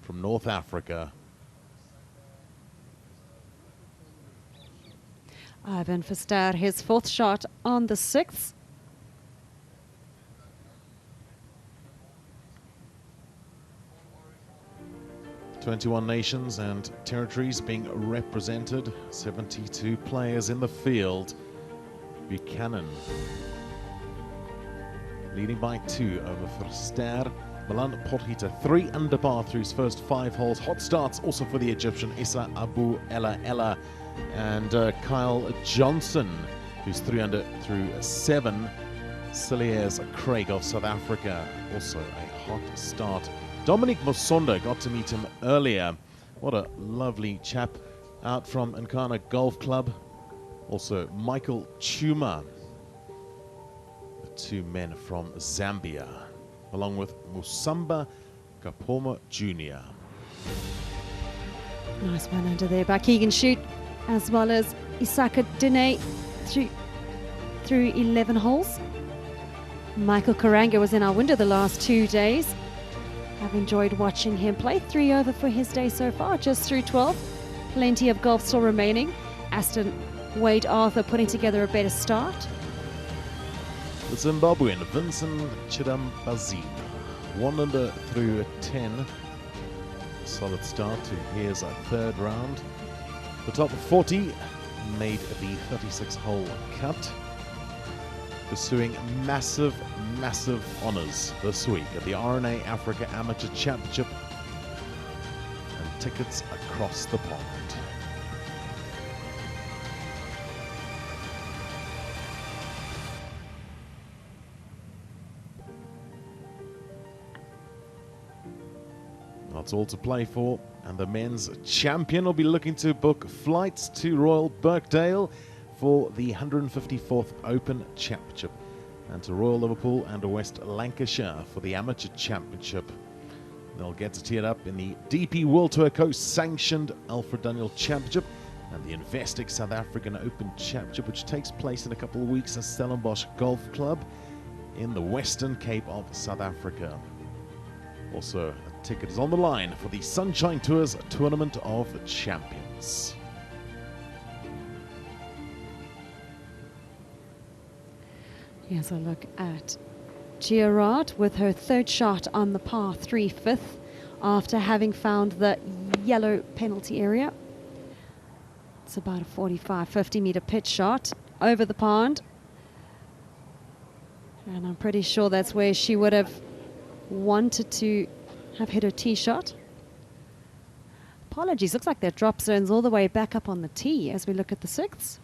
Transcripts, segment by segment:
from North Africa. Ivan Verster, his fourth shot on the sixth. "21 nations and territories being represented, 72 players in the field. Buchanan leading by 2 over Verster. Milan Potgieter 3 under par through his first 5 holes. Hot starts also for the Egyptian Issa Abu Ella Ella and Kyle Johnson, who's 3 under through 7. Cilliers Craig of South Africa, also a hot start. Dominic Musonda, got to meet him earlier. What a lovely chap out from Nkana Golf Club. Also Michael Chuma, the 2 men from Zambia, along with Musamba Kapoma Jr. Nice one under there by Keegan Shute, as well as Isaka Dene through 11 holes. Michael Karanga was in our window the last 2 days. I've enjoyed watching him play. 3 over for his day so far, just through 12. Plenty of golf still remaining. Aston Wade Arthur putting together a better start. The Zimbabwean Vincent Chidambazine, 1 under through 10. Solid start to his 3rd round. The top 40 made the 36-hole cut, pursuing massive honours this week at the RNA Africa Amateur Championship, and tickets across the pond. That's all to play for, and the men's champion will be looking to book flights to Royal Birkdale for the 154th Open Championship, and to Royal Liverpool and West Lancashire for the Amateur Championship. They'll get to tee it up in the DP World Tour Co-sanctioned Alfred Daniel Championship and the Investec South African Open Championship, which takes place in a couple of weeks at Stellenbosch Golf Club in the Western Cape of South Africa. Also, a ticket is on the line for the Sunshine Tours Tournament of Champions. Here's a look at Gerard with her 3rd shot on the par 3 fifth after having found the yellow penalty area. It's about a 45-50 meter pitch shot over the pond. And I'm pretty sure that's where she would have wanted to have hit her tee shot. Apologies, looks like that drop zone's all the way back up on the tee as we look at the 6th.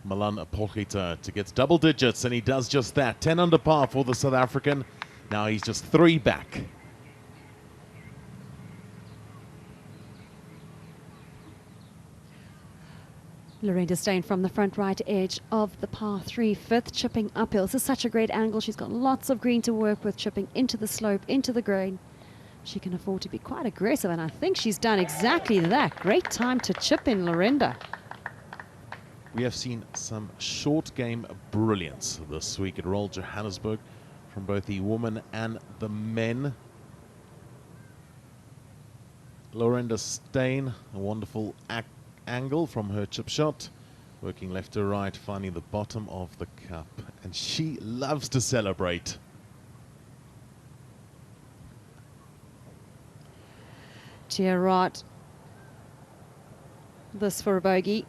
Milan Potgieter to get double digits, and he does just that. 10 under par for the South African. Now he's just 3 back. Lorenda Steyn from the front right edge of the par 3 fifth, chipping uphill. This is such a great angle. She's got lots of green to work with, chipping into the slope, into the grain. She can afford to be quite aggressive, and I think she's done exactly that. Great time to chip in, Lorenda. We have seen some short game brilliance this week at Royal Johannesburg from both the women and the men. Lorenda Steyn, a wonderful angle from her chip shot, working left to right, finding the bottom of the cup, and she loves to celebrate. Gerard, this for a bogey.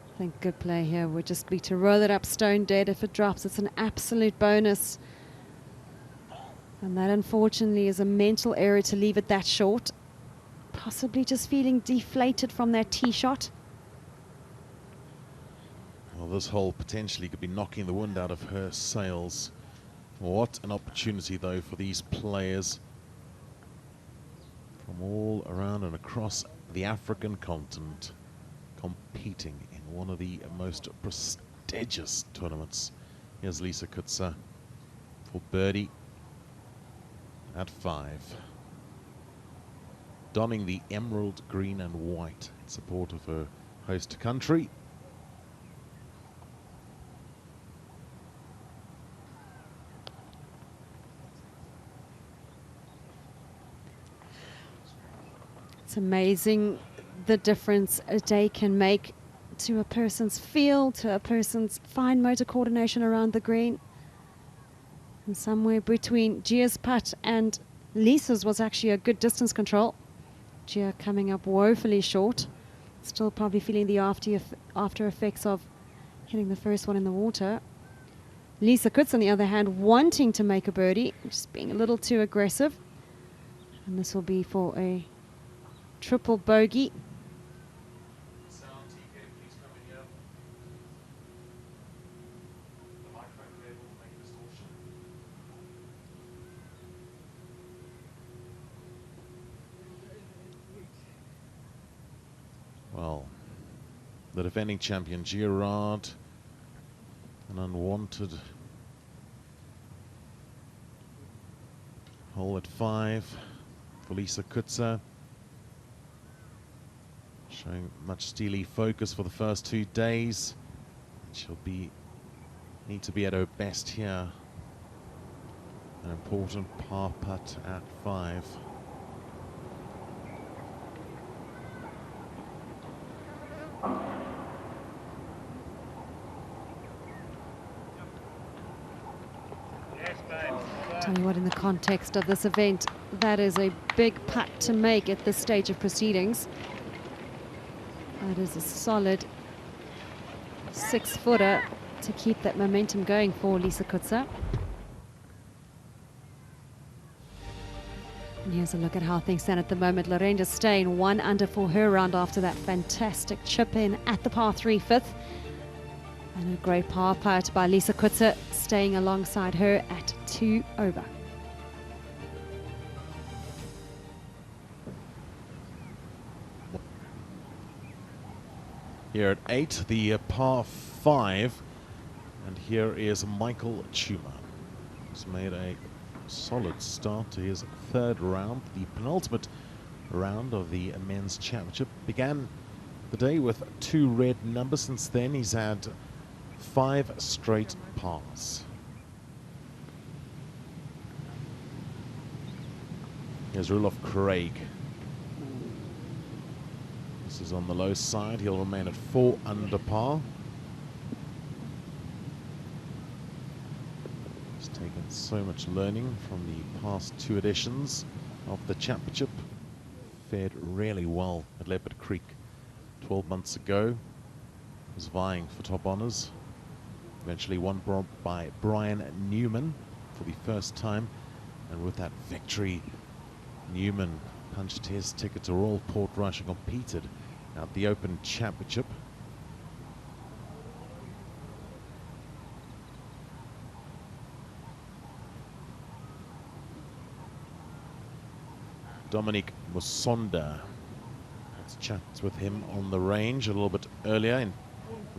I think good play here would just be to roll it up stone dead. If it drops, it's an absolute bonus. And that, unfortunately, is a mental error to leave it that short. Possibly just feeling deflated from that tee shot. Well, this hole potentially could be knocking the wind out of her sails. What an opportunity, though, for these players from all around and across the African continent, competing in one of the most prestigious tournaments. Here's Lisa Kutsa for birdie at 5. Donning the emerald green and white in support of her host country. It's amazing the difference a day can make to a person's feel, to a person's fine motor coordination around the green. And somewhere between Gia's putt and Lisa's was actually a good distance control. Gia coming up woefully short. Still probably feeling the after effects of hitting the first one in the water. Lisa Kutz, on the other hand, wanting to make a birdie, just being a little too aggressive. And this will be for a triple bogey. Well, the defending champion Girard, an unwanted hole at 5 for Lisa Kutzer, showing much steely focus for the first 2 days. She'll need to be at her best here. An important par putt at 5. Tell you what, in the context of this event, that is a big putt to make at this stage of proceedings. That is a solid 6-footer to keep that momentum going for Lisa Kutzer. And here's a look at how things stand at the moment. Lorena Steyn 1 under for her round after that fantastic chip in at the par 3 fifth. And a great par putt by Lisa Kutzer, staying alongside her at 2 over. Here at 8, the par 5, and here is Michael Chuma. He's made a solid start to his 3rd round, the penultimate round of the men's championship. Began the day with 2 red numbers. Since then, he's had 5 straight pars. Here's Roelof Craig. This is on the low side. He'll remain at 4 under par. He's taken so much learning from the past 2 editions of the championship. Fared really well at Leopard Creek 12 months ago. Was vying for top honors. Eventually won by Brian Newman for the first time. And with that victory, Newman punched his ticket to Royal Portrush and competed at the Open Championship. Dominic Musonda. Let's chat with him on the range a little bit earlier in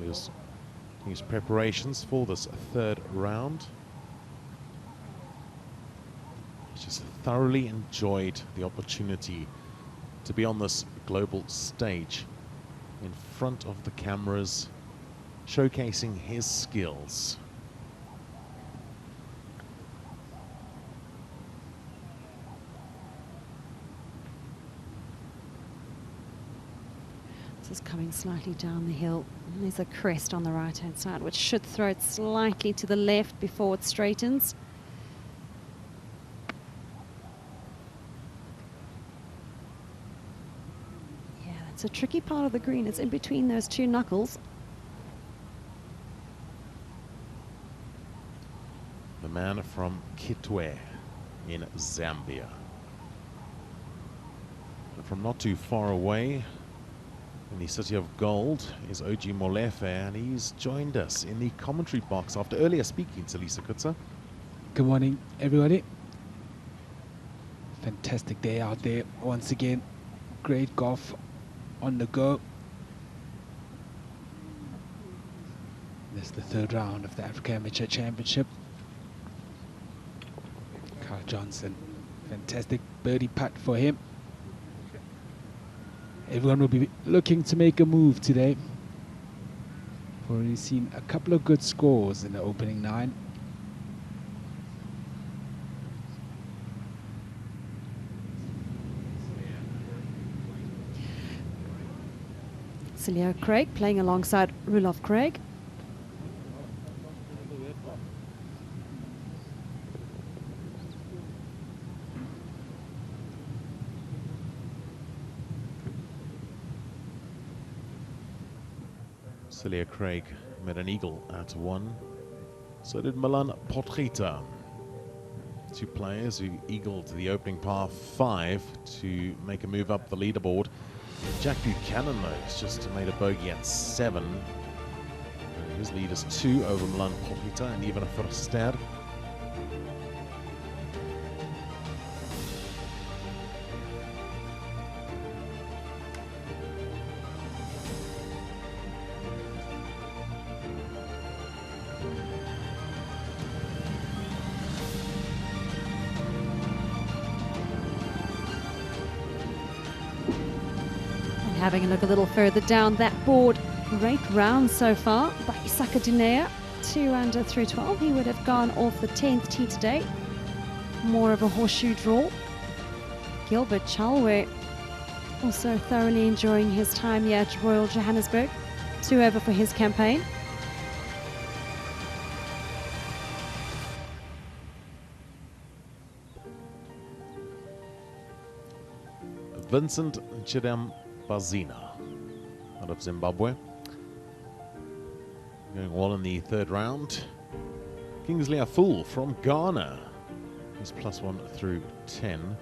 his preparations for this 3rd round. He's just thoroughly enjoyed the opportunity to be on this global stage in front of the cameras, showcasing his skills. This is coming slightly down the hill. There's a crest on the right-hand side, which should throw it slightly to the left before it straightens. It's a tricky part of the green. It's in between those 2 knuckles. The man from Kitwe in Zambia. And from not too far away in the City of Gold is Oji Molefe, and he's joined us in the commentary box after earlier speaking to Lisa Kutzer. Good morning, everybody. Fantastic day out there once again. Great golf on the go. This is the 3rd round of the Africa Amateur Championship. Carl Johnson, fantastic birdie putt for him. Everyone will be looking to make a move today. We've already seen a couple of good scores in the opening 9. Celia Craig playing alongside Roelof Craig. Celia Craig made an eagle at 1. So did Milan Potgieter. 2 players who eagled the opening par 5 to make a move up the leaderboard. Jack Buchanan, though, has just made a bogey at 7. And his lead is 2 over Milan Potgieter and even a Verster. Having a look a little further down that board, great round so far by Isaka Dinea, 2 under through 12. He would have gone off the 10th tee today. More of a horseshoe draw. Gilbert Chalwe also thoroughly enjoying his time here at Royal Johannesburg. 2 over for his campaign. Vincent Chidam Bazina out of Zimbabwe. Going well in the 3rd round. Kingsley Afool from Ghana. He's +1 through 10.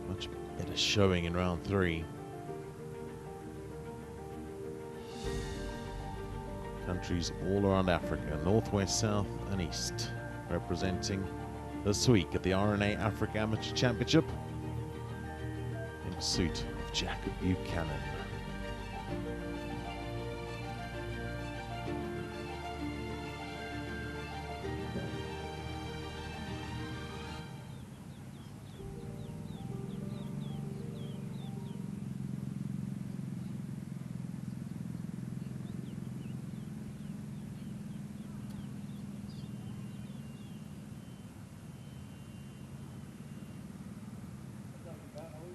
Much better showing in round 3. Countries all around Africa, north, west, south and east, representing this week at the RNA Africa Amateur Championship in pursuit of Jack Buchanan.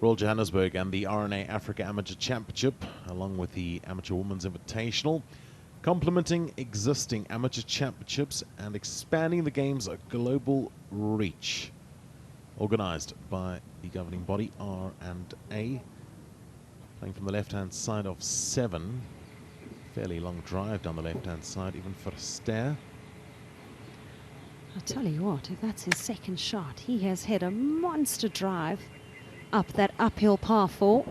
Royal Johannesburg and the RNA Africa Amateur Championship, along with the Amateur Women's Invitational, complementing existing amateur championships and expanding the game's global reach. Organized by the governing body R&A, playing from the left-hand side of 7. Fairly long drive down the left-hand side, even for a stare. I'll tell you what, if that's his second shot, he has hit a monster drive up that uphill par 4.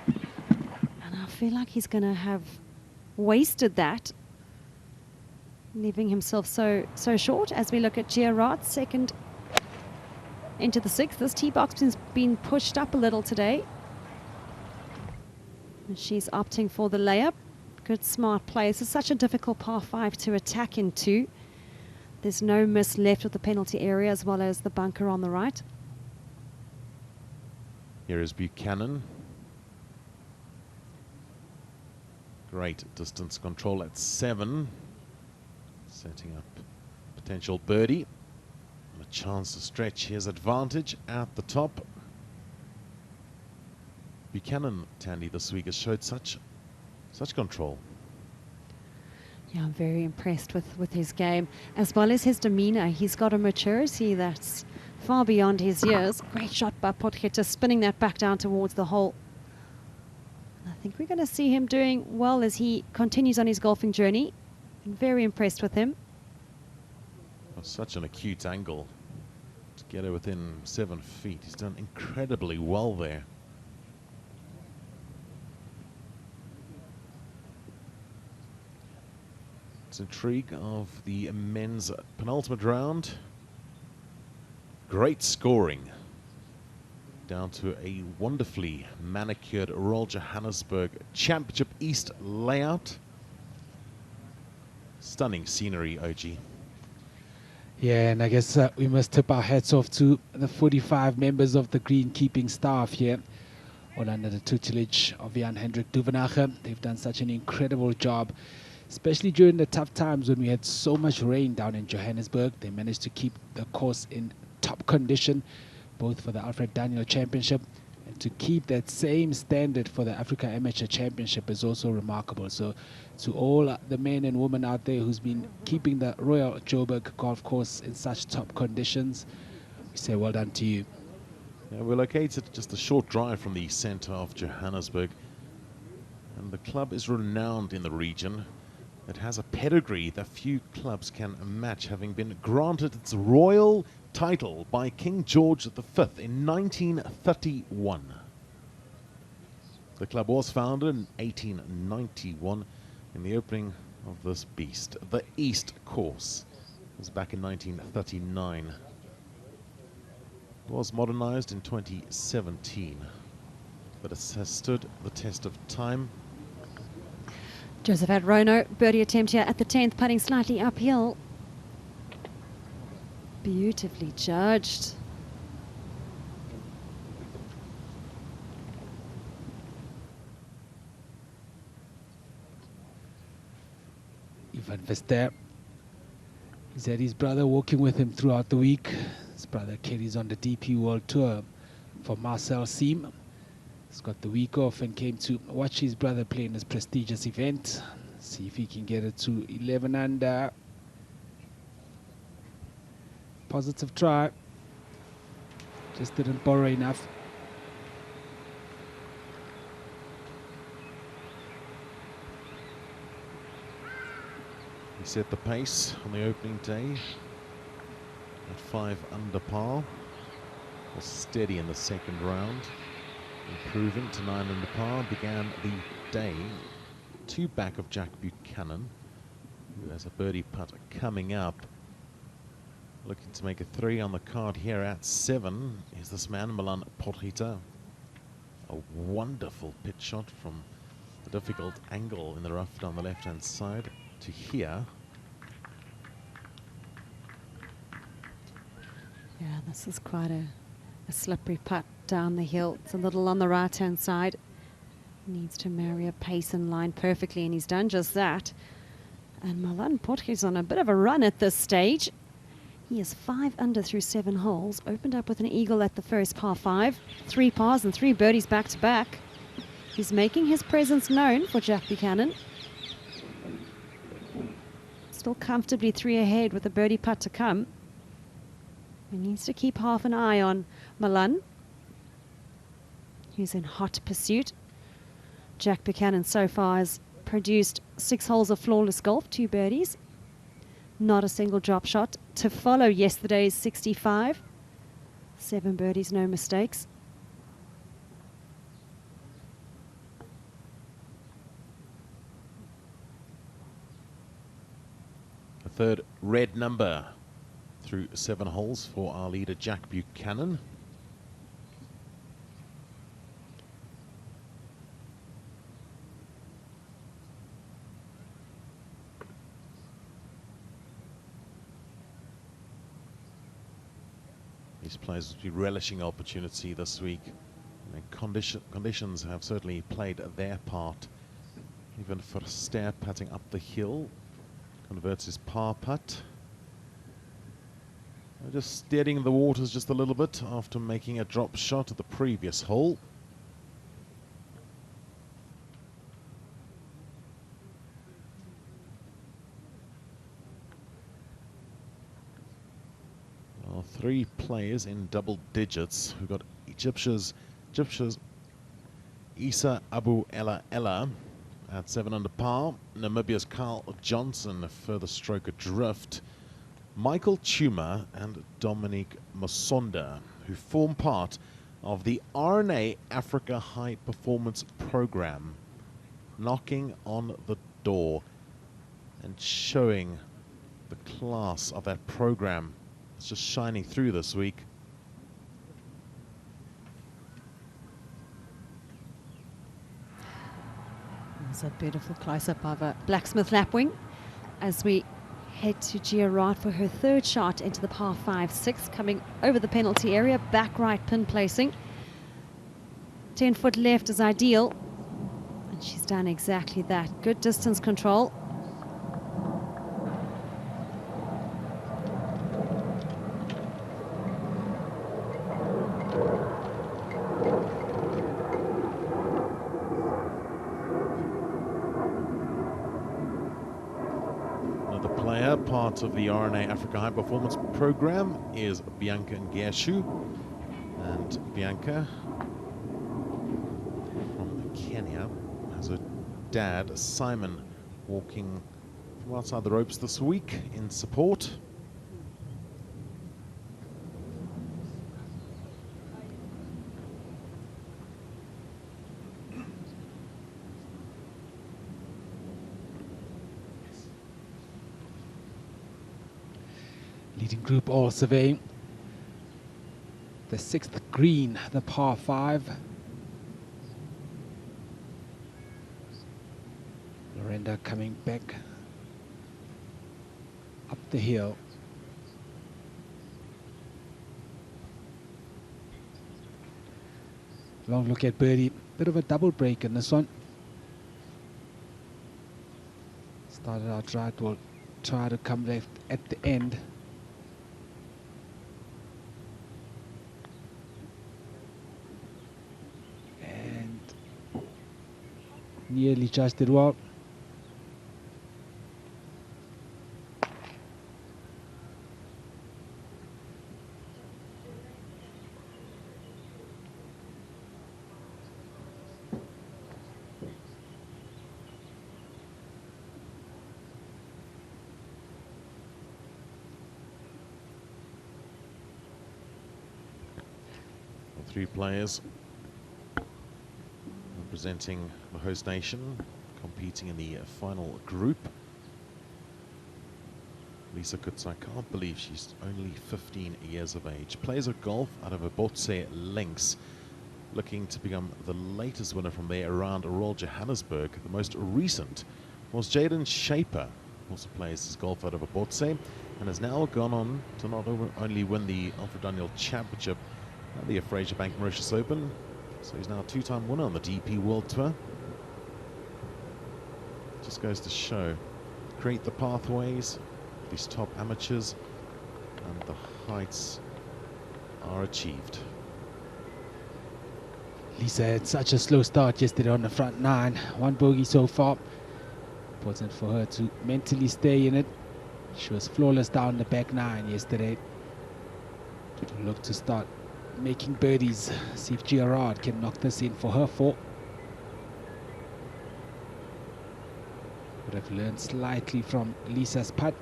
And I feel like he's going to have wasted that, leaving himself so short as we look at Gerard, second into the 6th. This tee box has been pushed up a little today. And she's opting for the layup. Good, smart play. This is such a difficult par 5 to attack into. There's no miss left with the penalty area as well as the bunker on the right. Here is Buchanan. Great distance control at 7. Setting up potential birdie. And a chance to stretch his advantage at the top. Buchanan, Tandy, this week has showed such control. Yeah, I'm very impressed with his game, as well as his demeanor. He's got a maturity that's far beyond his years. Great shot by Potgieter, spinning that back down towards the hole. And I think we're going to see him doing well as he continues on his golfing journey. I'm very impressed with him. Such an acute angle to get her within 7 feet. He's done incredibly well there. It's intrigue of the men's penultimate round. Great scoring. Down to a wonderfully manicured Royal Johannesburg Championship East layout. Stunning scenery, OG. Yeah, and I guess we must tip our hats off to the 45 members of the greenkeeping staff here, all under the tutelage of Jan-Hendrik Duvenacher. They've done such an incredible job, especially during the tough times when we had so much rain down in Johannesburg. They managed to keep the course in top condition, both for the Alfred Daniel Championship And to keep that same standard for the Africa Amateur Championship is also remarkable. So to all the men and women out there who's been keeping the Royal Joburg golf course in such top conditions, we say well done to you. Yeah, we're located just a short drive from the center of Johannesburg, and the club is renowned in the region. It has a pedigree that few clubs can match, having been granted its royal title by King George V in 1931. The club was founded in 1891 in the opening of this beast. The East Course was back in 1939. It was modernized in 2017, but it has stood the test of time. Joseph Adrono, birdie attempt here at the 10th, putting slightly uphill. Beautifully judged. Ivan Vester, he's had his brother walking with him throughout the week. His brother carries on the DP World Tour for Marcel Siem. He's got the week off and came to watch his brother play in this prestigious event. See if he can get it to 11 under. Positive try. Just didn't borrow enough. He set the pace on the opening day at 5 under par. Was steady in the second round, improving to 9 under par. Began the day 2 back of Jack Buchanan, who has a birdie putt coming up. Looking to make a 3 on the card here at 7 is this man, Milan Porhita. A wonderful pitch shot from a difficult angle in the rough down the left-hand side to here. Yeah, this is quite a slippery putt down the hill. It's a little on the right-hand side. Needs to marry a pace and line perfectly, and he's done just that. And Milan Porhita's on a bit of a run at this stage. He is 5 under through 7 holes. Opened up with an eagle at the first par 5. 3 pars and 3 birdies back to back. He's making his presence known for Jack Buchanan. Still comfortably 3 ahead with a birdie putt to come. He needs to keep half an eye on Milan, who's in hot pursuit. Jack Buchanan so far has produced 6 holes of flawless golf, 2 birdies. Not a single drop shot to follow yesterday's 65. 7 birdies, no mistakes. A third red number through 7 holes for our leader Jack Buchanan. These players will be relishing opportunity this week. And conditions have certainly played their part. Even Verster putting up the hill, converts his par putt. Just steadying the waters just a little bit after making a drop shot at the previous hole. Well, 3 players in double digits. We've got Egyptia's Issa Abu Ella Ella at 7 under par. Namibia's Carl Johnson, a further stroke adrift. Michael Chuma and Dominique Masonda, who form part of the RNA Africa High Performance Program, knocking on the door and showing the class of that program. It's just shining through this week. There's a beautiful close-up of a Blacksmith lapwing as we head to Gia Wright for her 3rd shot into the par 5-6, coming over the penalty area, back right pin placing. 10 foot left is ideal, and she's done exactly that. Good distance control. part of the RNA Africa High Performance Program is Bianca Ngeshu. And Bianca from Kenya has her dad, Simon, walking from outside the ropes this week in support. Leading group all surveying the 6th green, the par 5. Lorenda coming back up the hill. Long look at birdie, bit of a double break in this one. Started out right, will try to come left at the end. And nearly just did well. Three players representing the host nation, competing in the final group. Lisa Kutz, I can't believe she's only 15 years of age. Plays of golf out of a Botse Links, looking to become the latest winner from there around Royal Johannesburg. The most recent was Jaden Shaper, also plays his golf out of a Botse, and has now gone on to not only win the Alfred Daniel Championship and the Fraser Bank Mauritius Open, so he's now a two-time winner on the DP World Tour. Just goes to show, create the pathways, these top amateurs, and the heights are achieved. Lisa had such a slow start yesterday on the front 9, 1 bogey so far. Important for her to mentally stay in it. She was flawless down the back 9 yesterday. To look to start making birdies, see if Gerard can knock this in for her 4. Would have learned slightly from Lisa's putt.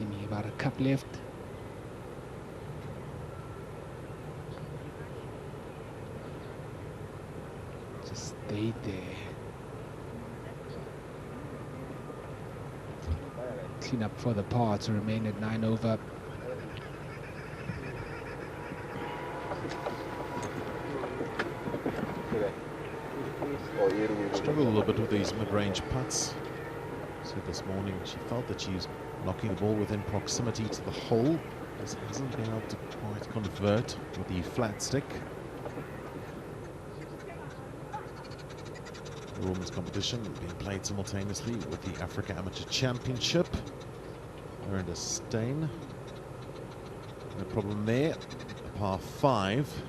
Amy about a cup left. Stayed there. Clean up for the par to remain at 9 over. Struggled a little bit with these mid-range putts. So this morning she felt that she's knocking the ball within proximity to the hole. Just hasn't been able to quite convert with the flat stick. The women's competition being played simultaneously with the Africa Amateur Championship. Miranda Stein. No problem there. A par 5.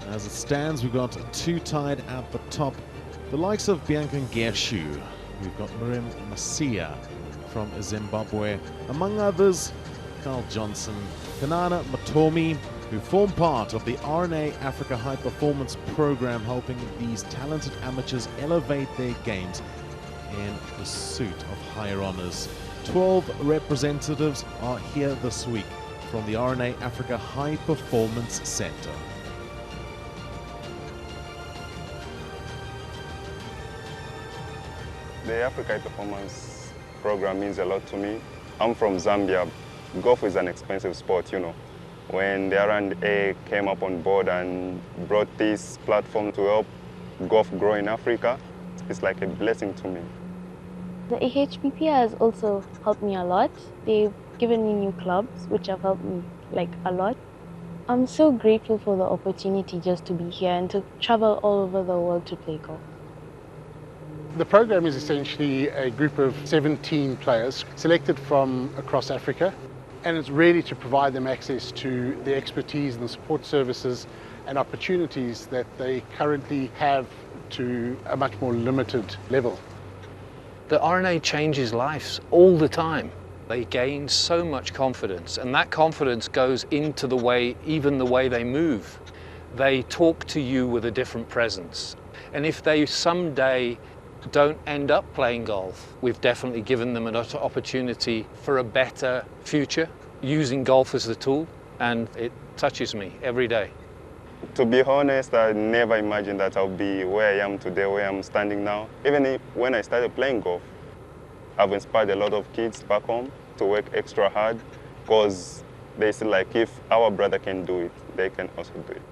As it stands, we've got 2 tied at the top. The likes of Bianca Ngeshu. We've got Miriam Masia from Zimbabwe, among others, Carl Johnson, Kanana Matomi, who form part of the RNA Africa High Performance Program, helping these talented amateurs elevate their games in pursuit of higher honors. 12 representatives are here this week from the RNA Africa High Performance Center. The Africa High Performance Program means a lot to me. I'm from Zambia. Golf is an expensive sport, you know. When the R&A came up on board and brought this platform to help golf grow in Africa, it's like a blessing to me. The AHPP has also helped me a lot. They've given me new clubs, which have helped me like a lot. I'm so grateful for the opportunity just to be here and to travel all over the world to play golf. The program is essentially a group of 17 players selected from across Africa, and it's really to provide them access to the expertise and the support services and opportunities that they currently have to a much more limited level. The RNA changes lives all the time. They gain so much confidence, and that confidence goes into the way, even the way they move. They talk to you with a different presence. And if they someday don't end up playing golf, we've definitely given them an opportunity for a better future using golf as the tool, and it touches me every day. To be honest, I never imagined that I'll be where I am today, where I'm standing now. Even when I started playing golf, I've inspired a lot of kids back home to work extra hard, because they say, like, if our brother can do it, they can also do it.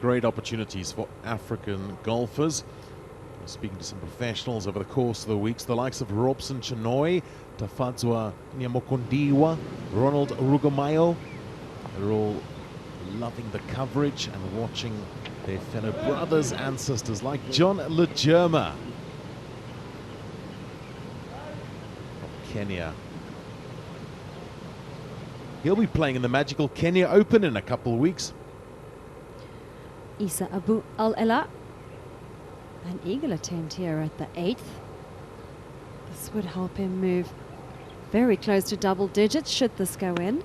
Great opportunities for African golfers. Speaking to some professionals over the course of the weeks, the likes of Robson Chinoy, Tafadzwa Nyamokondiwa, Ronald Rugomayo, they're all loving the coverage and watching their fellow brothers and sisters like John Legerma of Kenya. He'll be playing in the magical Kenya Open in a couple of weeks. Isa Abu Al-Ela, an eagle attempt here at the 8th. This would help him move very close to double digits should this go in.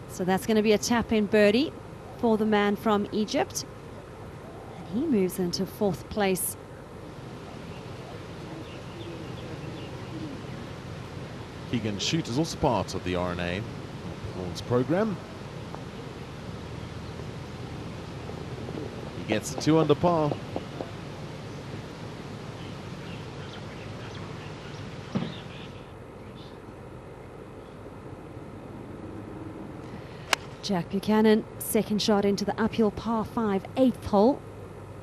So that's going to be a tap-in birdie for the man from Egypt. And he moves into 4th place. Keegan Shute is also part of the RNA performance program. He gets a 2 under par. Jack Buchanan, second shot into the uphill par 5, 8th hole.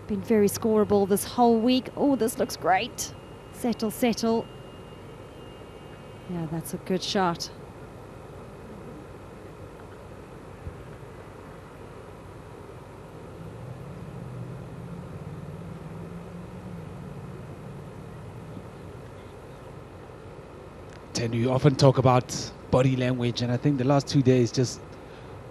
Been very scoreable this whole week. Oh, this looks great. Settle, settle. Yeah, that's a good shot. And you often talk about body language, and I think the last 2 days, just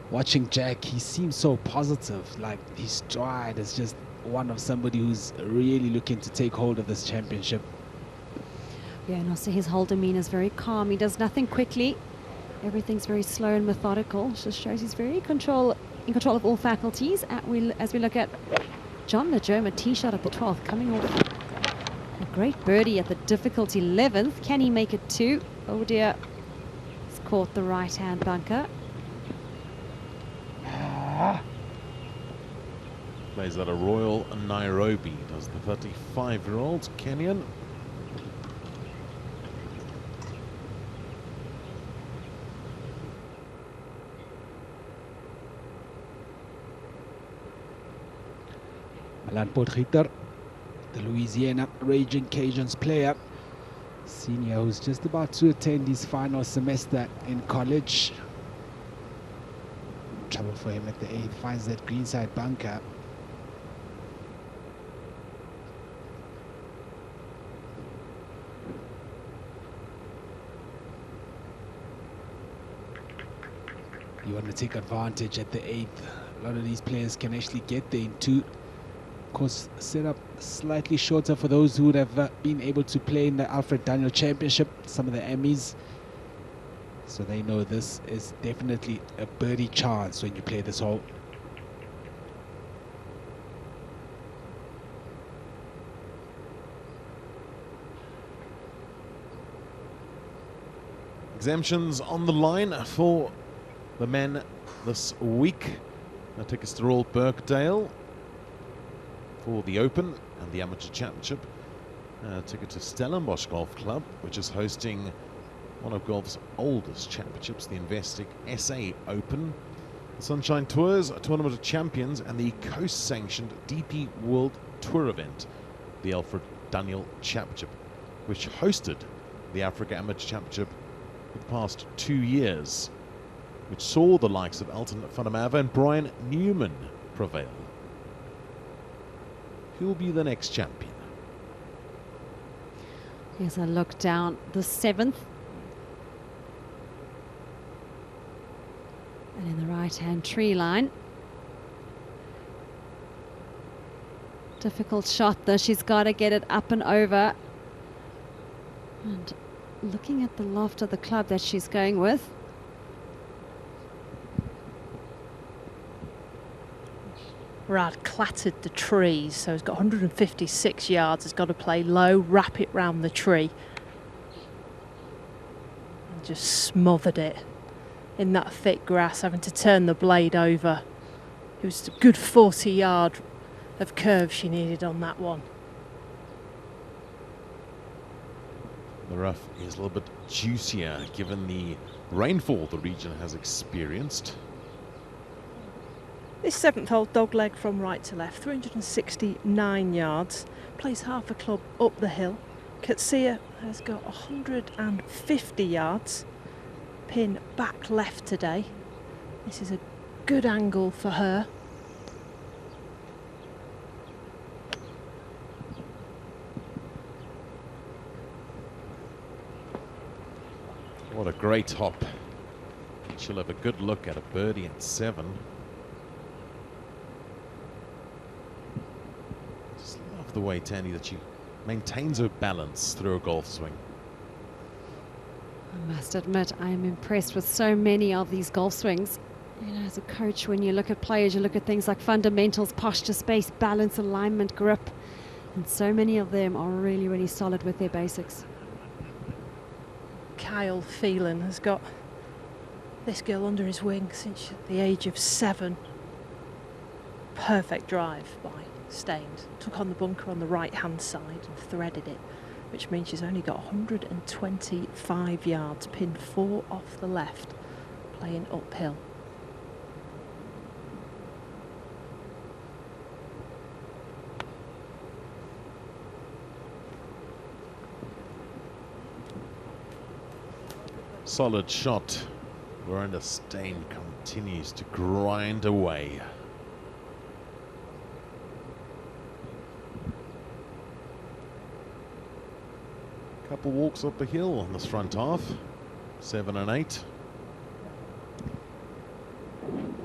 watching Jack, he seems so positive. Like, his stride is just one of somebody who's really looking to take hold of this championship. Yeah, and also his whole demeanor is very calm. He does nothing quickly. Everything's very slow and methodical. Just shows he's very in control of all faculties. As we look at John Legerma, tee shot at the 12th, coming off a great birdie at the difficult 11th. Can he make it 2? Oh dear, he's caught the right-hand bunker. Plays at a Royal Nairobi, does the 35-year-old Kenyan. Alan Potgieter, the Louisiana Raging Cajuns player, senior, who's just about to attend his final semester in college. Trouble for him at the 8th, finds that greenside bunker. You want to take advantage at the 8th. A lot of these players can actually get there in 2. Of course, set up slightly shorter for those who would have been able to play in the Alfred Daniel Championship, some of the Emmys. So they know this is definitely a birdie chance when you play this hole. Exemptions on the line for the men this week. That takes us to Royal Birkdale for the Open and the Amateur Championship. Ticket to Stellenbosch Golf Club, which is hosting one of golf's oldest championships, the Investec SA Open. The Sunshine Tours, a Tournament of Champions, and the coast-sanctioned DP World Tour event, the Alfred Daniel Championship, which hosted the Africa Amateur Championship for the past 2 years, which saw the likes of Elton van der Merwe and Brian Newman prevail. Who will be the next champion? Here's a look down the 7th. And in the right-hand tree line. Difficult shot though, she's got to get it up and over. And looking at the loft of the club that she's going with. Rad clattered the trees, so he's got 156 yards. He's got to play low, wrap it round the tree. And just smothered it in that thick grass, having to turn the blade over. It was a good 40-yard of curve she needed on that one. The rough is a little bit juicier given the rainfall the region has experienced. This 7th hole, dog leg from right to left, 369 yards, plays half a club up the hill. Katsia has got 150 yards, pin back left today. This is a good angle for her. What a great hop. She'll have a good look at a birdie at 7. Just love the way, Tandy, that she maintains her balance through a golf swing. I must admit, I am impressed with so many of these golf swings. You know, as a coach, when you look at players, you look at things like fundamentals, posture, space, balance, alignment, grip. And so many of them are really, really solid with their basics. Kyle Phelan has got this girl under his wing since the age of 7. Perfect drive by Staines. Took on the bunker on the right-hand side and threaded it, which means she's only got 125 yards, pin 4 off the left, playing uphill. Solid shot. Miranda Stain continues to grind away. Couple walks up the hill on this front half, 7 and 8.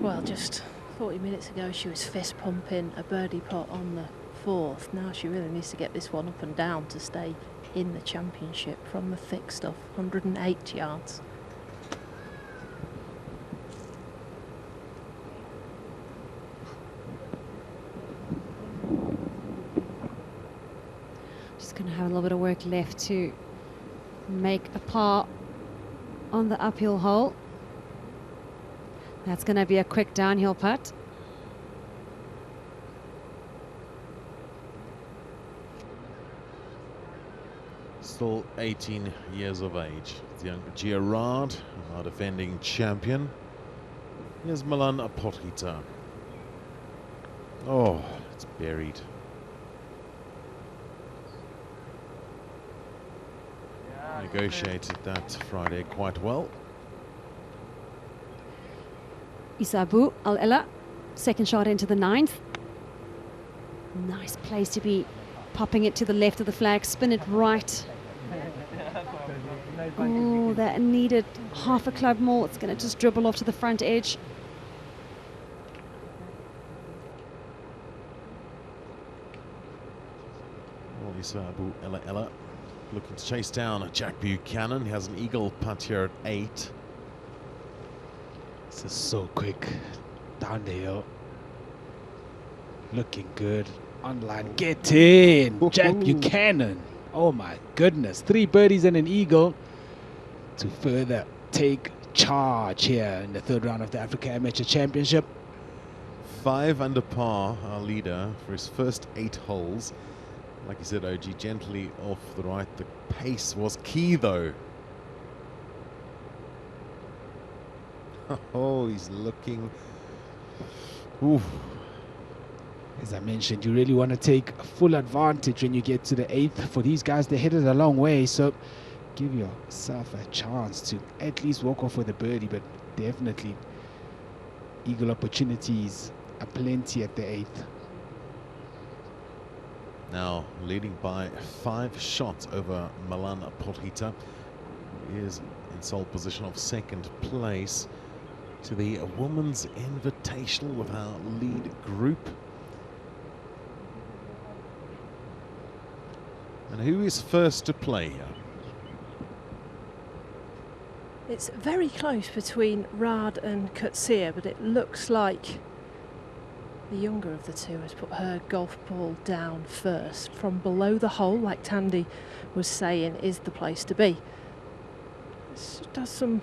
Well, just 40 minutes ago she was fist pumping a birdie putt on the 4th. Now she really needs to get this one up and down to stay in the championship from the thick stuff. 108 yards. Just going to have a little bit of work left to make a par on the uphill hole. That's going to be a quick downhill putt. Still 18 years of age. The young Girard, our defending champion. Here's Milan Porchita. Oh, it's buried. Negotiated that Friday quite well. Isabu Al-Ela, second shot into the 9th. Nice place to be popping it to the left of the flag, spin it right. Oh, that needed half a club more. It's going to just dribble off to the front edge. Well, Isabu Ella looking to chase down Jack Buchanan. He has an eagle putt here at 8. This is so quick. Down the hill. Looking good. Online. Get in. Jack Buchanan. Oh my goodness. 3 birdies and an eagle to further take charge here in the 3rd round of the Africa Amateur Championship. 5 under par, our leader, for his first 8 holes. Like you said, OG, gently off the right. The pace was key, though. Oh, he's looking Ooh. As I mentioned, you really want to take full advantage when you get to the 8th. For these guys, they hit it a long way, so give yourself a chance to at least walk off with a birdie, but definitely eagle opportunities are plenty at the 8th. Now leading by 5 shots over Milan Porhita, who is in sole position of 2nd place to the Women's Invitational with our lead group. And who is first to play here? It's very close between Rad and Kutsia, but it looks like the younger of the two has put her golf ball down first. From below the hole, like Tandy was saying, is the place to be. This does some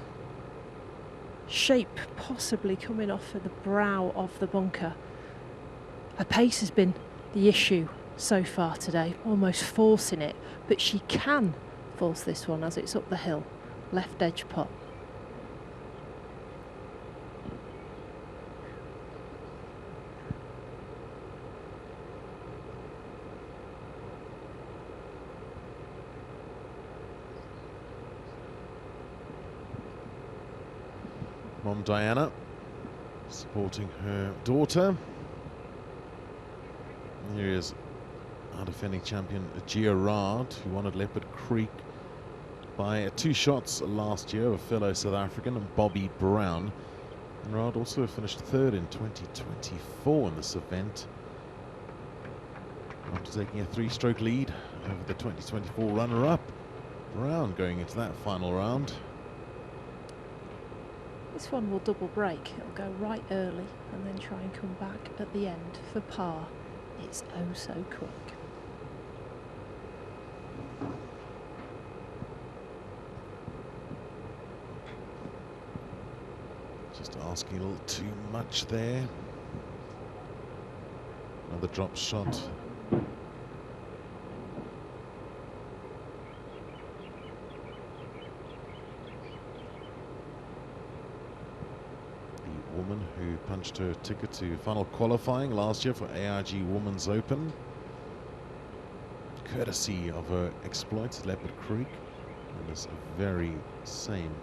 shape possibly coming off of the brow of the bunker. Her pace has been the issue so far today, almost forcing it, but she can force this one as it's up the hill. Left edge putt. Mom Diana supporting her daughter. Here is our defending champion Gia Rad, who won at Leopard Creek by 2 shots last year, a fellow South African, and Bobby Brown. And Rad also finished 3rd in 2024 in this event, after taking a 3-stroke lead over the 2024 runner-up. Brown going into that final round. This one will double break. It'll go right early and then try and come back at the end for par. It's oh so quick. Just asking a little too much there. Another drop shot. The woman who punched her ticket to final qualifying last year for AIG Women's Open, courtesy of her exploits at Leopard Creek, and this very same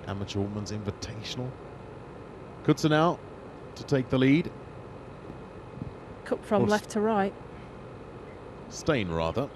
Amateur Women's Invitational. Kutsa now to take the lead. Cup from left to right. Stain, rather.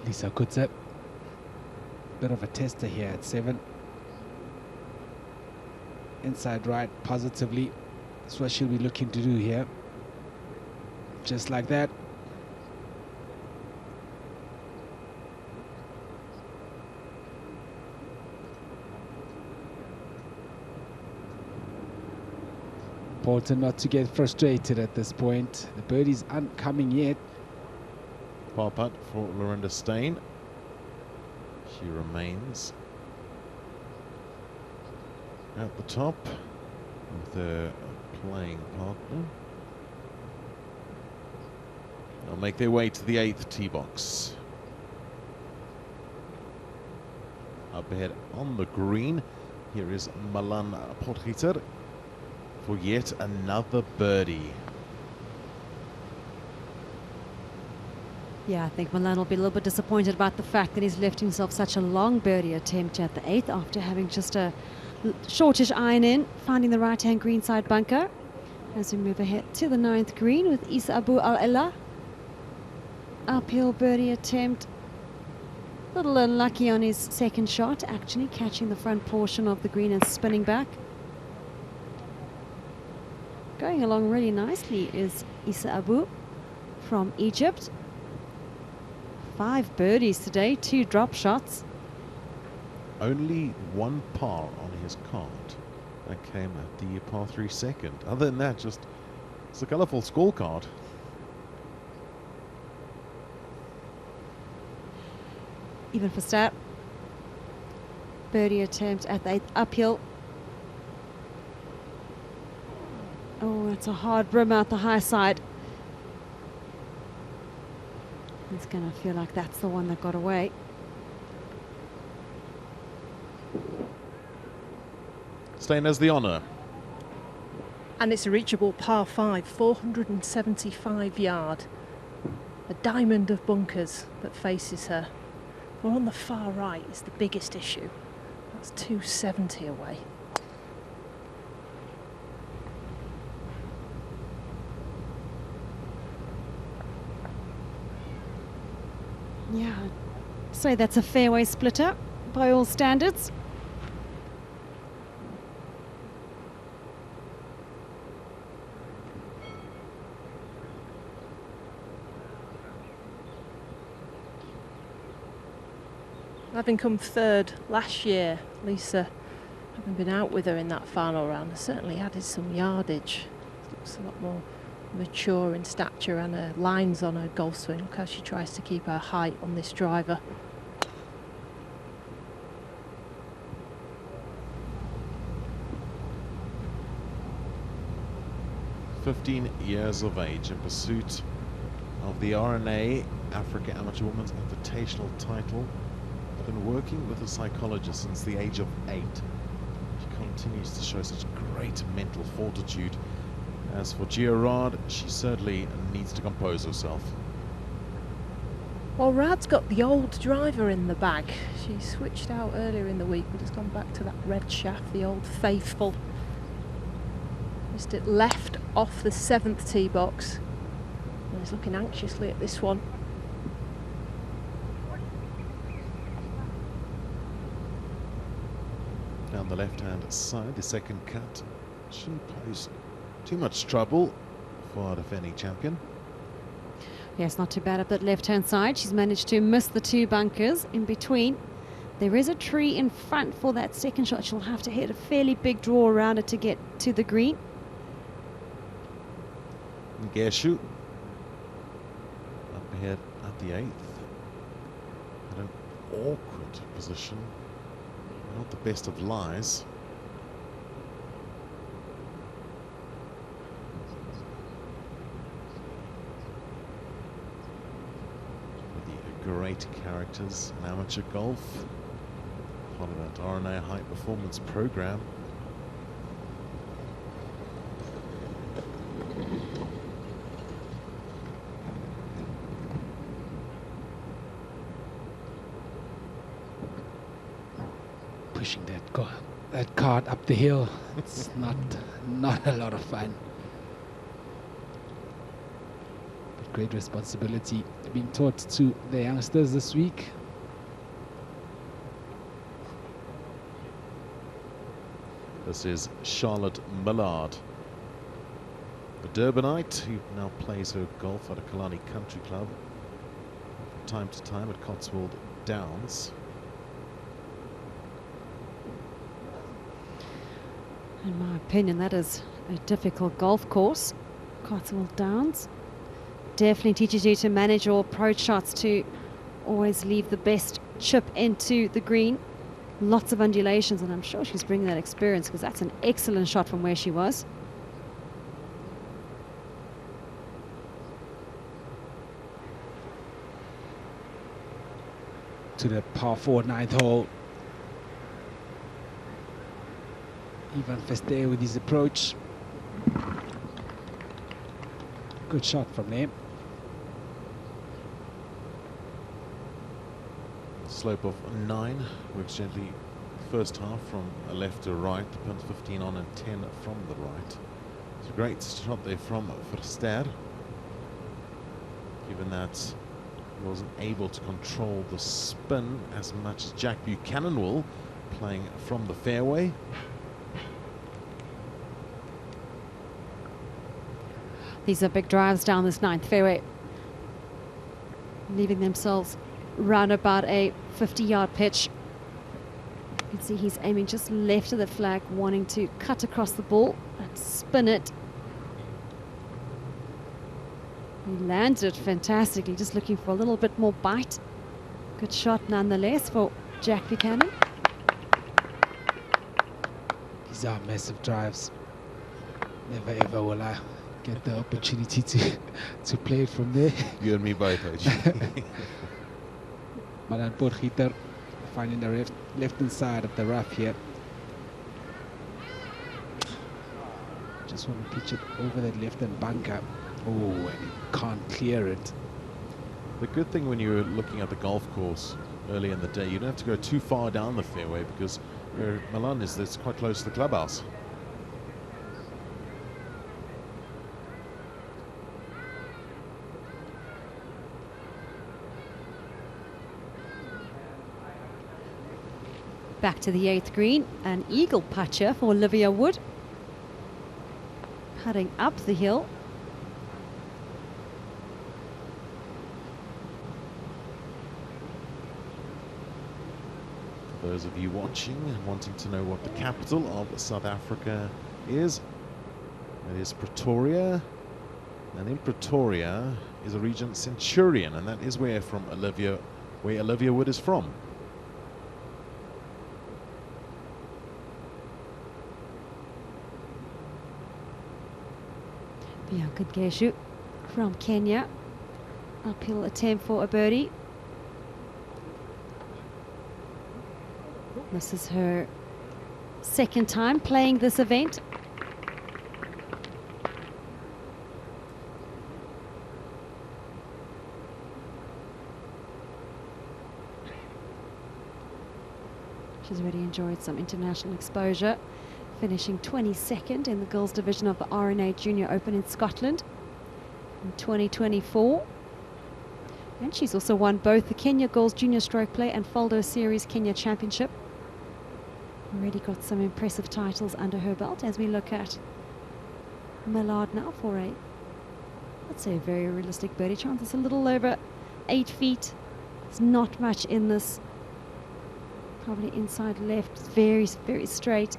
Lisa Kutsa, bit of a tester here at 7. Inside right positively. That's what she'll be looking to do here. Just like that. Important not to get frustrated at this point. The birdies aren't coming yet. Par putt for Lorinda Stain. She remains at the top with her playing partner. They'll make their way to the 8th tee box. Up ahead on the green, here is Milan Porhita for yet another birdie. Yeah, I think Milan will be a little bit disappointed about the fact that he's left himself such a long birdie attempt at the 8th after having just a shortish iron in, finding the right-hand greenside bunker. As we move ahead to the 9th green with Isa Abu Al-Ela. Uphill birdie attempt. A little unlucky on his second shot, actually catching the front portion of the green and spinning back. Going along really nicely is Isa Abu from Egypt. 5 birdies today, 2 drop shots. Only 1 par on his card. That came at the par 3 second. Other than that, just it's a colourful scorecard. Even for start. Birdie attempt at the uphill. Oh, it's a hard rim out the high side. It's going to feel like that's the one that got away. Staying as the honour. And it's a reachable par 5, 475 yard. A diamond of bunkers that faces her. Well, on the far right is the biggest issue. That's 270 away. Yeah, so that's a fairway splitter by all standards. Having come third last year, Lisa, having been out with her in that final round, has certainly added some yardage. Looks a lot more mature in stature, and her lines on her golf swing. Look how she tries to keep her height on this driver. "15 years of age in pursuit of the RNA Africa Amateur Women's Invitational title. Been working with a psychologist since the age of 8. She continues to show such great mental fortitude. As for Gia Rad, she certainly needs to compose herself. Well, Rad's got the old driver in the bag. She switched out earlier in the week, but has gone back to that red shaft, the old faithful. Missed it left off the 7th tee box. And is looking anxiously at this one. Down the left-hand side, the second cut shouldn't pose too much trouble for our defending champion. Yes, not too bad up that left-hand side. She's managed to miss the 2 bunkers in between. There is a tree in front for that second shot. She'll have to hit a fairly big draw around it to get to the green. Geshu up ahead at the 8th. At an awkward position. Not the best of lies. The great characters in amateur golf. Part of that RNA High Performance program. Pushing that cart up the hill. It's not a lot of fun. But great responsibility being taught to the youngsters this week. This is Charlotte Millard, the Durbanite who now plays her golf at a Kalani Country Club from time to time at Cotswold Downs. In my opinion, that is a difficult golf course. Cotswold Downs definitely teaches you to manage your approach shots, to always leave the best chip into the green. Lots of undulations, and I'm sure she's bringing that experience, because that's an excellent shot from where she was. To the par 4 9th hole. Ivan Feste with his approach. Good shot from there. Slope of 9, works gently first half from left to right, the pins 15 on and 10 from the right. It's a great shot there from Verster, given that he wasn't able to control the spin as much as Jack Buchanan will, playing from the fairway. These are big drives down this 9th fairway, leaving themselves round about a 50-yard pitch. You can see he's aiming just left of the flag, wanting to cut across the ball and spin it. He landed it fantastically, just looking for a little bit more bite. Good shot nonetheless for Jack Buchanan. These are massive drives. Never ever will I get the opportunity to play it from there. You and me both, Malan Potgieter finding the left-hand side of the rough here. Just want to pitch it over that left-hand bunker. Oh, and he can't clear it. The good thing when you're looking at the golf course early in the day, you don't have to go too far down the fairway because where Milan is, that's quite close to the clubhouse. Back to the 8th green, an eagle putcher for Olivia Wood. Putting up the hill. For those of you watching and wanting to know what the capital of South Africa is, it is Pretoria. And in Pretoria is a region Centurion, and that is where Olivia Wood is from. Bianca Geshu from Kenya. Uphill attempt for a birdie. This is her second time playing this event. She's already enjoyed some international exposure, finishing 22nd in the girls division of the RNA Junior Open in Scotland in 2024. And she's also won both the Kenya Girls Junior Stroke Play and Faldo Series Kenya Championship. Already got some impressive titles under her belt as we look at Millard now for a, let's say, a very realistic birdie chance. It's a little over 8 feet. There's not much in this. Probably inside left. It's very, very straight.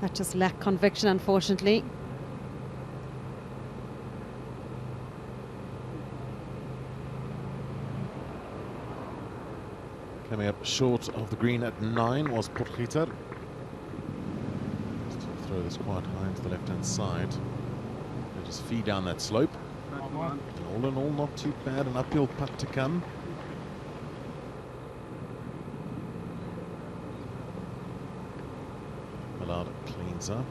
That just lacked conviction, unfortunately. Coming up short of the green at 9 was Potgieter. Throw this quite high to the left-hand side. They just feed down that slope. And all in all, not too bad. An uphill putt to come. Millard cleans up.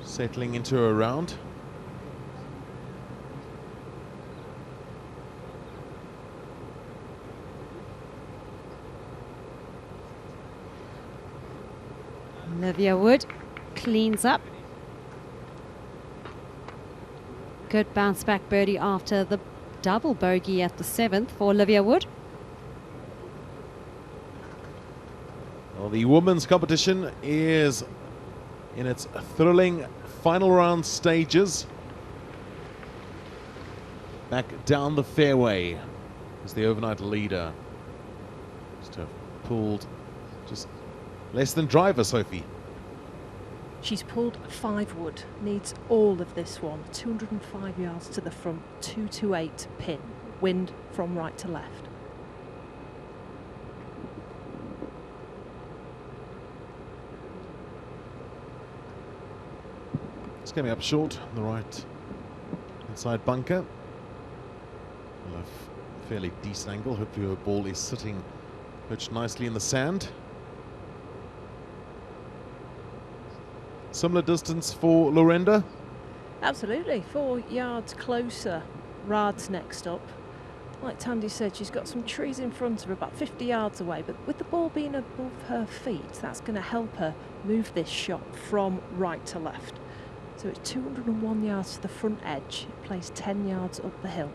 Settling into a round. Olivia Wood cleans up. Good bounce back birdie after the double bogey at the 7th for Olivia Wood. Well, the women's competition is in its thrilling final round stages. Back down the fairway is the overnight leader. Just have pulled just less than driver, Sophie. She's pulled 5 wood, needs all of this one. 205 yards to the front, 228 pin, wind from right to left. It's coming up short, the right inside bunker. Well, a fairly decent angle. Hopefully her ball is sitting perched nicely in the sand. Similar distance for Lorenda? Absolutely, 4 yards closer. Rad's next up. Like Tandy said, she's got some trees in front of her, about 50 yards away, but with the ball being above her feet, that's going to help her move this shot from right to left. So it's 201 yards to the front edge. It plays 10 yards up the hill.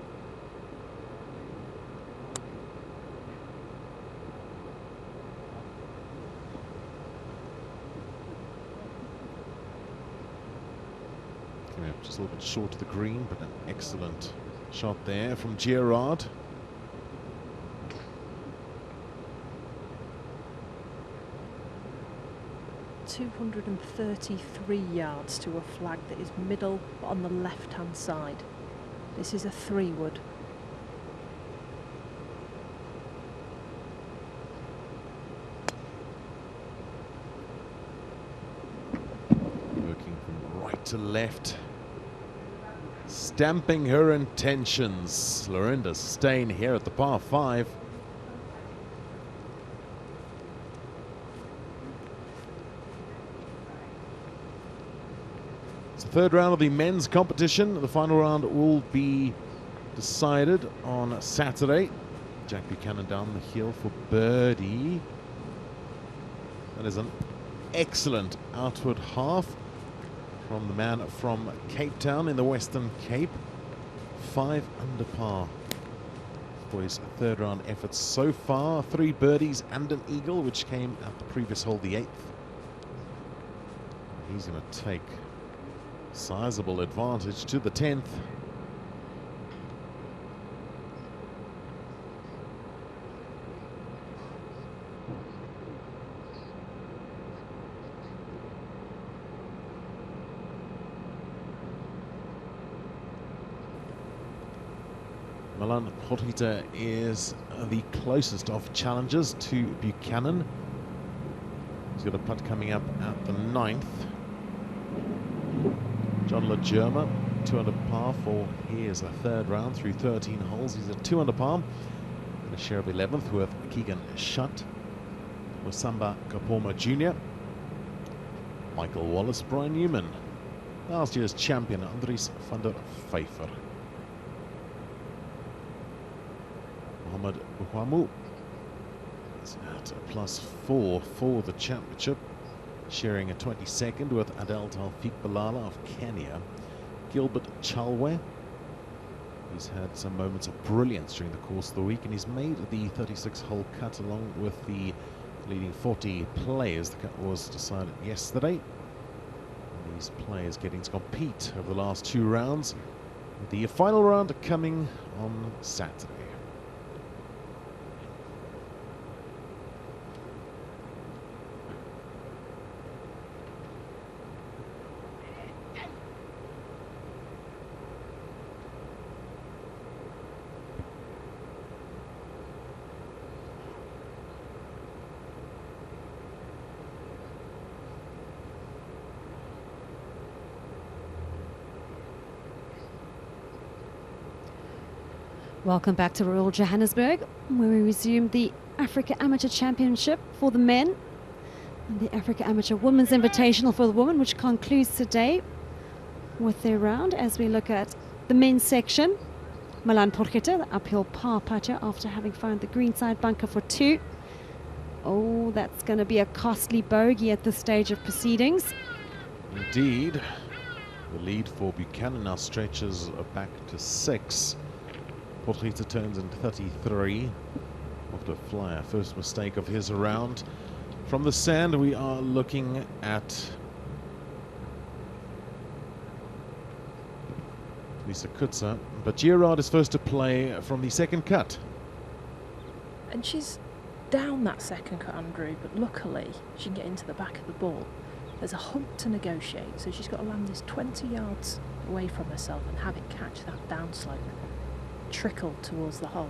Just a little bit short of the green, but an excellent shot there from Gerard. $233 yards to a flag that is middle on the left-hand side. This is a 3-wood. Working from right to left. Stamping her intentions. Lorinda Stain here at the par 5. It's the third round of the men's competition. The final round will be decided on Saturday. Jack Buchanan down the hill for birdie. That is an excellent outward half from the man from Cape Town in the Western Cape. 5 under par for his third round efforts so far. 3 birdies and an eagle, which came at the previous hole, the 8th. He's going to take sizable advantage to the 10th. Milan Portita is the closest of challengers to Buchanan. He's got a putt coming up at the 9th. John LaGerma, 2 under par for his third round through 13 holes. He's at 2 under par and a share of 11th with Keegan Shutt, Wasamba Kapoma Jr., Michael Wallace, Brian Newman, last year's champion Andries van der Vyver, Mohamed Buhamu is at +4 for the championship, sharing a 22nd with Adel Taufik Balala of Kenya. Gilbert Chalwe, he's had some moments of brilliance during the course of the week, and he's made the 36-hole cut along with the leading 40 players. The cut was decided yesterday. These players getting to compete over the last 2 rounds. The final round coming on Saturday. Welcome back to Royal Johannesburg, where we resume the Africa Amateur Championship for the men and the Africa Amateur Women's Invitational for the women, which concludes today with their round. As we look at the men's section, Milan Porchetta, the uphill par putter, after having found the greenside bunker for 2. Oh, that's going to be a costly bogey at this stage of proceedings. Indeed. The lead for Buchanan now stretches back to 6. Porchetta turns in 33 after a flyer. First mistake of his round. From the sand, we are looking at Lisa Kutzer, but Gerard is first to play from the second cut. And she's down that second cut, Andrew, but luckily she can get into the back of the ball. There's a hump to negotiate, so she's got to land this 20 yards away from herself and have it catch that downslope, trickle towards the hole.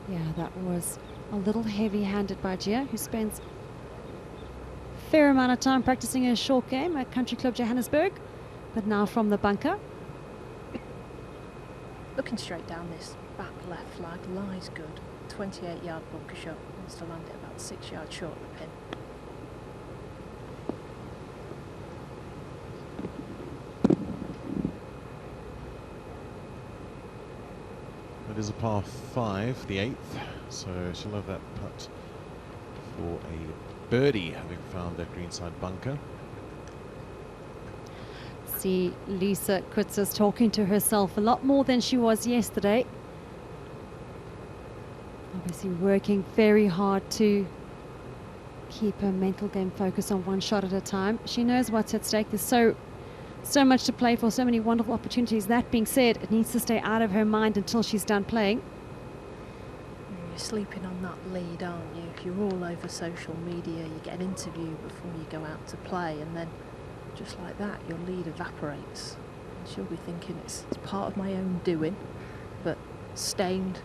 Yeah, that was a little heavy-handed by Gia, who spends a fair amount of time practicing her short game at Country Club Johannesburg, but now from the bunker. Looking straight down this back left flag, lies good. 28-yard bunker shot, wants to land it about 6 yards short of the pin. It is a par 5, the 8th, so she'll have that putt for a birdie, having found that greenside bunker. See Lisa Kutzer's talking to herself a lot more than she was yesterday. Obviously Obviously working very hard to keep her mental game focused on one shot at a time. She knows what's at stake. There's so much to play for, so many wonderful opportunities. That being said, it needs to stay out of her mind until she's done playing. You're sleeping on that lead, aren't you? If you're all over social media, you get an interview before you go out to play, and then just like that, your lead evaporates. And she'll be thinking it's part of my own doing, but Stained,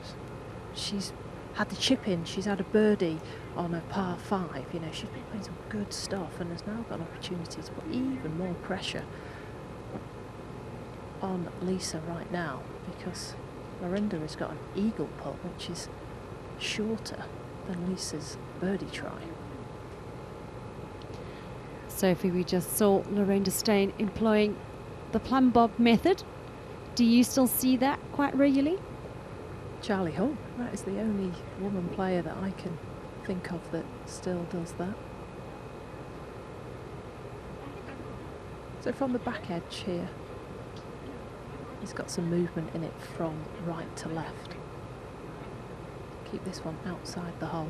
she's had the chip in, she's had a birdie on a par 5, you know, she's been playing some good stuff and has now got an opportunity to put even more pressure on Lisa right now, because Lorinda has got an eagle putt which is shorter than Lisa's birdie try. Sophie, we just saw Lorinda Stain employing the plumb bob method. Do you still see that quite regularly? Charlie Hull, that is the only woman player that I can think of that still does that. So from the back edge here, he's got some movement in it from right to left. Keep this one outside the hole.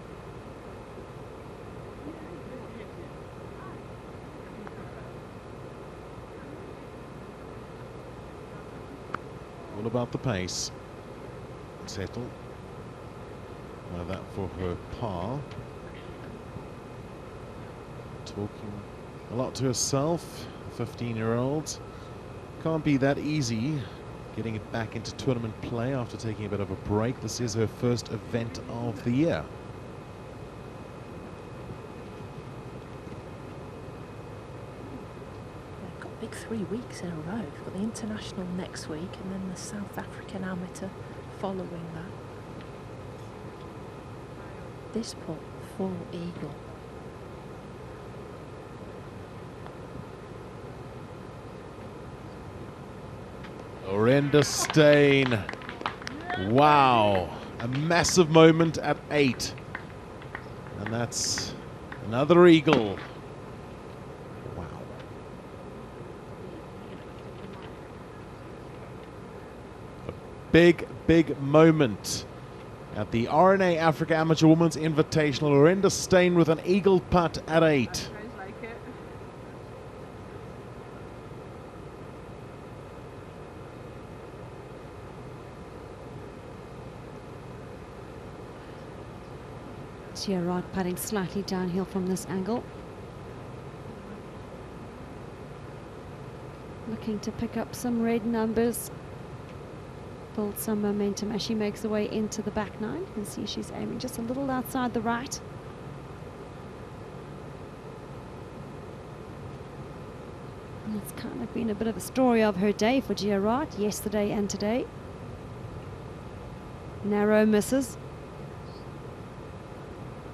All about the pace. Settle. That for her par. Talking a lot to herself, 15-year-old. Can't be that easy getting it back into tournament play after taking a bit of a break. This is her first event of the year. They've got big 3 weeks in a row. They've got the international next week and then the South African amateur following that. This putt, full eagle. Lorinda Stain. Wow. A massive moment at 8. And that's another eagle. Wow. A big, big moment at the RNA Africa Amateur Women's Invitational. Lorinda Stain with an eagle putt at 8. Gerard putting slightly downhill from this angle. Looking to pick up some red numbers. Build some momentum as she makes her way into the back nine. You can see she's aiming just a little outside the right. And it's kind of been a bit of a story of her day for Gerard, yesterday and today. Narrow misses.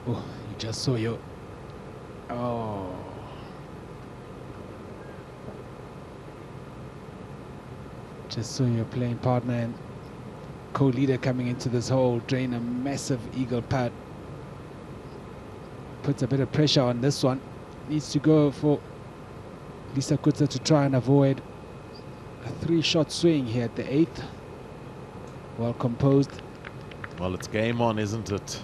Oh, you just saw your... Oh. Just saw your playing partner and co-leader coming into this hole, drain a massive eagle putt. Puts a bit of pressure on this one. Needs to go for Lisa Coetzee to try and avoid a 3-shot swing here at the 8th. Well composed. Well, it's game on, isn't it?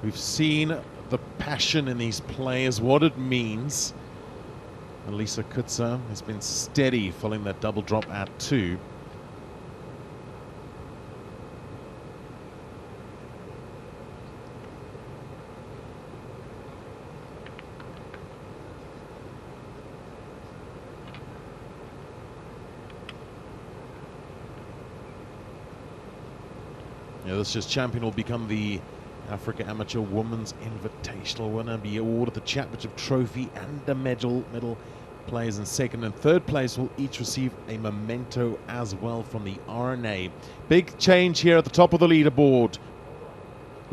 We've seen the passion in these players, what it means. And Lisa Coetzee has been steady following that double drop at 2. Yeah, this year's champion will become the Africa Amateur Women's Invitational winner and be awarded the championship trophy and a medal. Players in second and third place will each receive a memento as well from the RNA. Big change here at the top of the leaderboard.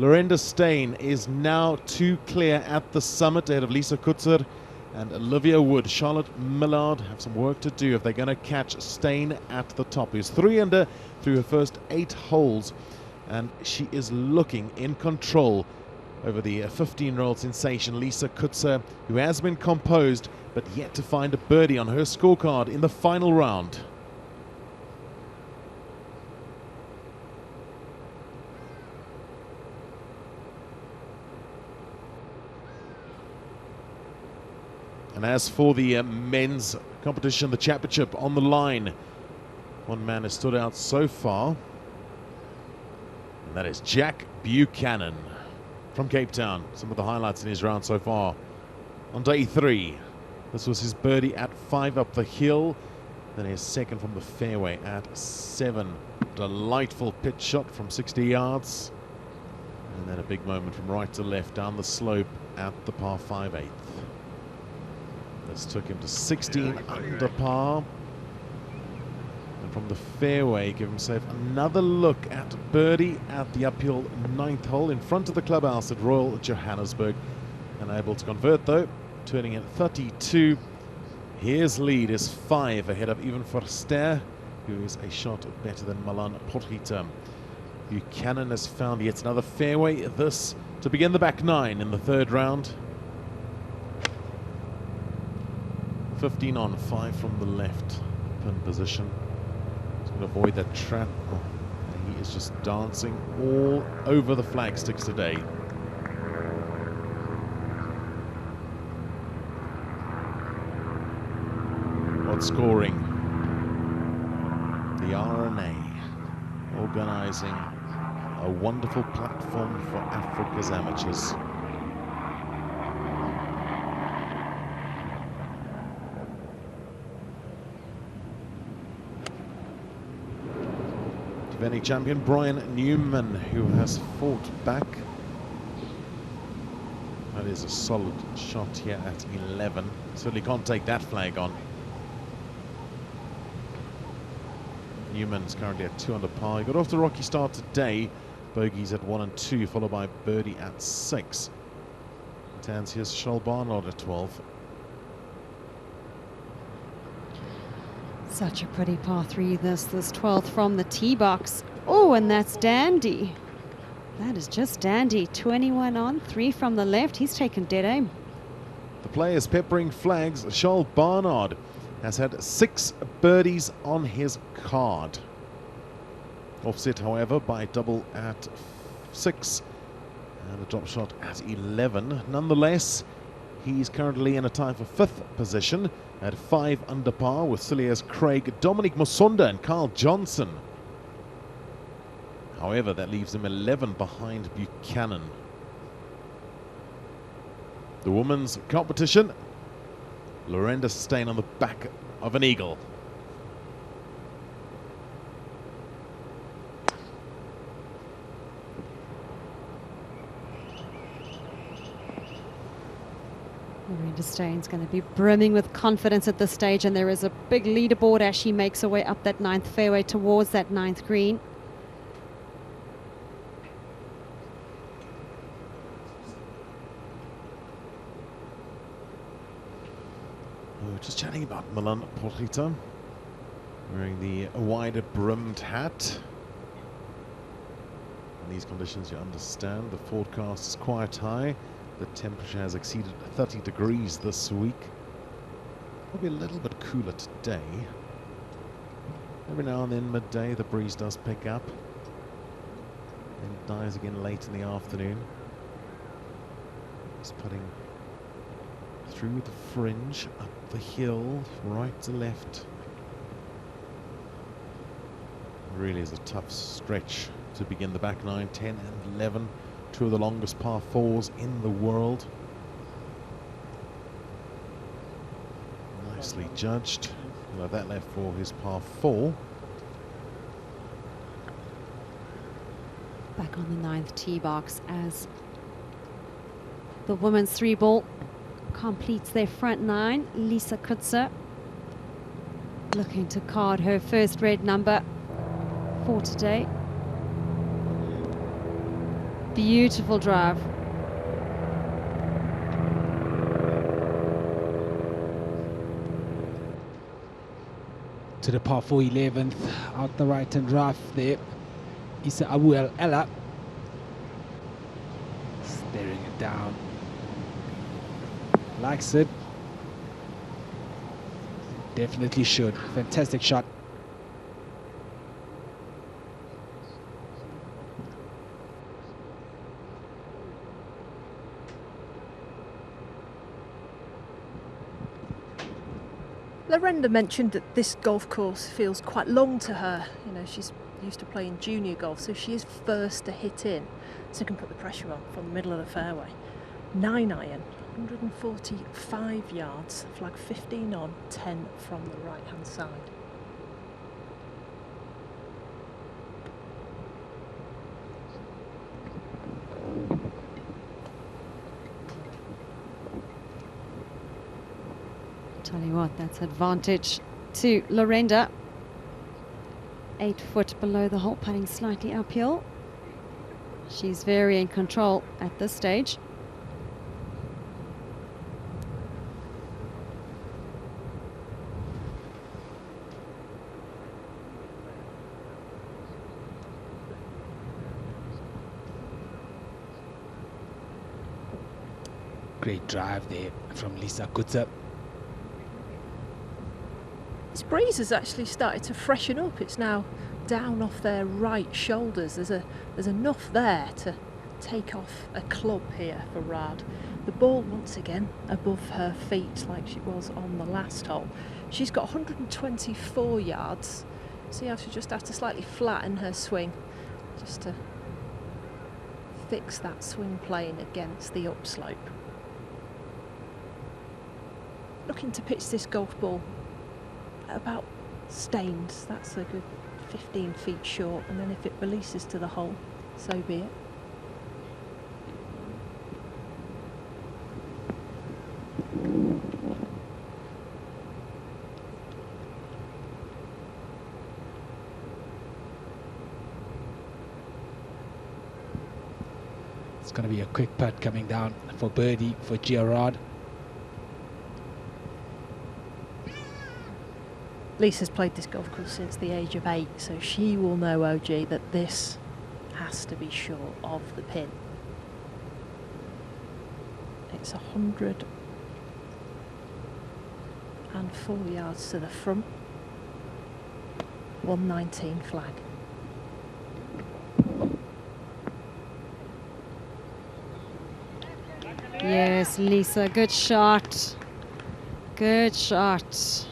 Lorinda Stain is now 2 clear at the summit ahead of Lisa Coetzee and Olivia Wood. Charlotte Millard have some work to do if they're going to catch Stain at the top. Who's 3 under through her first 8 holes. And she is looking in control over the 15-year-old sensation Lisa Coetzee, who has been composed but yet to find a birdie on her scorecard in the final round. And as for the men's competition, the championship on the line, one man has stood out so far, and that is Jack Buchanan from Cape Town. Some of the highlights in his round so far. On day 3, this was his birdie at 5 up the hill, then his second from the fairway at 7. Delightful pitch shot from 60 yards, and then a big moment from right to left down the slope at the par 5/8. This took him to 16 under par. And from the fairway, give himself another look at birdie at the uphill 9th hole in front of the clubhouse at Royal Johannesburg. Unable to convert though, turning in 32. His lead is 5 ahead of even Verster, who is a shot better than Milan Potgieter. Buchanan has found yet another fairway, this to begin the back 9 in the 3rd round. 15 on, 5 from the left pin position. He's going to avoid that trap. Oh, and he is just dancing all over the flag sticks today. What scoring? The RNA organising a wonderful platform for Africa's amateurs. Defending champion Brian Newman, who has fought back. That is a solid shot here at 11. Certainly can't take that flag on. Newman's currently at 2 under par. He got off to a rocky start today. Bogeys at 1 and 2, followed by birdie at 6. Tans here's Charles Barnard at 12. Such a pretty par 3 this 12th from the tee box. Oh, and that's dandy. That is just dandy. 21 on, 3 from the left. He's taken dead aim. The players peppering flags. Charles Barnard has had 6 birdies on his card. Offset, however, by double at 6 and a drop shot at 11. Nonetheless, he's currently in a tie for 5th position at 5 under par with Cilliers Craig, Dominic Musonda and Carl Johnson. However, that leaves him 11 behind Buchanan. The women's competition, Lorenda Steyn on the back of an eagle. Lorenda Steyn's going to be brimming with confidence at this stage, and there is a big leaderboard as she makes her way up that 9th fairway towards that 9th green. We were just chatting about Milan Potgieter wearing the wider brimmed hat. In these conditions, you understand, the forecast is quite high. The temperature has exceeded 30 degrees this week. It'll be a little bit cooler today. Every now and then, midday, the breeze does pick up. And it dies again late in the afternoon. Just putting through the fringe, up the hill, right to left. Really is a tough stretch to begin the back 9, 10 and 11. 2 of the longest par 4s in the world. Nicely judged. He'll have that left for his par 4. Back on the 9th tee box as the women's 3-ball completes their front 9. Lisa Kutzer looking to card her first red number for today. Beautiful drive. To the par 4 11th, out the right and rough there. Issa Abu El Ella staring it down. Likes it. Definitely should. Fantastic shot. Lorenda mentioned that this golf course feels quite long to her. You know, she's used to playing junior golf, so she is first to hit in, so can put the pressure on from the middle of the fairway. 9 iron, 145 yards, flag 15 on, 10 from the right hand side. Tell you what, that's advantage to Lorenda. 8 foot below the hole, putting slightly uphill. She's very in control at this stage. Great drive there from Lisa Kutzer. This breeze has actually started to freshen up. It's now down off their right shoulders. There's enough there to take off a club here for Rad. The ball once again above her feet like she was on the last hole. She's got 124 yards. See how she just has to slightly flatten her swing just to fix that swing plane against the upslope. Looking to pitch this golf ball about Staines. That's a good 15 feet short, and then if it releases to the hole, so be it. It's going to be a quick putt coming down for birdie for Gerard. Lisa's played this golf course since the age of 8, so she will know, OG, that this has to be short of the pin. It's 104 yards to the front. 119 flag. Yes, Lisa, good shot. Good shot.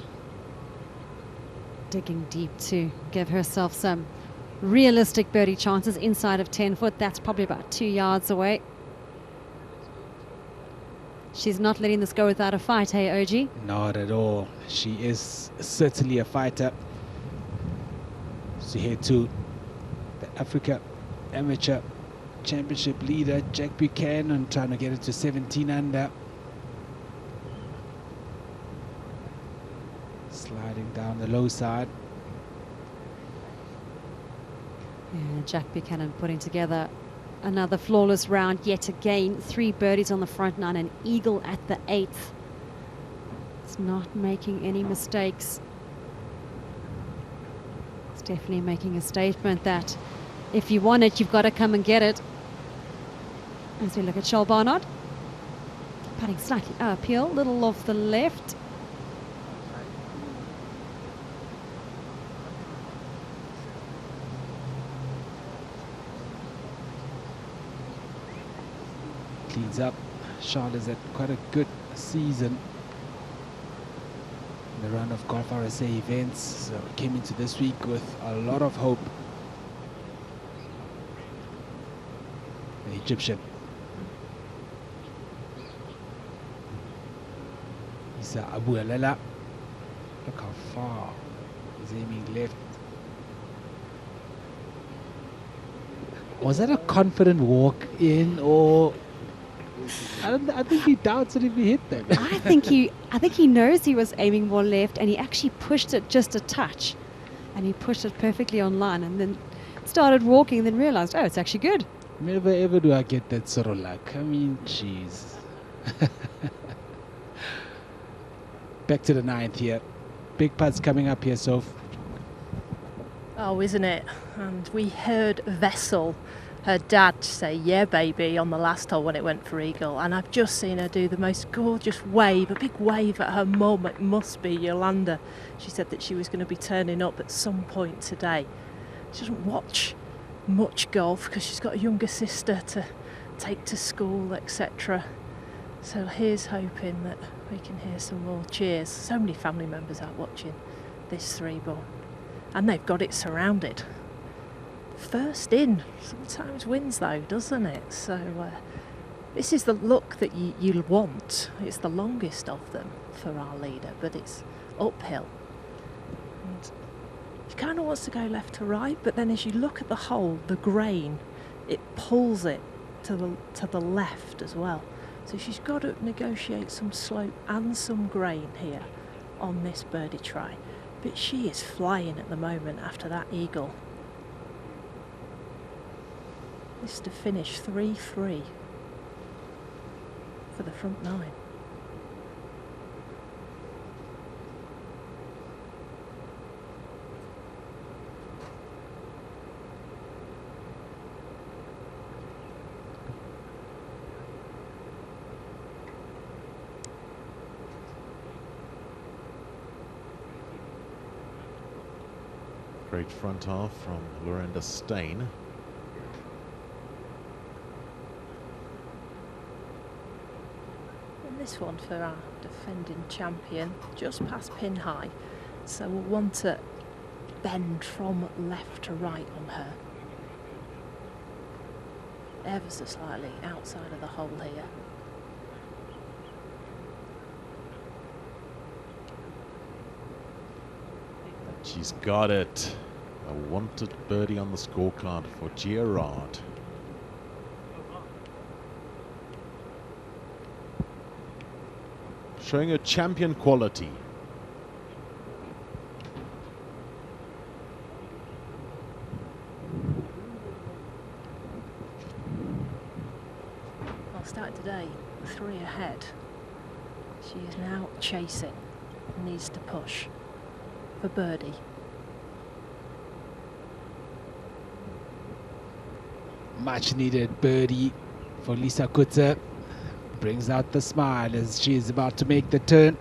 Digging deep to give herself some realistic birdie chances inside of 10 foot. That's probably about 2 yards away. She's not letting this go without a fight, hey, OG? Not at all. She is certainly a fighter. So here to the Africa Amateur Championship leader, Jack Buchanan, trying to get it to 17 under. Sliding down the low side. Yeah, Jack Buchanan putting together another flawless round yet again. 3 birdies on the front nine, an eagle at the 8th. It's not making any mistakes. It's definitely making a statement that if you want it, you've got to come and get it. As we look at Charles Barnard, putting slightly uphill, little off the left. Cleans up. Charles has had quite a good season in the run of Golf RSA events. So came into this week with a lot of hope. The Egyptian. Isa Abu Alala. Look how far he's aiming left. Was that a confident walk in, or I think he doubts it if he hit that. I think he knows he was aiming more left, and he actually pushed it just a touch, and he pushed it perfectly on line, and then started walking, and then realized, oh, it's actually good. Never ever do I get that sort of luck. I mean, jeez. Back to the 9th here. Big putts coming up here, Soph. Oh, isn't it? And we heard Vessel, her dad, say, yeah, baby, on the last hole when it went for eagle. And I've just seen her do the most gorgeous wave, a big wave at her mum. It must be Yolanda. She said that she was going to be turning up at some point today. She doesn't watch much golf because she's got a younger sister to take to school, etc. So here's hoping that we can hear some more cheers. So many family members out watching this 3-ball. And they've got it surrounded. First in sometimes wins though, doesn't it? So this is the look that you'll want. It's the longest of them for our leader, but it's uphill. And she kind of wants to go left to right, but then as you look at the hole, the grain, it pulls it to the left as well. So she's got to negotiate some slope and some grain here on this birdie try. But she is flying at the moment after that eagle. This is to finish 3-3 for the front 9. Great front half from Lorenda Steyn. And this one for our defending champion, just past pin high. So we'll want to bend from left to right on her. Ever so slightly outside of the hole here. She's got it. A wanted birdie on the scorecard for Gerard. Showing her champion quality. Well, starting today, 3 ahead. She is now chasing. Needs to push for birdie. Much needed birdie for Lisa Kutzer. Brings out the smile as she is about to make the turn.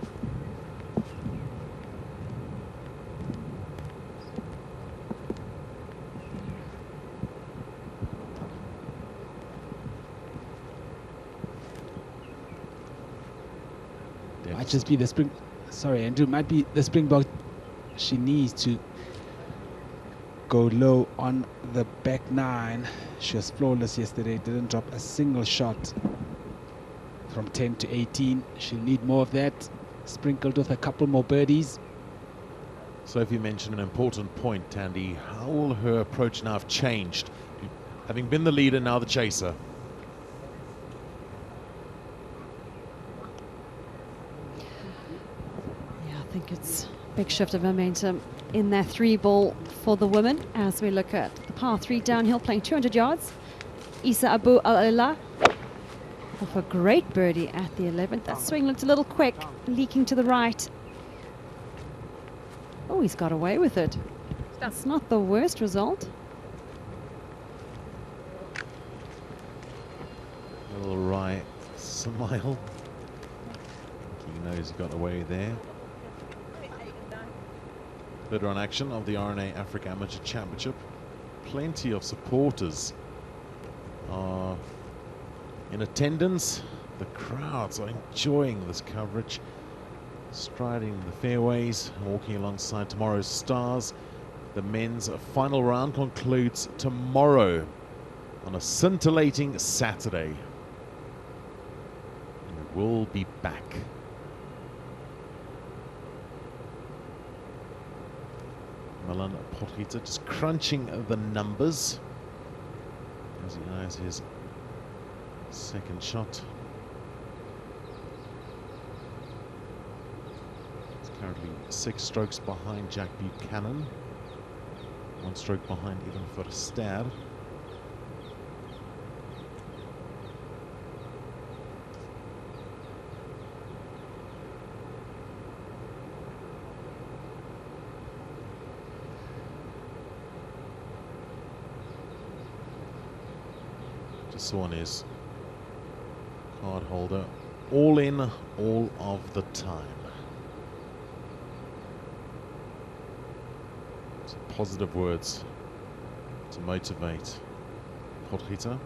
Might just be the spring. Sorry, Andrew. Might be the Springbok. She needs to go low on the back 9. She was flawless yesterday, didn't drop a single shot from 10 to 18. She'll need more of that, sprinkled with a couple more birdies. Sophie mentioned an important point, Tandy. How will her approach now have changed? Having been the leader, now the chaser. Yeah, I think it's a big shift of momentum in their 3-ball for the women as we look at the par 3 downhill, playing 200 yards. Isa Abu Al-Ila off a great birdie at the 11th. That swing looked a little quick, leaking to the right. Oh, he's got away with it. That's not the worst result. A little wry smile. He knows he got away there. Third round action of the RNA Africa Amateur Championship. Plenty of supporters are in attendance. The crowds are enjoying this coverage, striding the fairways, walking alongside tomorrow's stars. The men's final round concludes tomorrow on a scintillating Saturday. And we'll be back. Milan Potgieter just crunching the numbers as he has his second shot. He's currently 6 strokes behind Jack Buchanan, 1 stroke behind Ivan Verster. Just saw on his card holder, all in, all of the time. Some positive words to motivate Potgieter.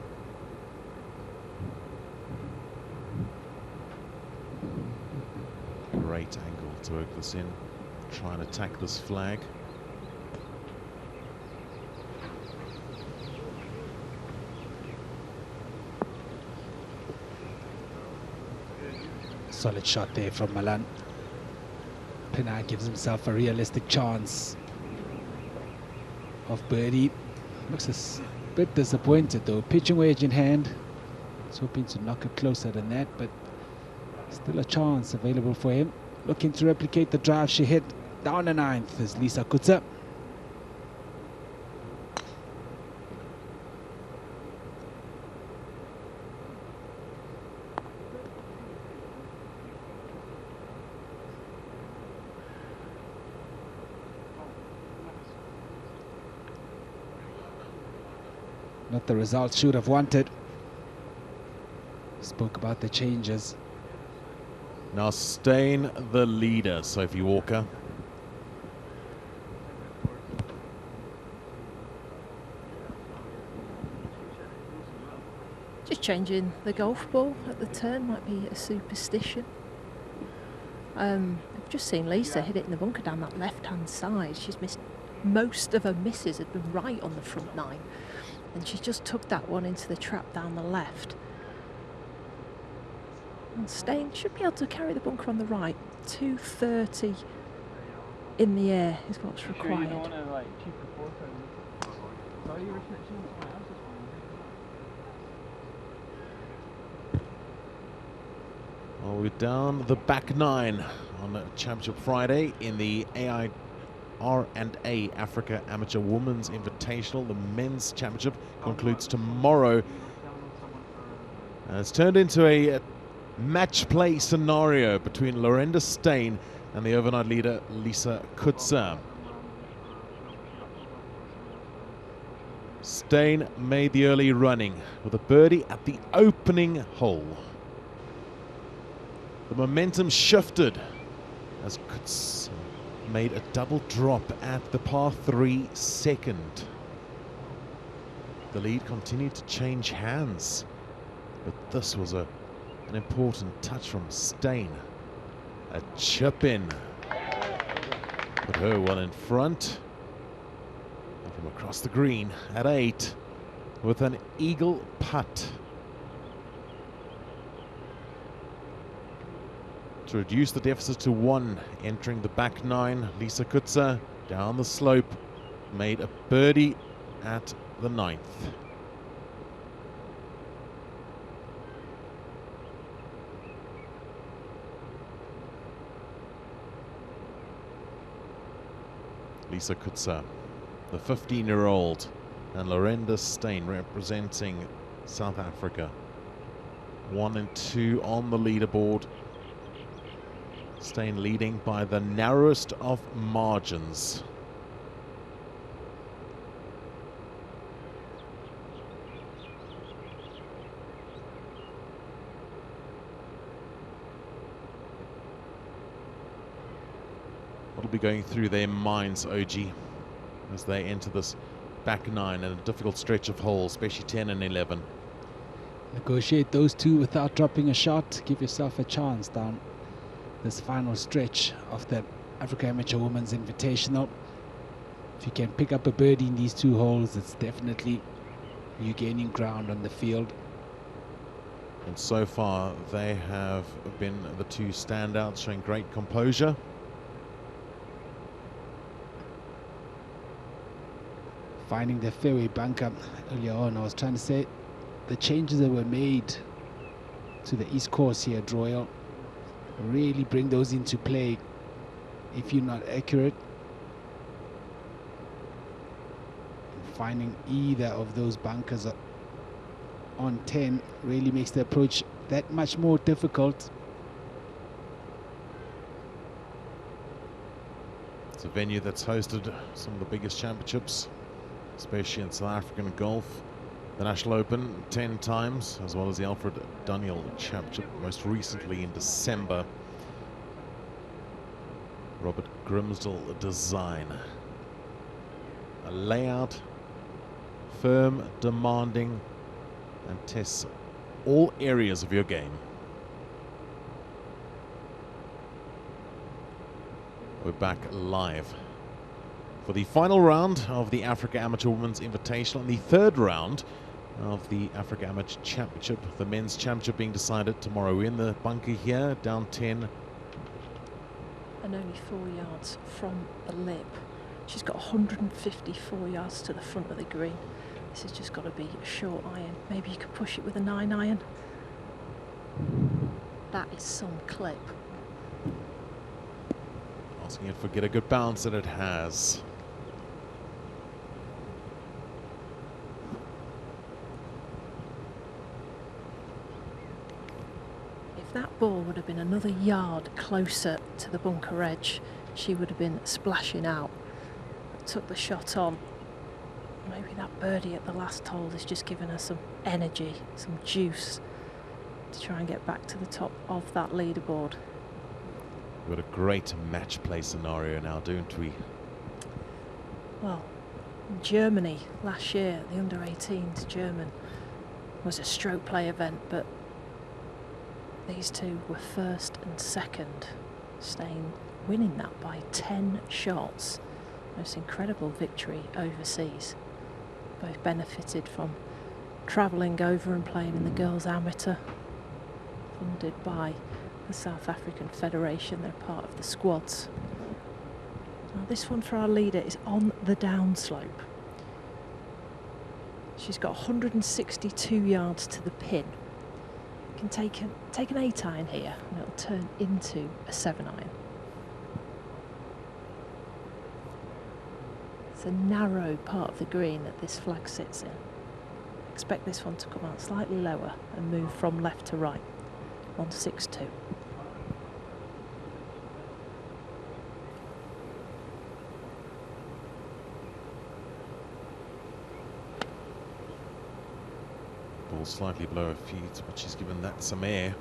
Great angle to work this in. Try and attack this flag. Solid shot there from Malan. Pienaar gives himself a realistic chance of birdie. Looks a bit disappointed though. Pitching wedge in hand. He's hoping to knock it closer than that, but still a chance available for him. Looking to replicate the drive she hit down the ninth is Lisa Kutsa. Not the result she would have wanted. Spoke about the changes. Now Steyn, the leader, Sophie Walker. Just changing the golf ball at the turn might be a superstition. I've just seen Lisa hit it in the bunker down that left-hand side. She's missed most of her misses, had been right on the front nine. And she just took that one into the trap down the left. And Steyn should be able to carry the bunker on the right. 230 in the air is what's required. Well, we're down the back nine on Championship Friday in the R&A Africa Amateur Women's Invitational. The men's championship concludes tomorrow. It's turned into a match play scenario between Lorenda Steyn and the overnight leader Lisa Kutsa. Steyn made the early running with a birdie at the opening hole. The momentum shifted as Kutsa made a double drop at the par 3 second. The lead continued to change hands, but this was an important touch from Steyn. A chip in. Put her well in front. And from across the green at 8 with an eagle putt. To reduce the deficit to 1, entering the back nine, Lisa Kutsa down the slope made a birdie at the 9th. Lisa Kutsa, the 15-year-old, and Lorenda Steyn representing South Africa. 1 and 2 on the leaderboard. Steyn leading by the narrowest of margins. What'll be going through their minds, OG, as they enter this back nine and a difficult stretch of holes, especially 10 and 11. Negotiate those two without dropping a shot. Give yourself a chance down this final stretch of the Africa Amateur Women's Invitational. If you can pick up a birdie in these 2 holes, it's definitely you gaining ground on the field. And so far, they have been the 2 standouts, showing great composure. Finding the fairway bunker earlier on, I was trying to say the changes that were made to the East Course here at Royal really bring those into play. If you're not accurate, finding either of those bunkers on 10 really makes the approach that much more difficult. It's a venue that's hosted some of the biggest championships, especially in South African golf. The National Open 10 times, as well as the Alfred Daniel Championship, most recently in December. Robert Grimsdale design. A layout, firm, demanding, and tests all areas of your game. We're back live for the final round of the Africa Amateur Women's Invitational and the third round of the Africa Amateur Championship, the men's championship being decided tomorrow. We're in the bunker here, down 10. And only 4 yards from the lip. She's got 154 yards to the front of the green. This has just got to be a short iron. Maybe you could push it with a 9 iron. That is some clip. Asking it for get a good bounce, and it has. If that ball would have been another yard closer to the bunker edge, she would have been splashing out. Took the shot on. Maybe that birdie at the last hole has just given her some energy, some juice to try and get back to the top of that leaderboard. We've got a great match play scenario now, don't we? Well, in Germany last year, the under-18s German was a stroke play event, but these two were first and second, winning that by 10 shots. Most incredible victory overseas. Both benefited from travelling over and playing in the girls' amateur, funded by the South African Federation. They're part of the squads. Now this one for our leader is on the downslope. She's got 162 yards to the pin. Can take an 8 iron here and it'll turn into a 7 iron. It's a narrow part of the green that this flag sits in. Expect this one to come out slightly lower and move from left to right. 162. Ball slightly below her feet, but she's given that some air.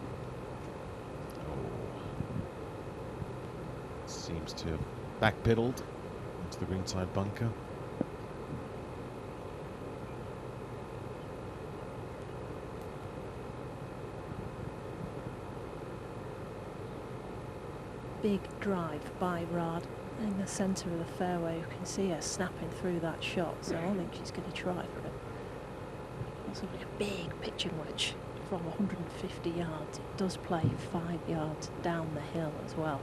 Oh. Seems to have backpedaled into the greenside bunker. Big drive by Rad in the centre of the fairway. You can see her snapping through that shot, so I think she's going to try for it. Also a big pitching wedge from 150 yards. It does play 5 yards down the hill as well.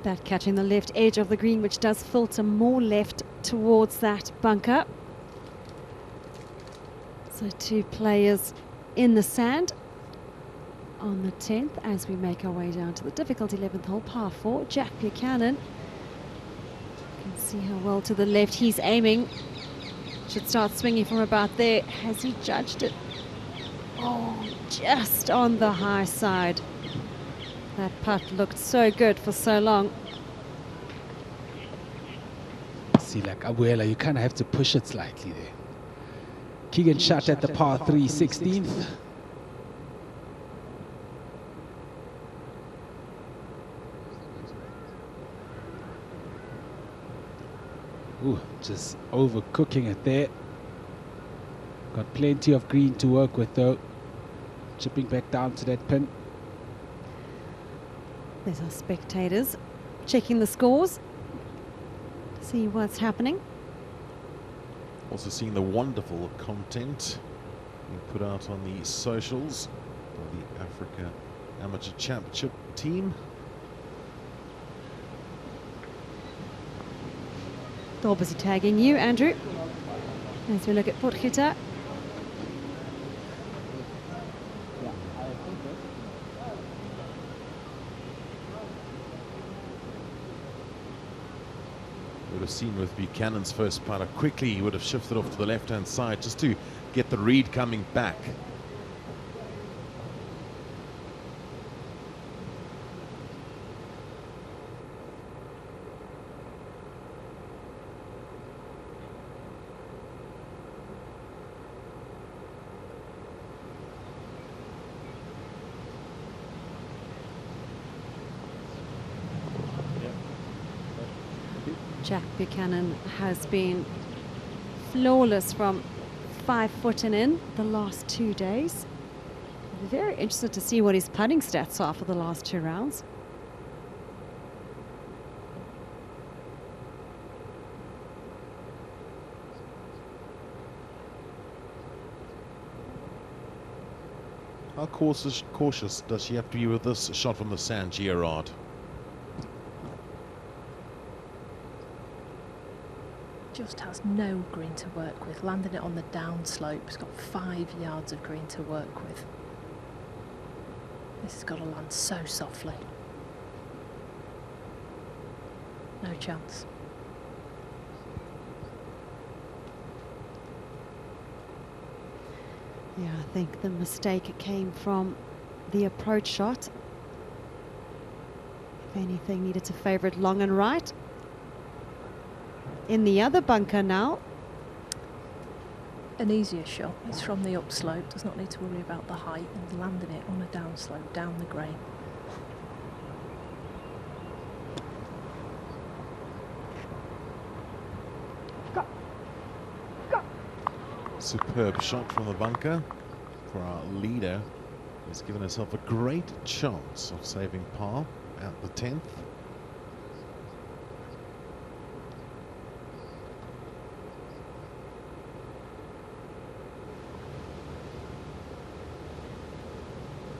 That catching the left edge of the green, which does filter more left towards that bunker. So 2 players in the sand on the 10th as we make our way down to the difficult 11th hole, par 4. Jack Buchanan. You can see how well to the left he's aiming. Should start swinging from about there. Has he judged it? Oh, just on the high side. That putt looked so good for so long. See, like Abuela, you kind of have to push it slightly there. Keegan shot at the par 3, 16th. Ooh, just overcooking it there. Got plenty of green to work with though. Chipping back down to that pin. There's our spectators checking the scores, see what's happening. Also seeing the wonderful content being put out on the socials by the Africa Amateur Championship team. They're busy tagging you, Andrew, as we look at Potgieter. Would have seen with Buchanan's first putter, quickly he would have shifted off to the left-hand side just to get the read coming back. Jack Buchanan has been flawless from 5 foot and in the last 2 days. I'm very interested to see what his putting stats are for the last 2 rounds. How cautious does she have to be with this shot from the sand, Gerard? Just has no green to work with, landing it on the down slope. It's got 5 yards of green to work with. This has got to land so softly. No chance. Yeah, I think the mistake came from the approach shot. If anything, needed to favour it long and right. In the other bunker now. An easier shot. It's from the upslope. Does not need to worry about the height and landing it on a downslope, down the green. Superb shot from the bunker for our leader, who's given herself a great chance of saving par at the 10th.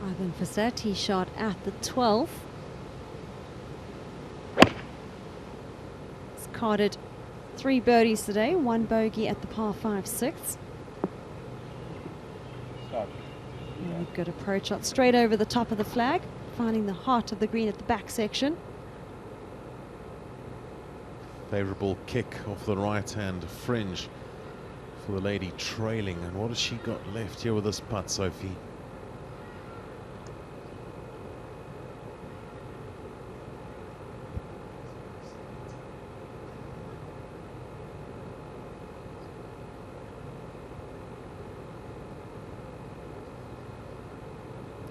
Ivan Fasset, he shot at the 12th. He's carded 3 birdies today, 1 bogey at the par 5/6. Really good approach shot straight over the top of the flag, finding the heart of the green at the back section. Favourable kick off the right-hand fringe for the lady trailing. And what has she got left here with this putt, Sophie?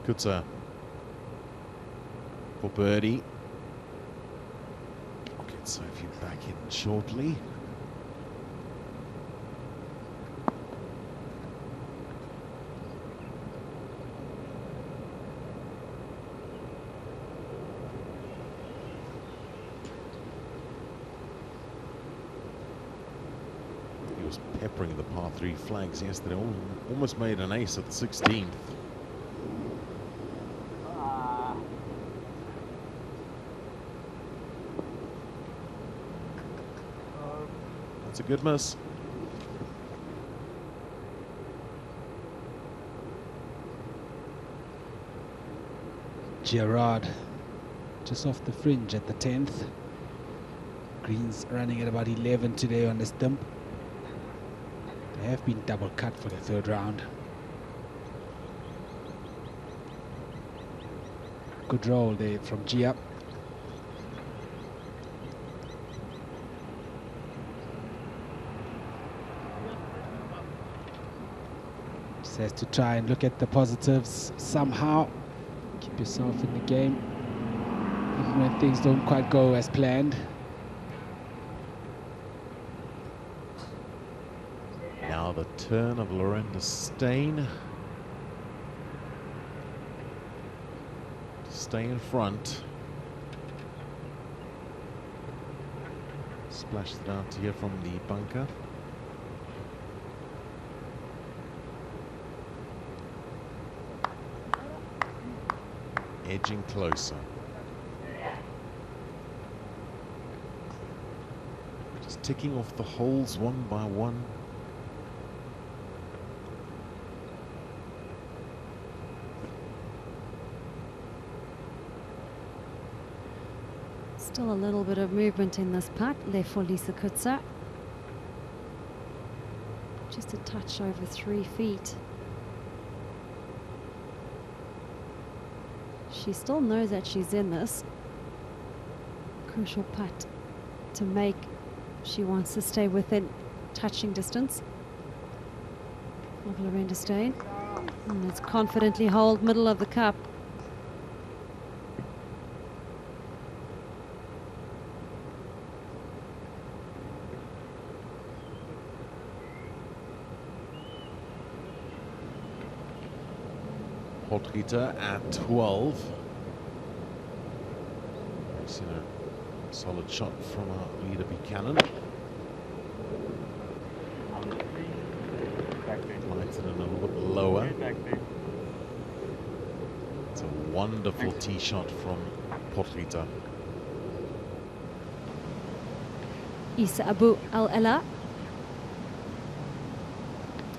Good sir. For birdie. I'll get Sophie back in shortly. He was peppering the par 3 flags yesterday. Almost made an ace at the 16th. That's a good miss. Gerard just off the fringe at the 10th. Greens running at about 11 today on the stump. They have been double cut for the 3rd round. Good roll there from Gia. Has to try and look at the positives somehow. Keep yourself in the game, even when things don't quite go as planned. Now the turn of Lorenda Stain to stay in front. Splashed it out here from the bunker. Edging closer. Just ticking off the holes one by one. Still a little bit of movement in this putt, left for Lisa Kutzer. Just a touch over 3 feet. She still knows that she's in this. Crucial putt to make. She wants to stay within touching distance of Lorenda Stain. And let's confidently hold middle of the cup. Potgieter at 12. We've seen a solid shot from our leader Buchanan. Lights it in a little bit lower. It's a wonderful tee shot from Potgieter. Isa Abu Al-Ela.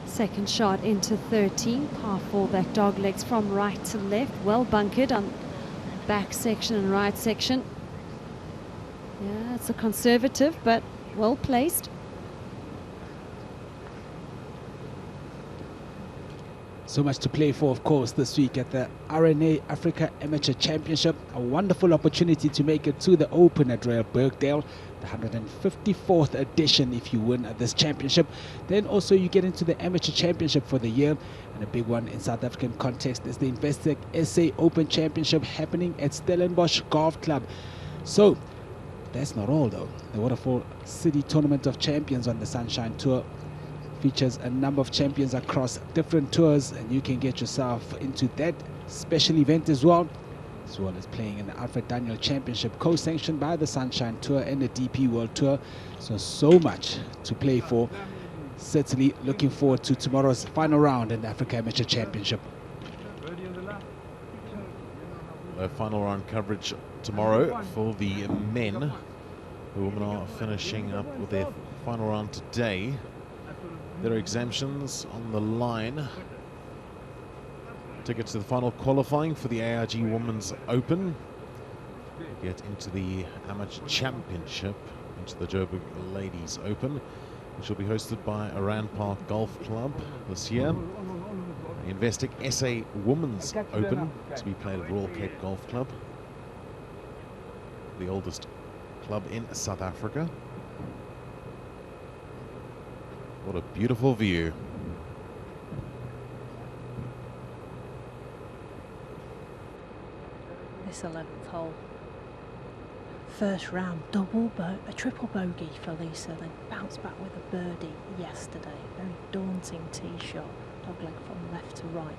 Second shot into 13, par 4 back dog legs from right to left, well bunkered on back section and right section. Yeah, it's a conservative but well placed. So much to play for, of course, this week at the RNA Africa Amateur Championship. A wonderful opportunity to make it to the Open at Royal Birkdale, the 154th edition if you win at this championship. Then also you get into the Amateur Championship for the year, and a big one in South African context is the Investec SA Open Championship happening at Stellenbosch Golf Club. So that's not all though. The Waterfall City Tournament of Champions on the Sunshine Tour features a number of champions across different tours, and you can get yourself into that special event as well as playing in the Alfred Daniel Championship, co-sanctioned by the Sunshine Tour and the DP World Tour. So much to play for. Certainly looking forward to tomorrow's final round in the Africa Amateur Championship. Final round coverage tomorrow for the men. The women are finishing up with their final round today. There are exemptions on the line. Tickets to the final qualifying for the AIG Women's Open. Get into the Amateur Championship, into the Joburg Ladies Open, which will be hosted by Iran Park Golf Club this year. The Investec SA Women's Open to be played at Royal Cape Golf Club, the oldest club in South Africa. What a beautiful view. This 11th hole. First round, a triple bogey for Lisa, then bounced back with a birdie yesterday. Very daunting tee shot, dogleg from left to right.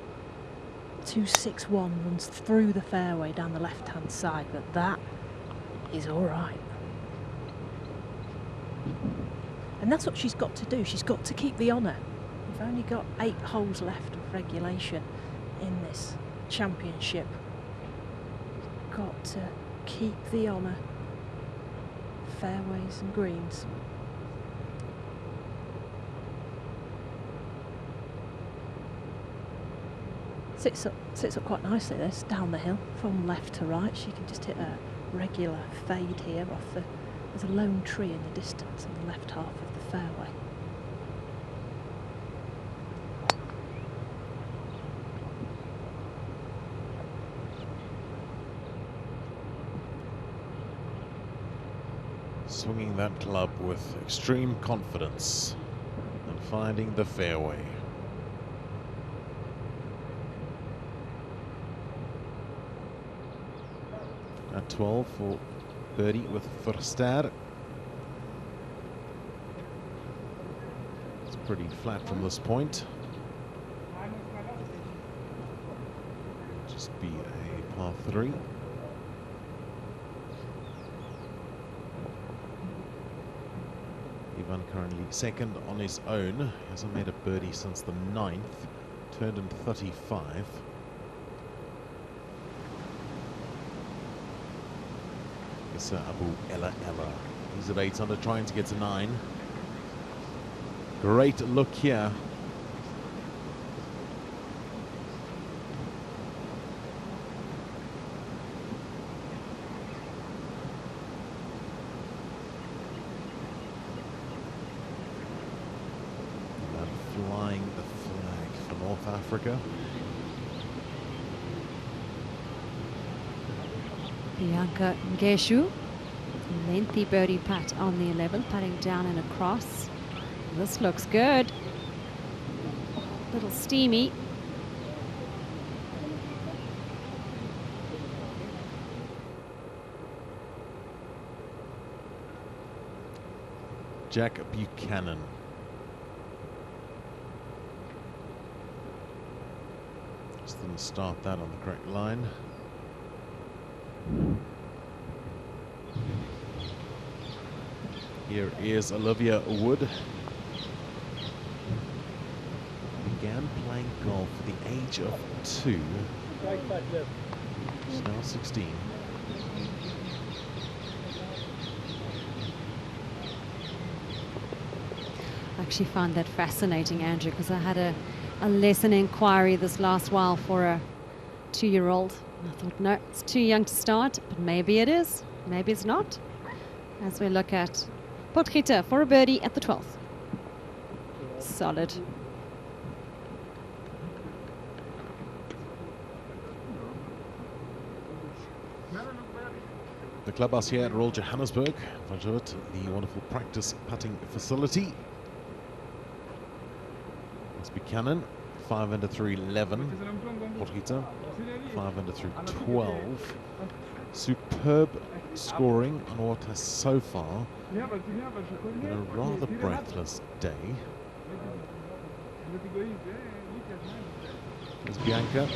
261 runs through the fairway down the left-hand side, but that is all right. And that's what she's got to do. She's got to keep the honour. We've only got 8 holes left of regulation in this championship. Got to keep the honour. Fairways and greens. Sits up quite nicely. This down the hill from left to right. She can just hit a regular fade here off the. There's a lone tree in the distance on the left half of the fairway. Swinging that club with extreme confidence and finding the fairway. At 12 for birdie with Verster. It's pretty flat from this point. Just be a par 3. Ivan currently second on his own. He hasn't made a birdie since the 9th. Turned in 35. Abu Ella. He's at 8 under, trying to get to 9. Great look here. And flying the flag for North Africa. Bianca Ngeshu, lengthy birdie putt on the 11, putting down and across. This looks good. Little steamy. Jack Buchanan. Just the start that on the correct line. Here is Olivia Wood. Began playing golf at the age of 2. She's now 16. I actually find that fascinating, Andrew, because I had a lesson inquiry this last while for a 2-year-old. I thought, no, it's too young to start, but maybe it is, maybe it's not. As we look at Potgieter for a birdie at the 12th. Solid. The clubhouse here at Royal Johannesburg, Vajot, the wonderful practice putting facility. It's Buchanan, 5 under through 11. Potgieter, 5 under through 12. Superb scoring on what has so far been a rather breathless day. There's Bianca.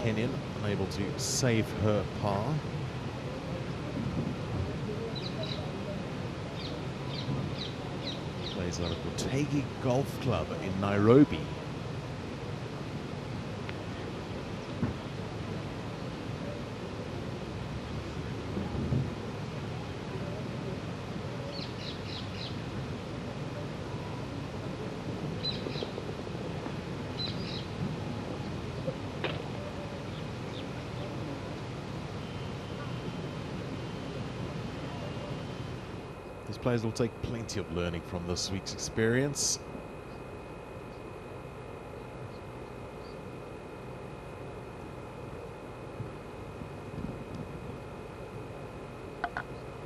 Kenyan unable to save her par. Plays out of Kotegi Golf Club in Nairobi. These players will take plenty of learning from this week's experience.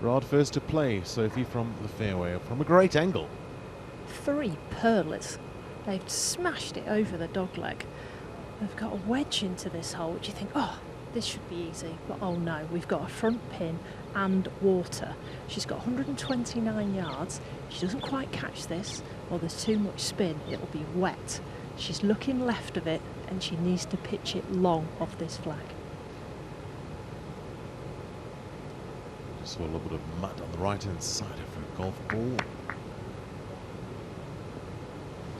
Rod first to play, Sophie from the fairway, from a great angle. 3 pearlers. They've smashed it over the dogleg. They've got a wedge into this hole, which you think, oh, this should be easy. But oh no, we've got a front pin and water. She's got 129 yards. She doesn't quite catch this, or there's too much spin, it'll be wet. She's looking left of it, and she needs to pitch it long off this flag. Just saw a little bit of mud on the right-hand side of her golf ball.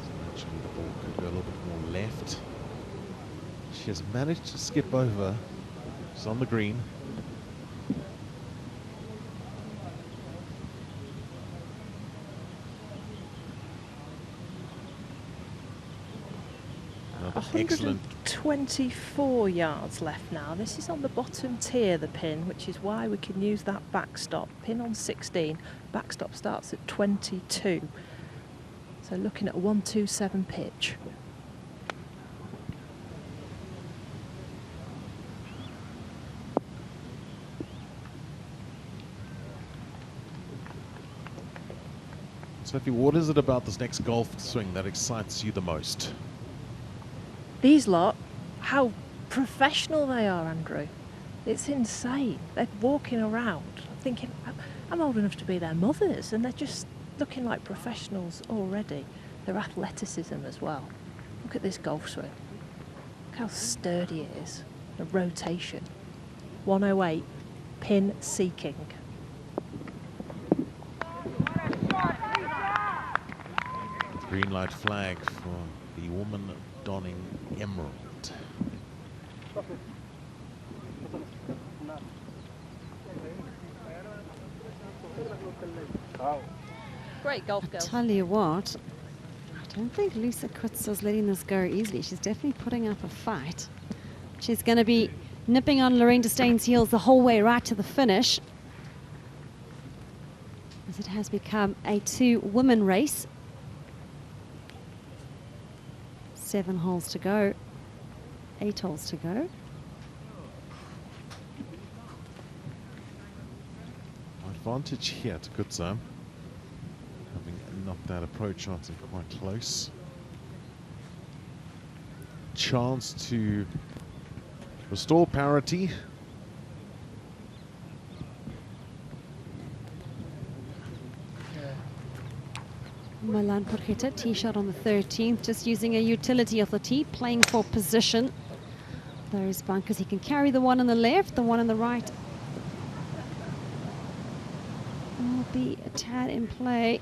So naturally the ball could go a little bit more left. She has managed to skip over. She's on the green. Excellent. 124 yards left now. This is on the bottom tier, the pin, which is why we can use that backstop. Pin on 16, backstop starts at 22. So looking at a 127 pitch. Sophie, what is it about this next golf swing that excites you the most? These lot, how professional they are, Andrew. It's insane. They're walking around. I'm thinking, I'm old enough to be their mothers, and they're just looking like professionals already. Their athleticism as well. Look at this golf swing. Look how sturdy it is. The rotation. 108, pin seeking. Green light flag for the woman donning emerald. Great golf girl. Tell you what, I don't think Lisa Kutzel's letting this go easily. She's definitely putting up a fight. She's going to be nipping on Lorraine Destain's heels the whole way right to the finish, as it has become a 2-woman race. 7 holes to go, 8 holes to go. Advantage here to Kutza, having knocked that approach shot in quite close. Chance to restore parity. Milan Porchetta, tee shot on the 13th, just using a utility of the tee, playing for position. Those bunkers, he can carry the one on the left, the one on the right will be a tad in play.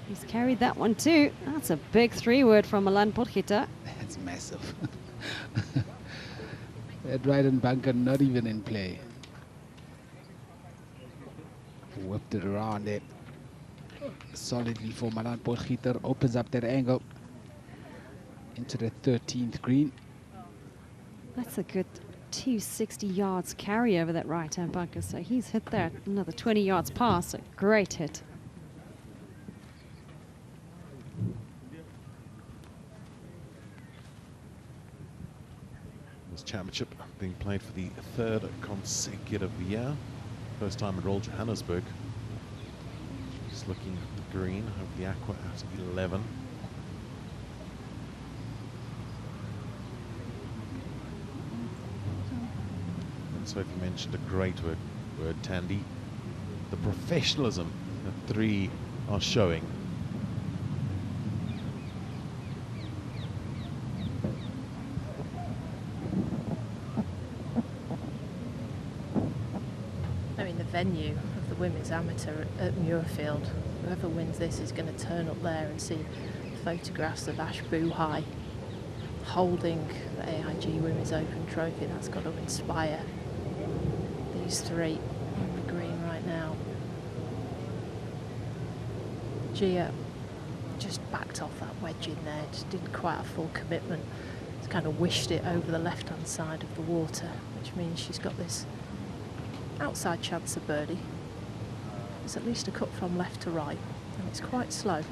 He's carried that one too. That's a big 3-wood from Milan Porchetta. That's massive. That right-hand bunker not even in play. Whipped it around there. Solidly for Milan Porchetta. Opens up that angle into the 13th green. That's a good 260 yards carry over that right-hand bunker. So he's hit that another 20 yards past. A great hit. This championship being played for the 3rd consecutive year. First time at Royal Johannesburg. Just looking at the green of the aqua at 11. And Sophie mentioned a great word, Tandy. The professionalism that 3 are showing. Venue of the women's amateur at Muirfield. Whoever wins this is going to turn up there and see photographs of Ash Buhai holding the AIG Women's Open trophy. That's got to inspire these 3 on the green right now. Gia just backed off that wedge in there, just didn't quite have full commitment. Just kind of wished it over the left-hand side of the water, which means she's got this outside chance of birdie. There's at least a cut from left to right, and it's quite slow.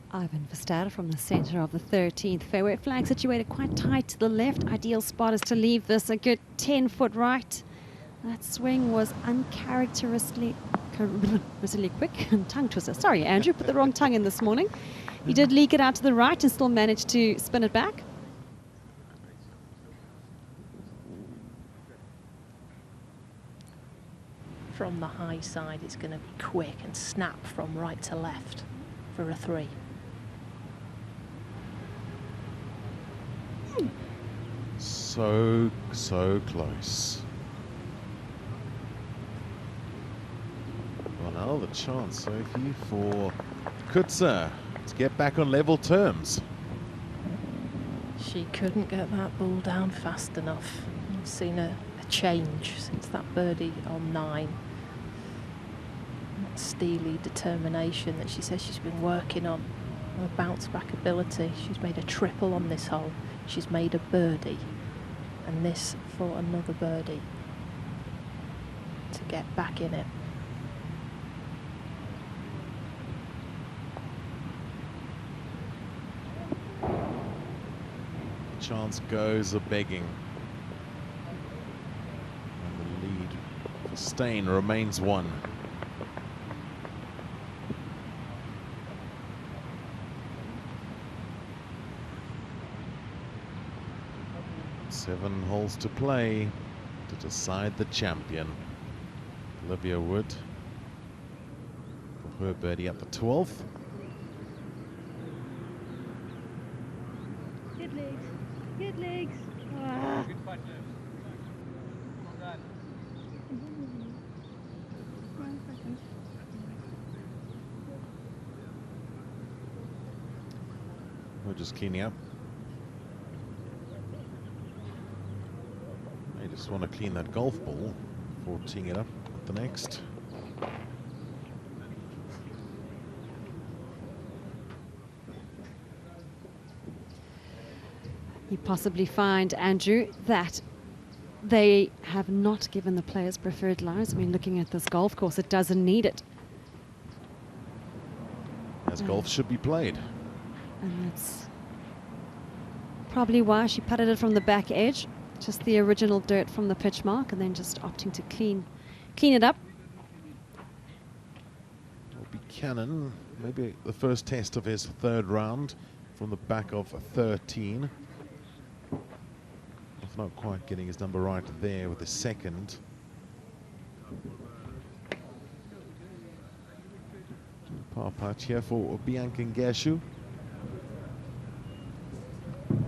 Ivan Verstappen from the center of the 13th fairway. Flag situated quite tight to the left. Ideal spot is to leave this a good 10-foot right. That swing was uncharacteristically quick and tongue twister. Sorry, Andrew, put the wrong tongue in this morning. He did leak it out to the right and still managed to spin it back. From the high side, it's going to be quick and snap from right to left for a 3. So close. Well, now the chance, Sophie, for Kutzer to get back on level terms. She couldn't get that ball down fast enough. I've seen a change since that birdie on 9. That steely determination that she says she's been working on, her bounce back ability. She's made a triple on this hole. She's made a birdie, and this for another birdie to get back in it. Chance goes a-begging. And the lead for Steyn remains 1. Seven holes to play to decide the champion. Olivia Wood for her birdie at the 12th. Good legs. Good legs. Ah. We're just cleaning up. I just want to clean that golf ball before teeing it up at the next. You possibly find, Andrew, that they have not given the players preferred lies. I mean, looking at this golf course, it doesn't need it. As golf should be played. And that's probably why she putted it from the back edge. just the original dirt from the pitch mark, and then just opting to clean it up. Buchanan, maybe the first test of his third round from the back of 13. If not quite getting his number right there with the second. Par putt here for Bianca Ngeshu.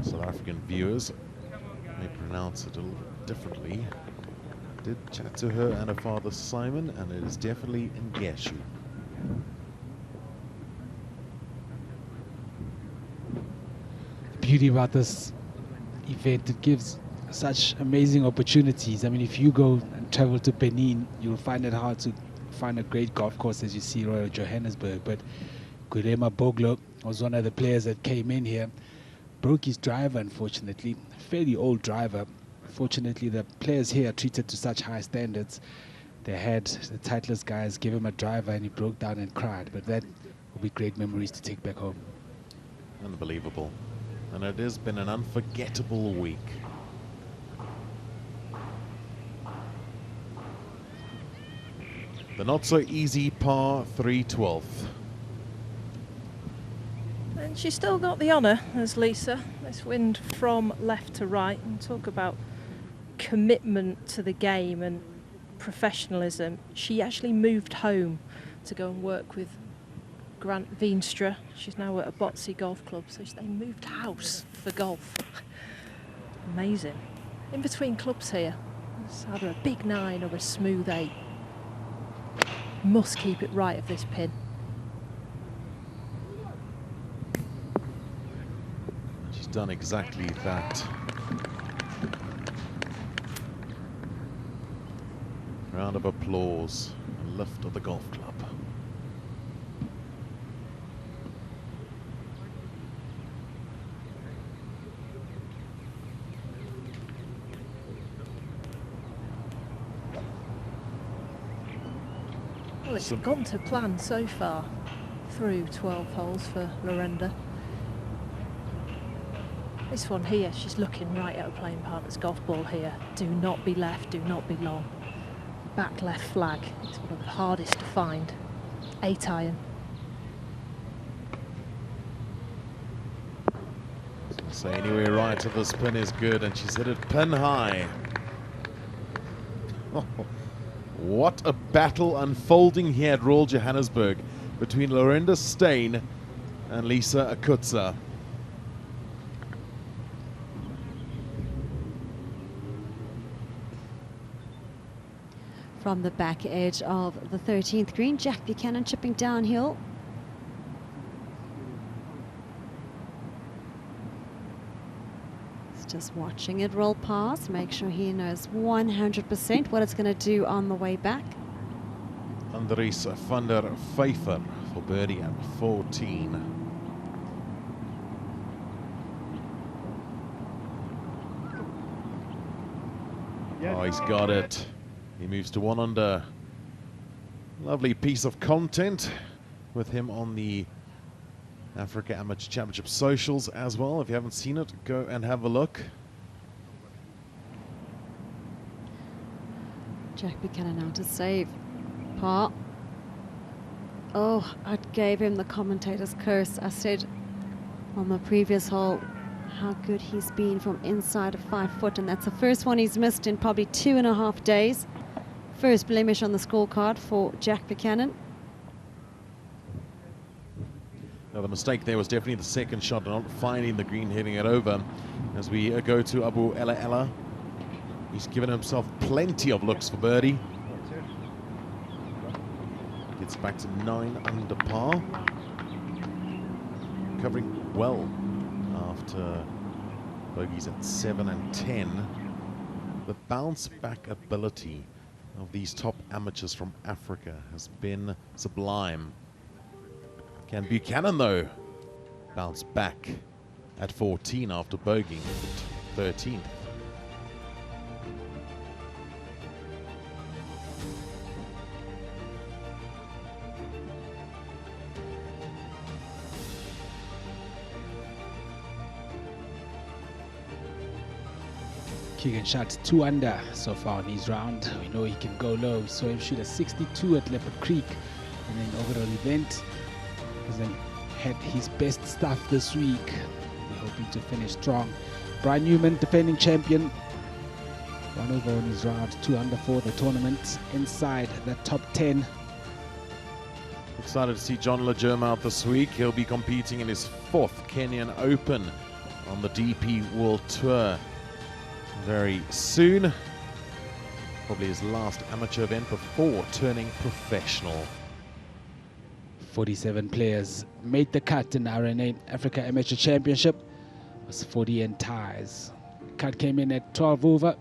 South African viewers may pronounce it a little differently. Did chat to her and her father Simon, and it is definitely Ngeshu. The beauty about this event, it gives such amazing opportunities. I mean, if you go and travel to Benin, you'll find it hard to find a great golf course as you see Royal Johannesburg. But Gurema Boglo was one of the players that came in here. Broke his driver, unfortunately. Fairly old driver. Fortunately, the players here are treated to such high standards. They had the Titleist guys give him a driver and he broke down and cried. But that will be great memories to take back home. Unbelievable. And it has been an unforgettable week. The not so easy par 3/12. And she's still got the honour as Lisa. This wind from left to right, and talk about commitment to the game and professionalism. She actually moved home to go and work with Grant Veenstra. She's now at a Botsey Golf Club, so they moved house for golf. Amazing. In between clubs here, it's either a big 9 or a smooth 8. Must keep it right of this pin. She's done exactly that. Round of applause, a lift of the golf club. Well, it's gone to plan so far through 12 holes for Lorenda. This one here, she's looking right at her playing partner's golf ball here. Do not be left, do not be long. Back left flag, it's one of the hardest to find. 8 iron. So anywhere right of the spin is good, and she's hit it pin high. What a battle unfolding here at Royal Johannesburg between Lorenda Steyn and Lisa Akutsa. From the back edge of the 13th green, Jack Buchanan chipping downhill. Just watching it roll past, make sure he knows 100% what it's going to do on the way back. Andries van der Vyver for birdie at 14. Oh, he's got it. He moves to 1 under. Lovely piece of content with him on the Africa Amateur Championship socials as well. If you haven't seen it, go and have a look. Jack Buchanan now to save. Par. Oh, I gave him the commentator's curse. I said on the previous hole how good he's been from inside of 5 foot, and that's the first one he's missed in probably 2.5 days. First blemish on the scorecard for Jack Buchanan. Now the mistake there was definitely the second shot, not finding the green, hitting it over. As we go to Abu Ella Ella, he's given himself plenty of looks for birdie. Gets back to 9 under par. Covering well after bogeys at 7 and 10. The bounce back ability of these top amateurs from Africa has been sublime. Can Buchanan, though, bounce back at 14 after bogeying 13th? Keegan shot 2 under so far in his round. We know he can go low. We saw him shoot a 62 at Leopard Creek. And then overall event, hasn't had his best stuff this week. We're hoping to finish strong. Brian Newman, defending champion. 1 over on his round, 2 under for the tournament. Inside the top 10. Excited to see John Legerme out this week. He'll be competing in his 4th Kenyan Open on the DP World Tour very soon. Probably his last amateur event before turning professional. 47 players made the cut in the RNA Africa Amateur Championship. It was 40 in ties. Cut came in at 12 over.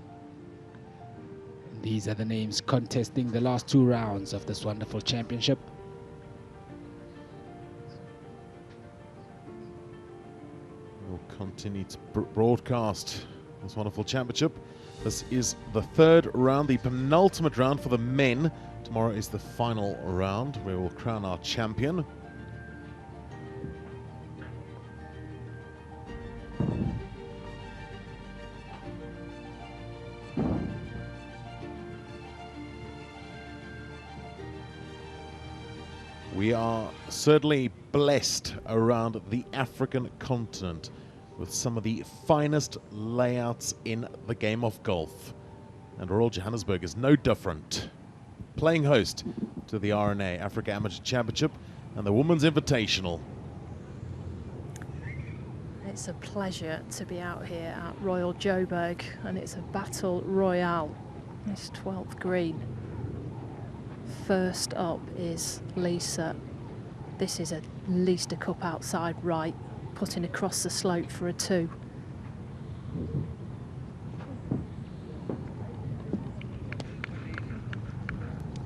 These are the names contesting the last 2 rounds of this wonderful championship. We'll continue to broadcast this wonderful championship. This is the 3rd round, the penultimate round for the men. Tomorrow is the final round where we'll crown our champion. We are certainly blessed around the African continent with some of the finest layouts in the game of golf. And Royal Johannesburg is no different. Playing host to the RNA Africa Amateur Championship and the Women's Invitational. It's a pleasure to be out here at Royal Joburg, and it's a battle royale. This 12th green. First up is Lisa. This is at least a cup outside right, putting across the slope for a 2.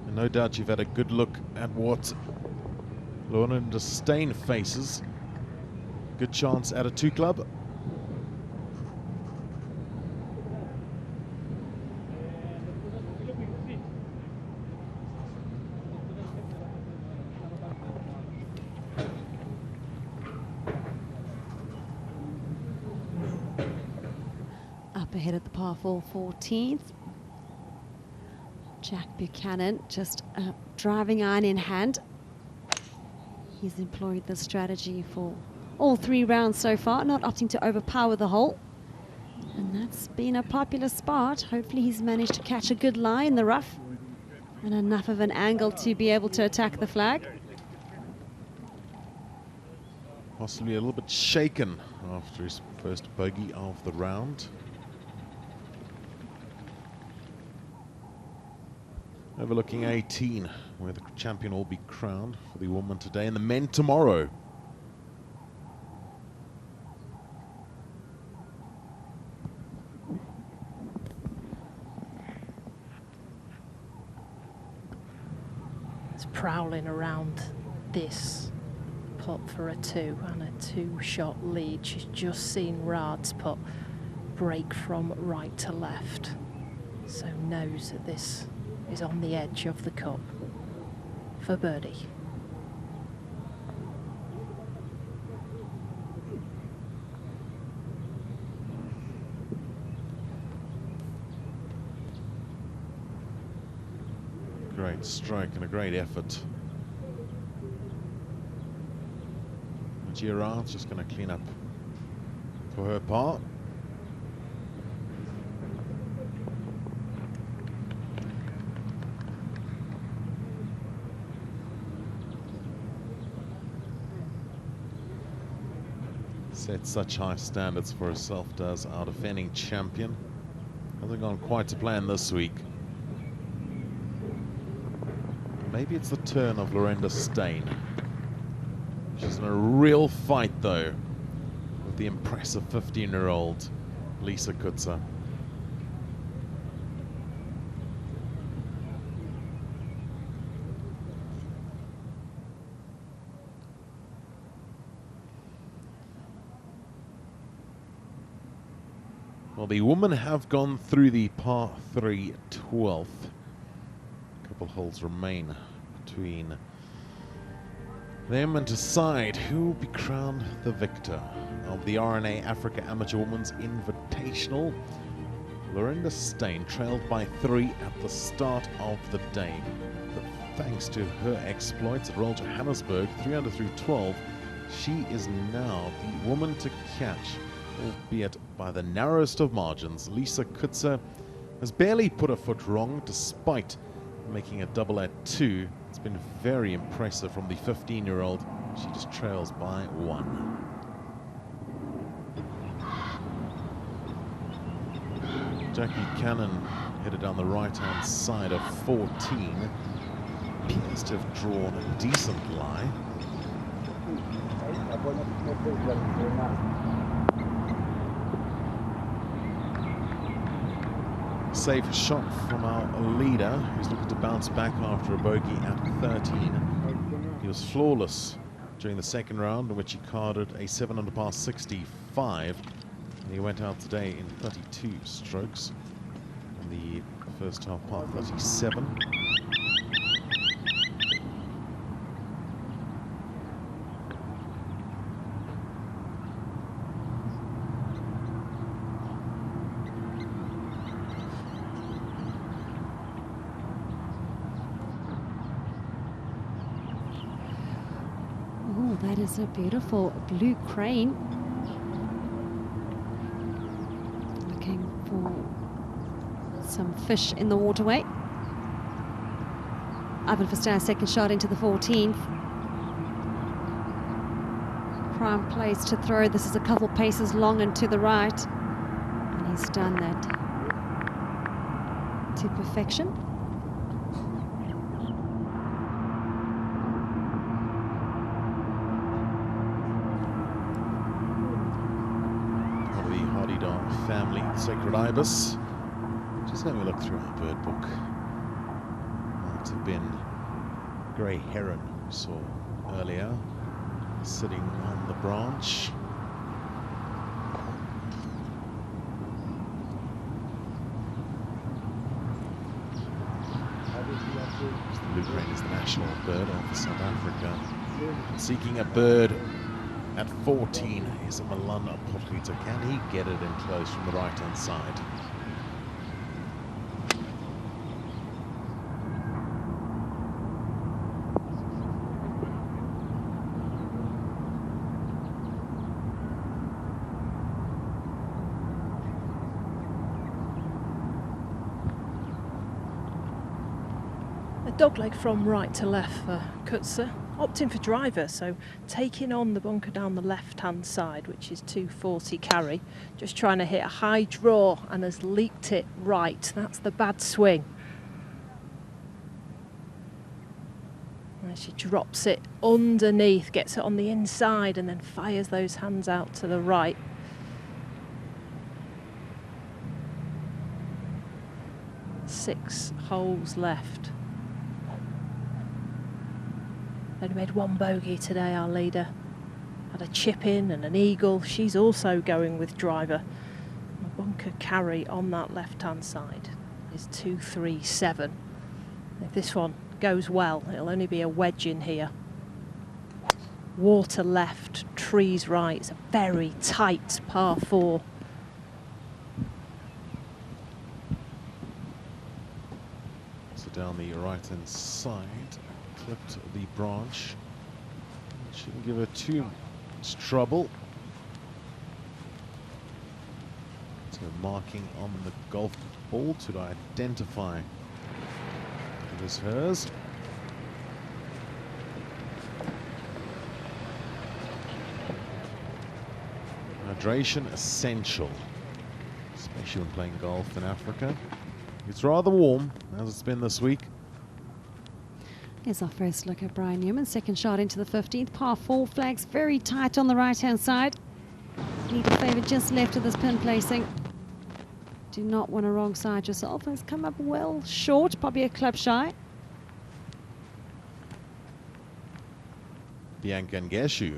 And no doubt you've had a good look at what Lorna Steyn faces. Good chance at a 2 club. Up ahead at the par 4 14th. Jack Buchanan just driving iron in hand. He's employed the strategy for all 3 rounds so far, not opting to overpower the hole. And that's been a popular spot. Hopefully he's managed to catch a good lie in the rough and enough of an angle to be able to attack the flag. Possibly a little bit shaken after his first bogey of the round. Overlooking 18, where the champion will be crowned for the women today and the men tomorrow. It's prowling around this putt for a 2 and a 2-shot lead. She's just seen Raad's putt break from right to left, so knows that this is on the edge of the cup for birdie. Great strike and a great effort. Girard's just going to clean up for her part. Set such high standards for herself, does our defending champion. Hasn't gone quite to plan this week. Maybe it's the turn of Lorenda Steyn. She's in a real fight though with the impressive 15-year-old Lisa Kutzer. Well, the women have gone through the par 3 12th. A couple holes remain between them and decide who will be crowned the victor of the RNA Africa Amateur Women's Invitational. Lorinda Stain trailed by 3 at the start of the day. But thanks to her exploits at Royal Johannesburg, 3 under through 12, she is now the woman to catch, albeit by the narrowest of margins. Lisa Kutzer has barely put a foot wrong despite making a double at 2. It's been very impressive from the 15-year-old. She just trails by 1. Jackie Buchanan headed down the right-hand side of 14. Appears to have drawn a decent lie. Safe shot from our leader, who's looking to bounce back after a bogey at 13. He was flawless during the second round, in which he carded a 7 under par 65. And he went out today in 32 strokes. In the first half par 37. Oh, that is a beautiful blue crane. Looking for some fish in the waterway. Ivan Verster's second shot into the 14th. Prime place to throw. This is a couple paces long and to the right. And he's done that to perfection. Family, Sacred Ibis. Just having a look through our bird book. Might have been grey heron we saw earlier, sitting on the branch. The blue crane is the national bird of South Africa. Seeking a bird at 14 is Milan Porrita. Can he get it in close from the right-hand side? A dogleg from right to left for Kutzer. Opting for driver, so taking on the bunker down the left-hand side, which is 240 carry. Just trying to hit a high draw and has leaked it right. That's the bad swing. And she drops it underneath, gets it on the inside and then fires those hands out to the right. Six holes left. Only made 1 bogey today, our leader. Had a chip in and an eagle. She's also going with driver. The bunker carry on that left-hand side is 237. If this one goes well, it'll only be a wedge in here. Water left, trees right. It's a very tight par 4. So down the right-hand side. Clipped the branch. Shouldn't give her too much trouble. So marking on the golf ball to identify it is hers. Hydration essential, especially when playing golf in Africa. It's rather warm, as it's been this week. Here's our first look at Brian Newman. Second shot into the 15th. Par 4 flags very tight on the right-hand side. Leader favourite just left of this pin placing. Do not want to wrong side yourself. Has come up well short, probably a club shy. Bianca Ngeshu.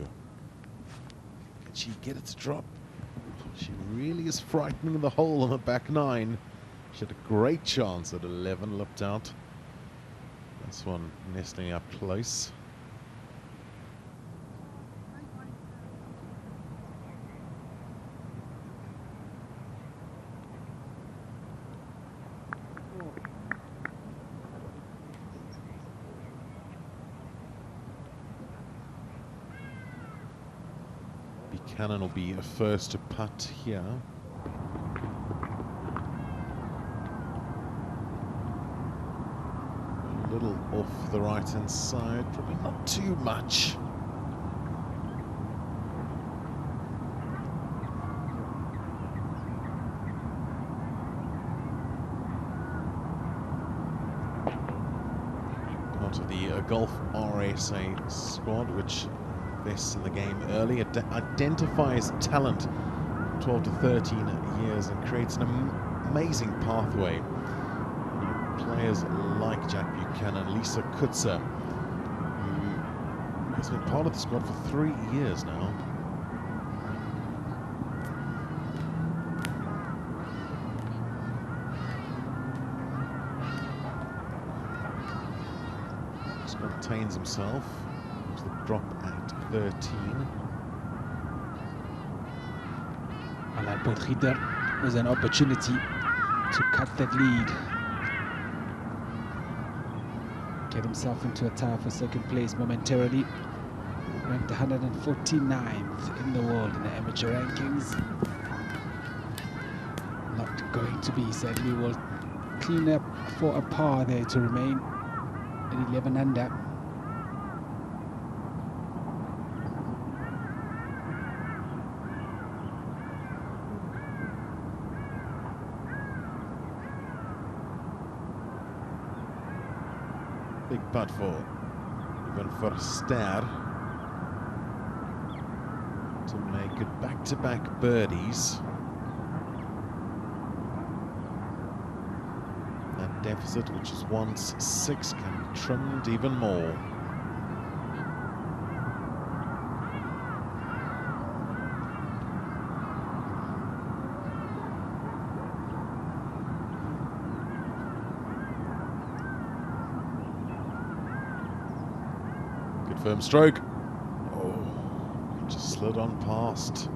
Can she get it to drop? She really is frightening the hole on the back 9. She had a great chance at 11, lipped out. This one nestling up close. Buchanan will be first to putt here. A little off the right-hand side, probably not too much. Part of the Golf RSA squad, which invests in the game early, identifies talent 12 to 13 years and creates an amazing pathway. Players like Jack Buchanan, Lisa Kutzer, who has been part of the squad for 3 years now. Just contains himself. The drop at 13. Well, that Potgieter was an opportunity to cut that lead. Get himself into a tie for second place momentarily. Ranked 149th in the world in the amateur rankings. Not going to be, sadly. Will clean up for a par there to remain at 11 under. Big putt for even Verster to make it back-to-back birdies. That deficit, which is once 6, can be trimmed even more. Firm stroke. Oh, just slid on past.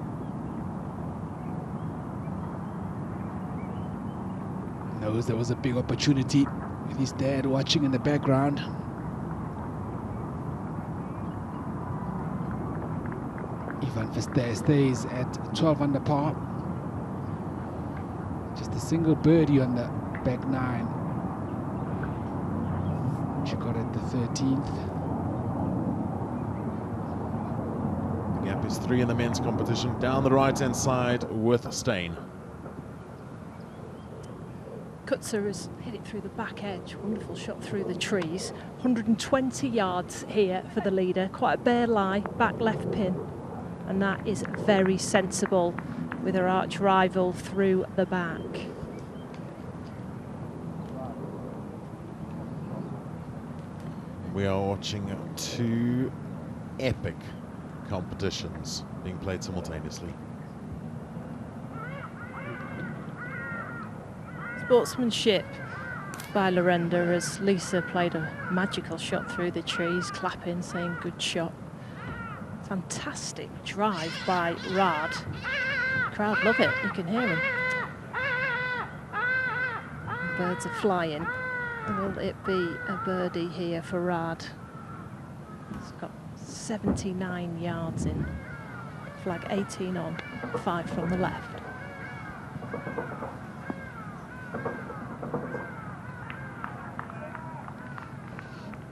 Knows there was a big opportunity with his dad watching in the background. Ivan Verster stays at 12 under par. Just a single birdie on the back 9. She got at the 13th. Gap is 3 in the men's competition. Down the right-hand side with Stain. Kutzer has hit it through the back edge. Wonderful shot through the trees. 120 yards here for the leader. Quite a bare lie, back left pin. And that is very sensible with her arch rival through the back. We are watching 2 epic competitions being played simultaneously. Sportsmanship by Lorenda as Lisa played a magical shot through the trees, clapping, saying good shot. Fantastic drive by Rad. Crowd love it, you can hear them. The birds are flying. Will it be a birdie here for Rad? It's got 79 yards in. Flag 18 on, 5 from the left.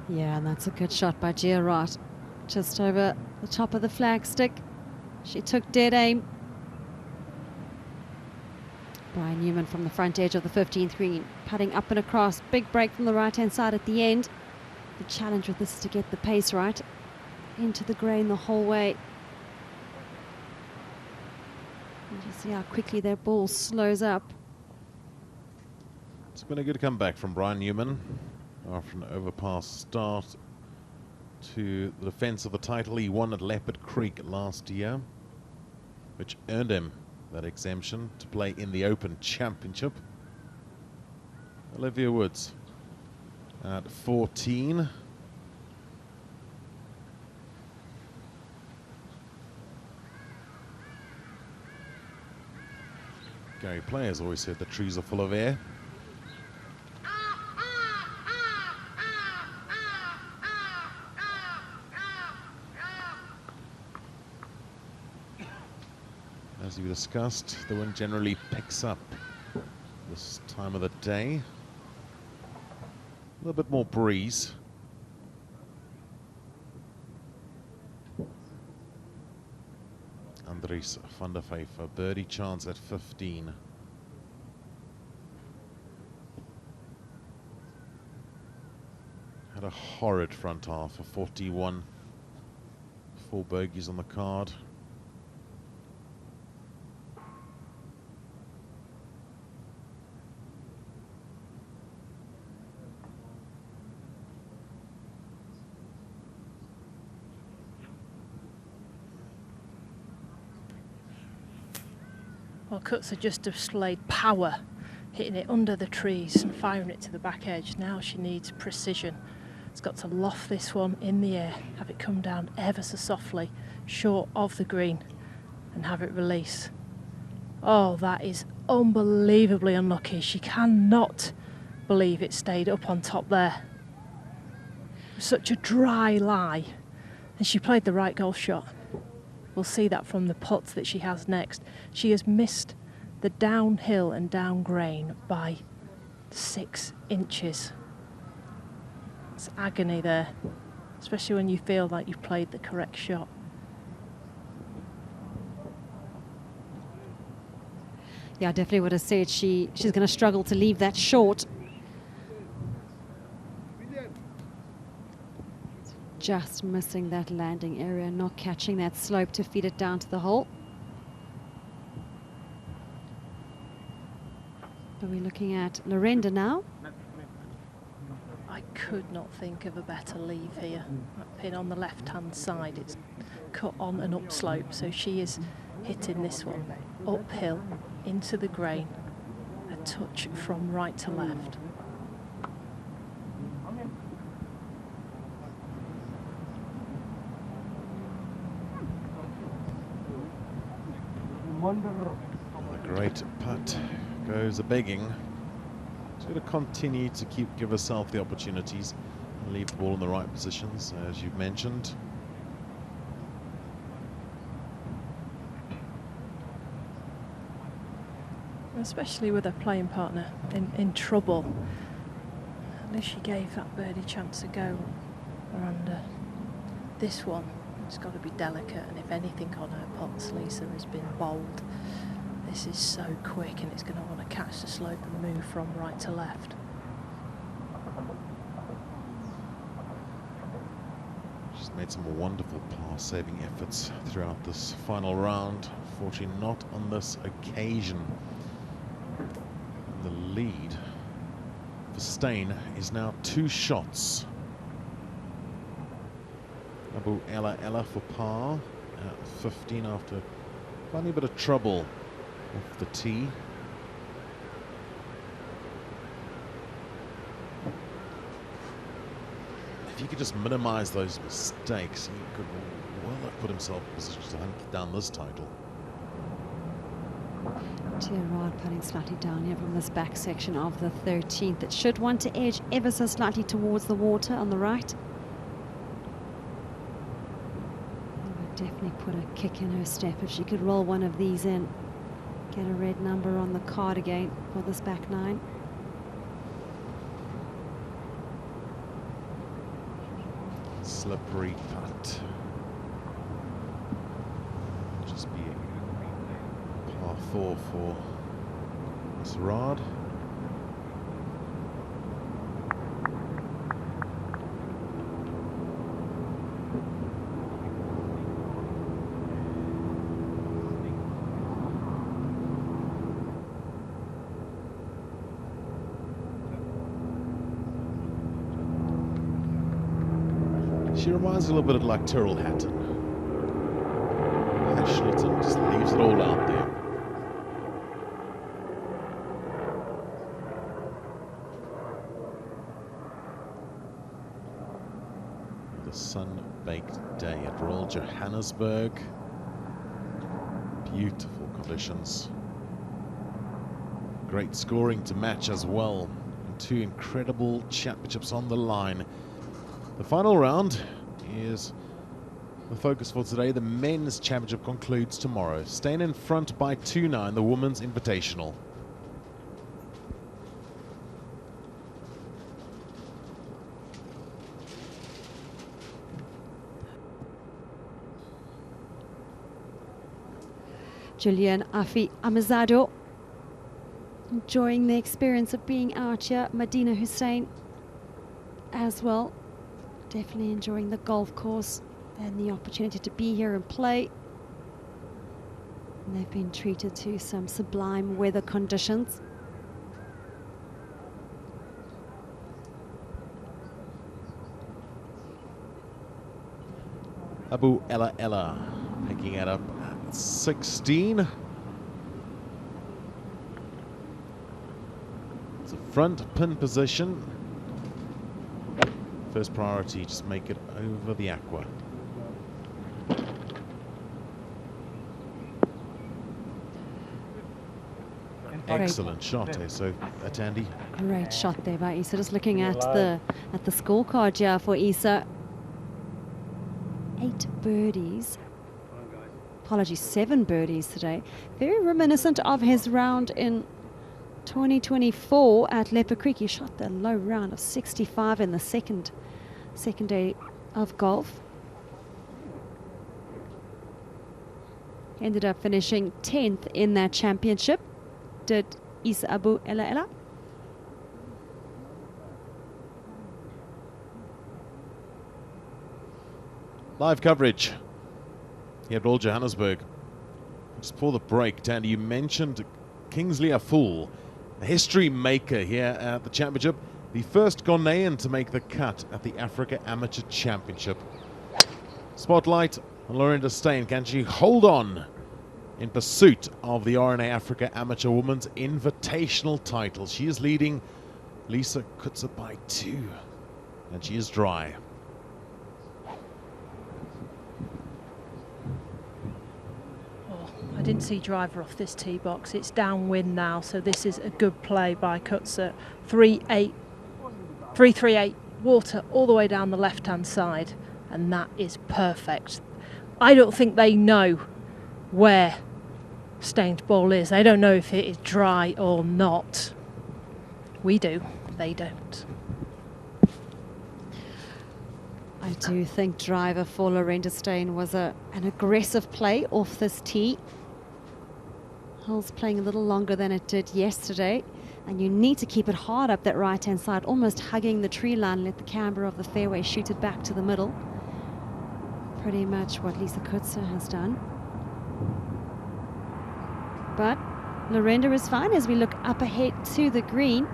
Yeah, and that's a good shot by Gia Rott. Just over the top of the flagstick. She took dead aim. Brian Newman from the front edge of the 15th green, putting up and across. Big break from the right-hand side at the end. The challenge with this is to get the pace right. Into the grain the whole way. And you see how quickly their ball slows up. It's been a good comeback from Brian Newman after an overpass start to the defense of the title. He won at Leopard Creek last year, which earned him that exemption to play in the Open Championship. Olivia Woods at 14. Gary Players always said the trees are full of air. we discussed, the wind generally picks up this time of the day. A little bit more breeze. Andries van der Vyf, a birdie chance at 15. Had a horrid front half, a 41. 4 bogeys on the card. Well, Kutzer just displayed power, hitting it under the trees and firing it to the back edge. Now she needs precision. It's got to loft this one in the air, have it come down ever so softly, short of the green, and have it release. Oh, that is unbelievably unlucky. She cannot believe it stayed up on top there. It was such a dry lie, and she played the right golf shot. We'll see that from the putts that she has next. She has missed the downhill and down grain by 6 inches. It's agony there, especially when you feel like you've played the correct shot. Yeah, I definitely would have said she's going to struggle to leave that short. Just missing that landing area, not catching that slope to feed it down to the hole. But we're looking at Lorenda now. I could not think of a better leave here. That pin on the left-hand side, it's cut on an upslope, so she is hitting this one uphill into the grain, a touch from right to left. A great putt goes a begging. She's going to continue to give herself the opportunities and leave the ball in the right positions, as you've mentioned. Especially with her playing partner in trouble. At least she gave that birdie chance a go. And this one, it's got to be delicate, and if anything on her putts, Lisa has been bold. This is so quick, and it's going to want to catch the slope and move from right to left. She's made some wonderful par-saving efforts throughout this final round. Unfortunately, not on this occasion. The lead for Steyn is now 2 shots. Abu Ella for par at 15 after finding a bit of trouble off the tee. If he could just minimize those mistakes, he could well have put himself in position to hunt down this title. Gerard putting slightly down here from this back section of the 13th. It should want to edge ever so slightly towards the water on the right. Definitely put a kick in her step if she could roll one of these in. Get a red number on the card again for this back 9. Slippery putt. Just be a par 4 for Gerard. She reminds me a little bit of like Tyrrell Hatton. Passionate and just leaves it all out there. The sun-baked day at Royal Johannesburg. Beautiful conditions. Great scoring to match as well. And 2 incredible championships on the line. The final round is The focus for today, the men's championship concludes tomorrow. Staying in front by 2-9, the women's invitational. Julian Afi Amizado enjoying the experience of being out here. Medina Hussein as well, definitely enjoying the golf course and the opportunity to be here and play. And they've been treated to some sublime weather conditions. Abu Ella Ella picking it up at 16. It's a front pin position. First priority, just make it over the aqua. Excellent shot, so Atandi. Great shot there by Issa. Just looking at the scorecard here for Issa. 8 birdies. Apologies, 7 birdies today. Very reminiscent of his round in 2024 at Leopard Creek. He shot the low round of 65 in the second day of golf. Ended up finishing 10th in that championship. Did Isa Abu Ella Ella. Live coverage here at Royal Johannesburg. Just before the break, Tandy, you mentioned Kingsley Afool, the history maker here at the championship, the first Ghanaian to make the cut at the Africa Amateur Championship. Spotlight on Lorinda Steyn. Can she hold on in pursuit of the RNA Africa Amateur Women's Invitational title? She is leading Lisa Kutzer by 2, and she is dry. I didn't see driver off this tee box. It's downwind now, so this is a good play by Kutzer. 3-3-8, water all the way down the left-hand side, and that is perfect. I don't think they know where Steyn's ball is. They don't know if it is dry or not. We do, they don't. I do think driver for Lorinda Steyn was an aggressive play off this tee. Hole's playing a little longer than it did yesterday, and you need to keep it hard up that right-hand side, almost hugging the tree line, let the camber of the fairway shoot it back to the middle. Pretty much what Lisa Kutzer has done. But Lorinda is fine as we look up ahead to the green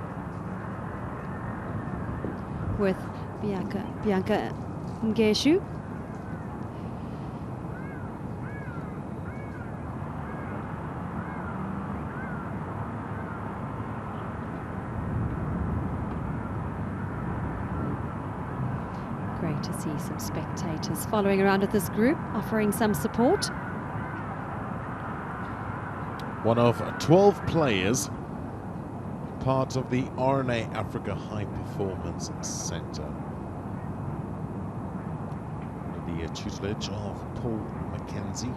with Bianca Ngeshu. Great to see some spectators following around with this group, offering some support. One of 12 players part of the RNA Africa High Performance Center. The tutelage of Paul Mackenzie,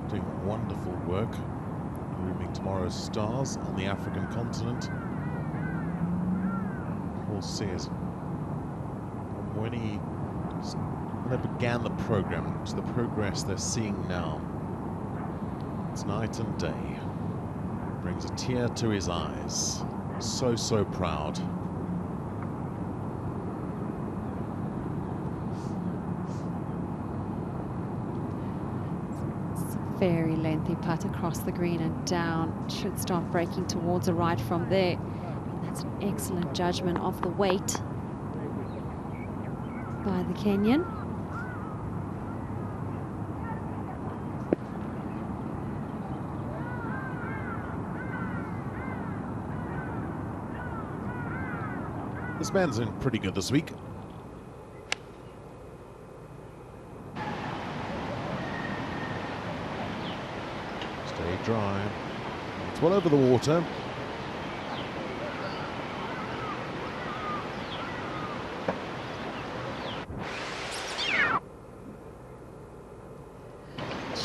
doing wonderful work, grooming tomorrow's stars on the African continent. Paul says when they began the program to the progress they're seeing now, it's night and day. Brings a tear to his eyes. So proud. Very lengthy putt across the green and down. Should start breaking towards a right from there. And that's an excellent judgment of the weight by the Kenyan. This man's been pretty good this week. Stay dry. It's well over the water.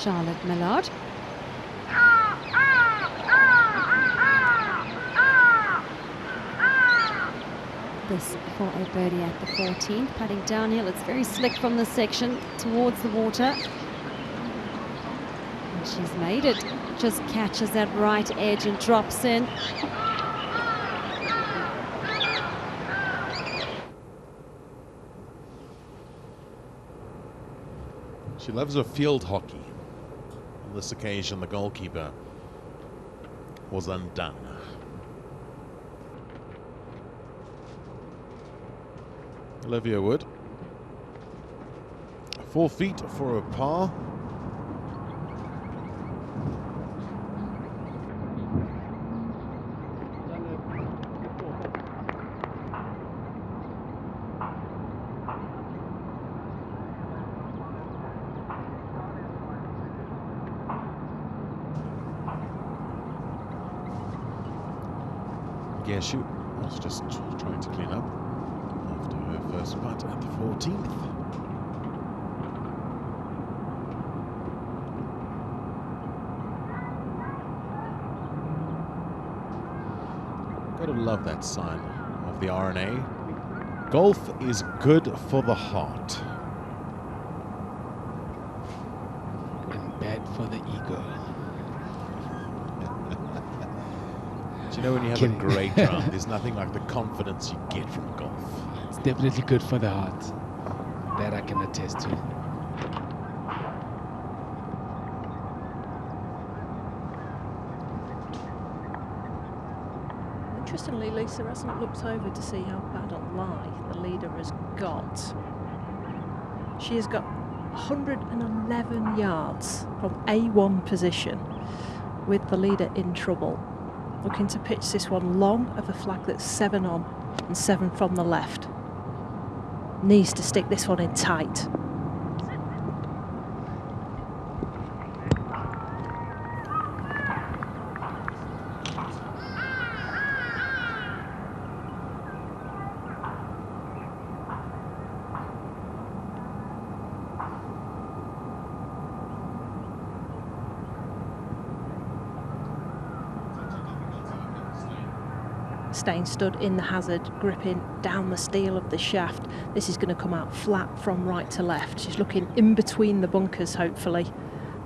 Charlotte Millard. This for a birdie at the 14th, putting downhill. It's very slick from this section towards the water. And she's made it. Just catches that right edge and drops in. She loves her field hockey. On this occasion, the goalkeeper was undone. Olivia Wood. 4 feet for a par. Geshu was just trying to clean up after her first putt at the 14th. Gotta love that sign of the RNA. Golf is good for the heart. And bad for the ego. Do you know when you have a great round, there's nothing like the confidence you get from golf. It's definitely good for the heart. That I can attest to. Interestingly, Lisa hasn't looked over to see how bad a lie the leader has got. She has got 111 yards from A1 position with the leader in trouble. Looking to pitch this one long of a flag that's 7 on and 7 from the left. Needs to stick this one in tight. Staying stood in the hazard, gripping down the steel of the shaft. This is going to come out flat from right to left. She's looking in between the bunkers, hopefully.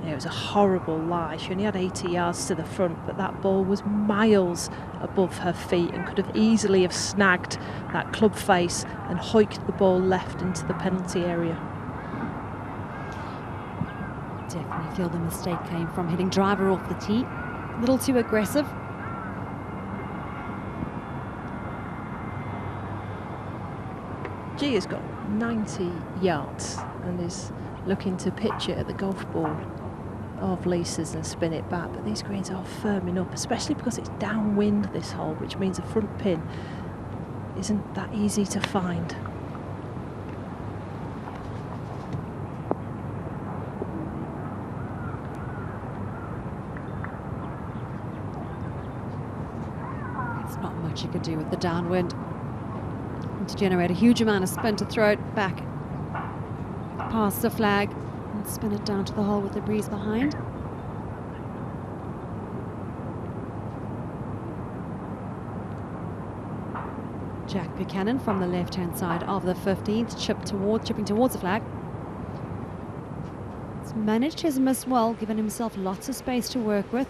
It was a horrible lie. She only had 80 yards to the front, but that ball was miles above her feet and could have easily have snagged that club face and hoiked the ball left into the penalty area. Definitely feel the mistake came from hitting driver off the tee. A little too aggressive. G has got 90 yards and is looking to pitch it at the golf ball of Lisa's and spin it back, but these greens are firming up, especially because it's downwind this hole, which means the front pin isn't that easy to find. It's not much you could do with the downwind. To generate a huge amount of spin to throw it back past the flag and spin it down to the hole with the breeze behind. Jack Buchanan from the left-hand side of the 15th, chipping towards the flag. He's managed his miss well, given himself lots of space to work with,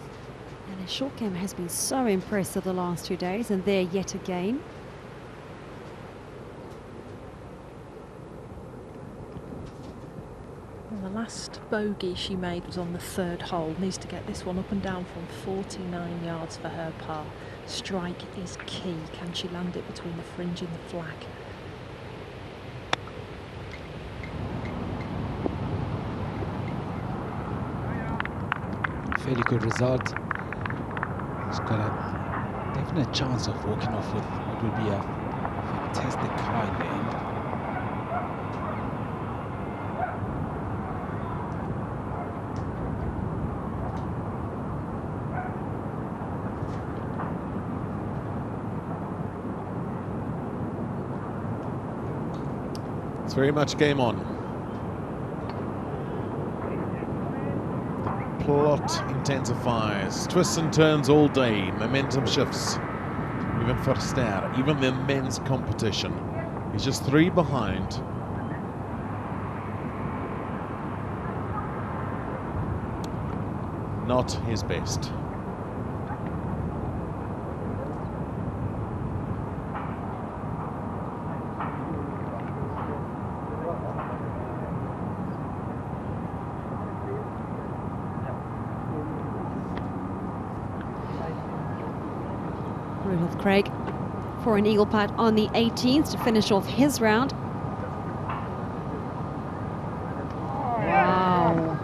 and his short game has been so impressive the last 2 days, and there yet again. The last bogey she made was on the 3rd hole. Needs to get this one up and down from 49 yards for her par. Strike is key. Can she land it between the fringe and the flag? Fairly good result. She's got a definite chance of walking off with what would be a fantastic car in the end. It's very much game on. plot intensifies. Twists and turns all day. Momentum shifts. Even for Ster, even the men's competition. He's just 3 behind. Not his best. Rudolph Craig for an eagle putt on the 18th to finish off his round. Wow.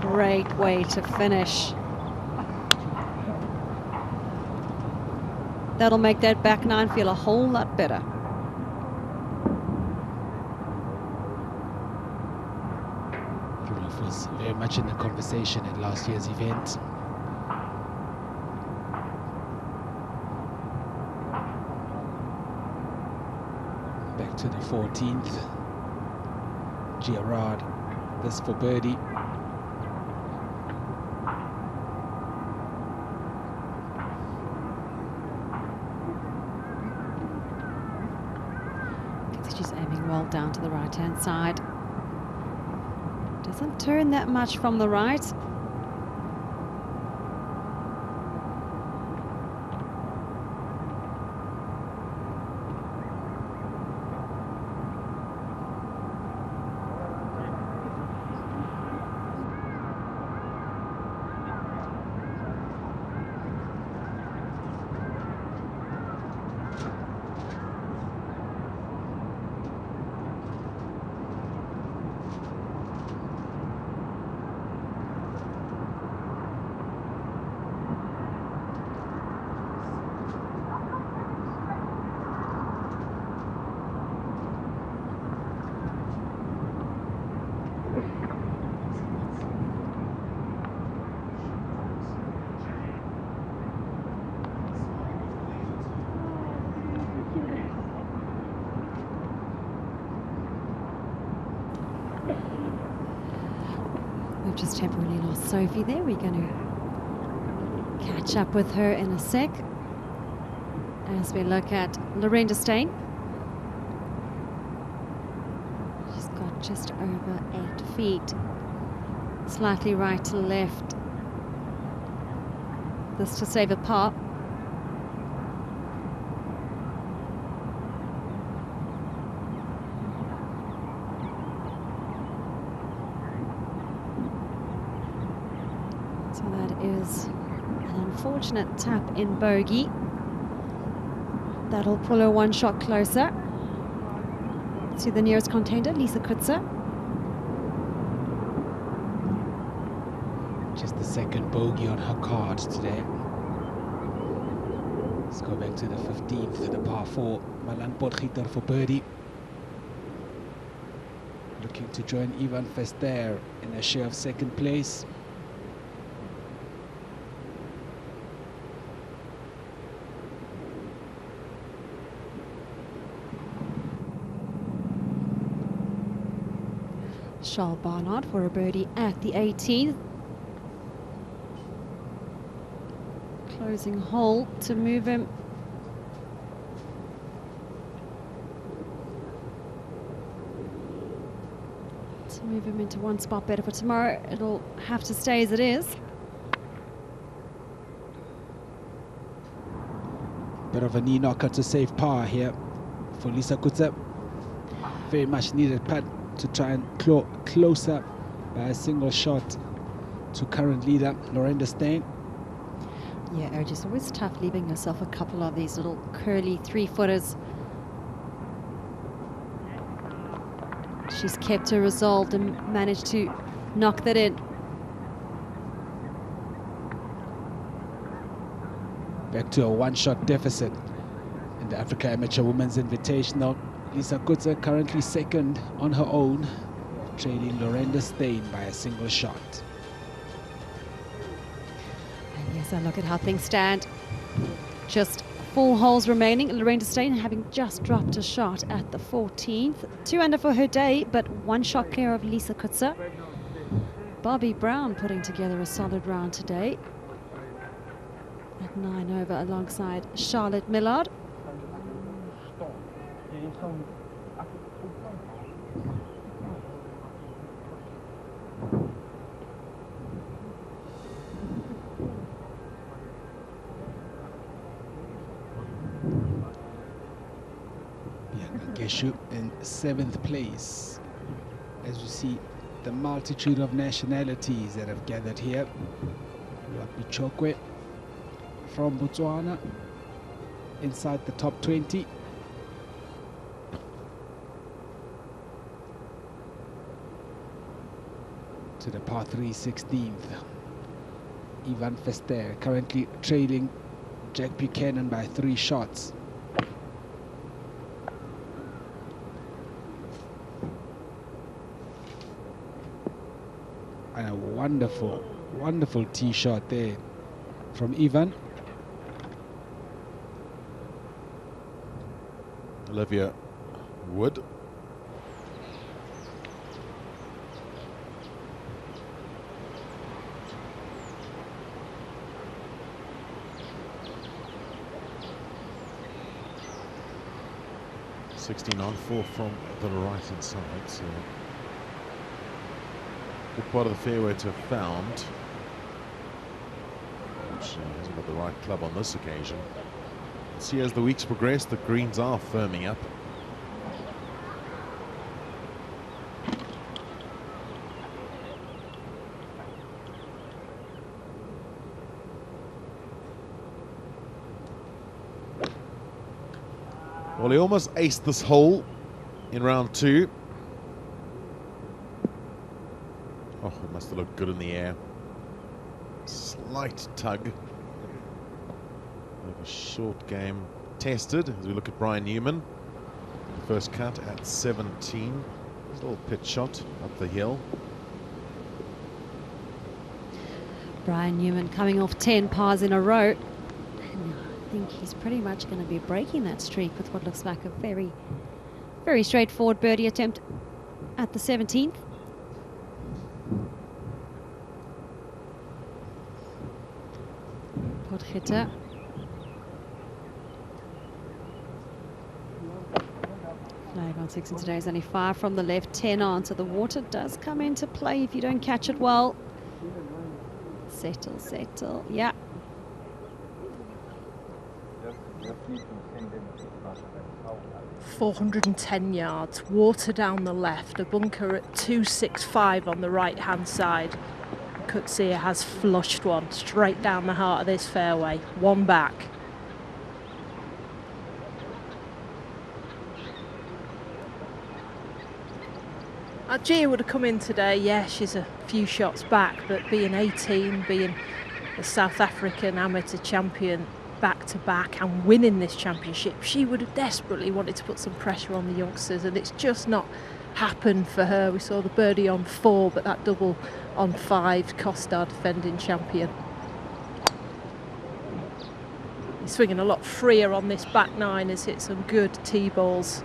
Great way to finish. That'll make that back 9 feel a whole lot better. Rudolph was very much in the conversation at last year's event. Back to the 14th. Gerard, this for birdie. She's aiming well down to the right-hand side. Doesn't turn that much from the right. We've just temporarily lost Sophie there. We're going to catch up with her in a sec as we look at Lorraine Steyn. She's got just over 8 feet, slightly right to left. This to save a par. So that is an unfortunate tap in bogey. That'll pull her 1 shot closer to the nearest contender, Lisa Kutzer. Just the 2nd bogey on her card today. Let's go back to the 15th, the par 4. Malan Potgieter for birdie. Looking to join Ivan Fester in a share of 2nd place. Charles Barnard for a birdie at the 18th. Closing hole to move him into 1 spot better for tomorrow. It'll have to stay as it is. Bit of a knee knocker to save par here for Lisa Kutzer. Very much needed putt to try and claw closer by a single shot to current leader Lorraine Steyn. Yeah, just always tough leaving yourself a couple of these little curly 3-footers. She's kept her resolve and managed to knock that in. Back to a 1-shot deficit in the Africa Amateur Women's Invitational. Lisa Kutzer currently 2nd on her own, trailing Lorraine Steyn by a single shot. And yes, I look at how things stand. Just 4 holes remaining. Lorraine Steyn having just dropped a shot at the 14th. 2 under for her day, but 1 shot clear of Lisa Kutzer. Bobby Brown putting together a solid round today. At 9 over alongside Charlotte Millard. Geshu in 7th place. As you see, the multitude of nationalities that have gathered here. Chokwe from Botswana inside the top 20. To the par 3 16th. Ivan Fester currently trailing Jack Buchanan by 3 shots. And a wonderful, wonderful tee shot there from Ivan. Olivia Wood. On 4 from the right hand side, so good part of the fairway to have found. She hasn't got the right club on this occasion. See, as the weeks progress, the greens are firming up. Well, he almost aced this hole in round 2. Oh, it must have looked good in the air. Slight tug. A short game tested as we look at Brian Newman. First cut at 17. Little pitch shot up the hill. Brian Newman coming off 10 pars in a row. And I think he's pretty much going to be breaking that streak with what looks like a very, very straightforward birdie attempt at the 17th. Potgieter. Flag on 6 and today is only 5 from the left, 10 on, so the water does come into play if you don't catch it well. Settle, settle, yeah. .410 yards, water down the left, a bunker at 265 on the right hand side. Coetzee has flushed one straight down the heart of this fairway, one back. Gia would have come in today, yeah, she's a few shots back, but being 18, being the South African amateur champion back to back and winning this championship, she would have desperately wanted to put some pressure on the youngsters, and it's just not happened for her. We saw the birdie on 4, but that double on 5 cost our defending champion. He's swinging a lot freer on this back 9, has hit some good tee balls.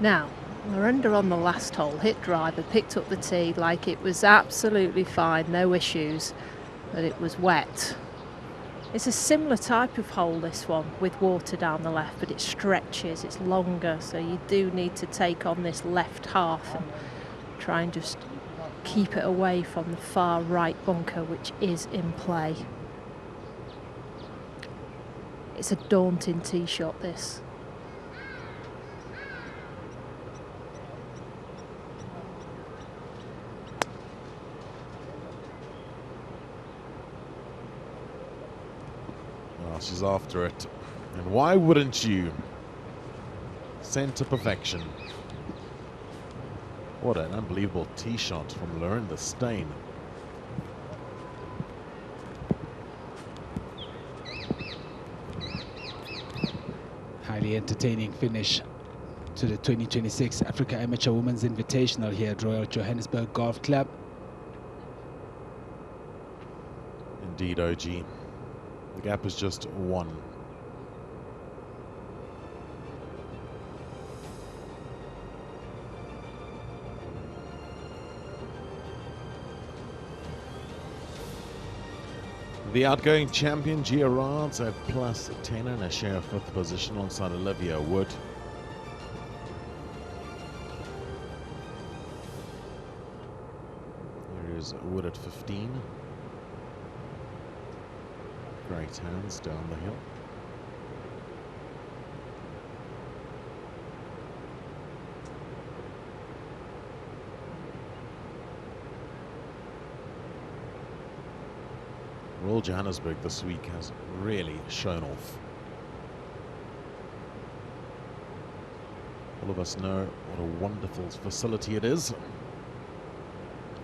Now, Miranda on the last hole, hit driver, picked up the tee like it was absolutely fine, no issues, but it was wet. It's a similar type of hole, this one, with water down the left, but it stretches, it's longer, so you do need to take on this left half and try and just keep it away from the far right bunker, which is in play. It's a daunting tee shot, this. She's after it, and why wouldn't you? Sent to perfection. What an unbelievable tee shot from Lorinda Steyn. Highly entertaining finish to the 2026 Africa Amateur Women's Invitational here at Royal Johannesburg Golf Club. Indeed, OG. The gap is just 1. The outgoing champion, Gia Rards, at +10 and a share of 5th position alongside Olivia Wood. Here is Wood at 15. Great hands down the hill. Royal Johannesburg this week has really shown off. All of us know what a wonderful facility it is.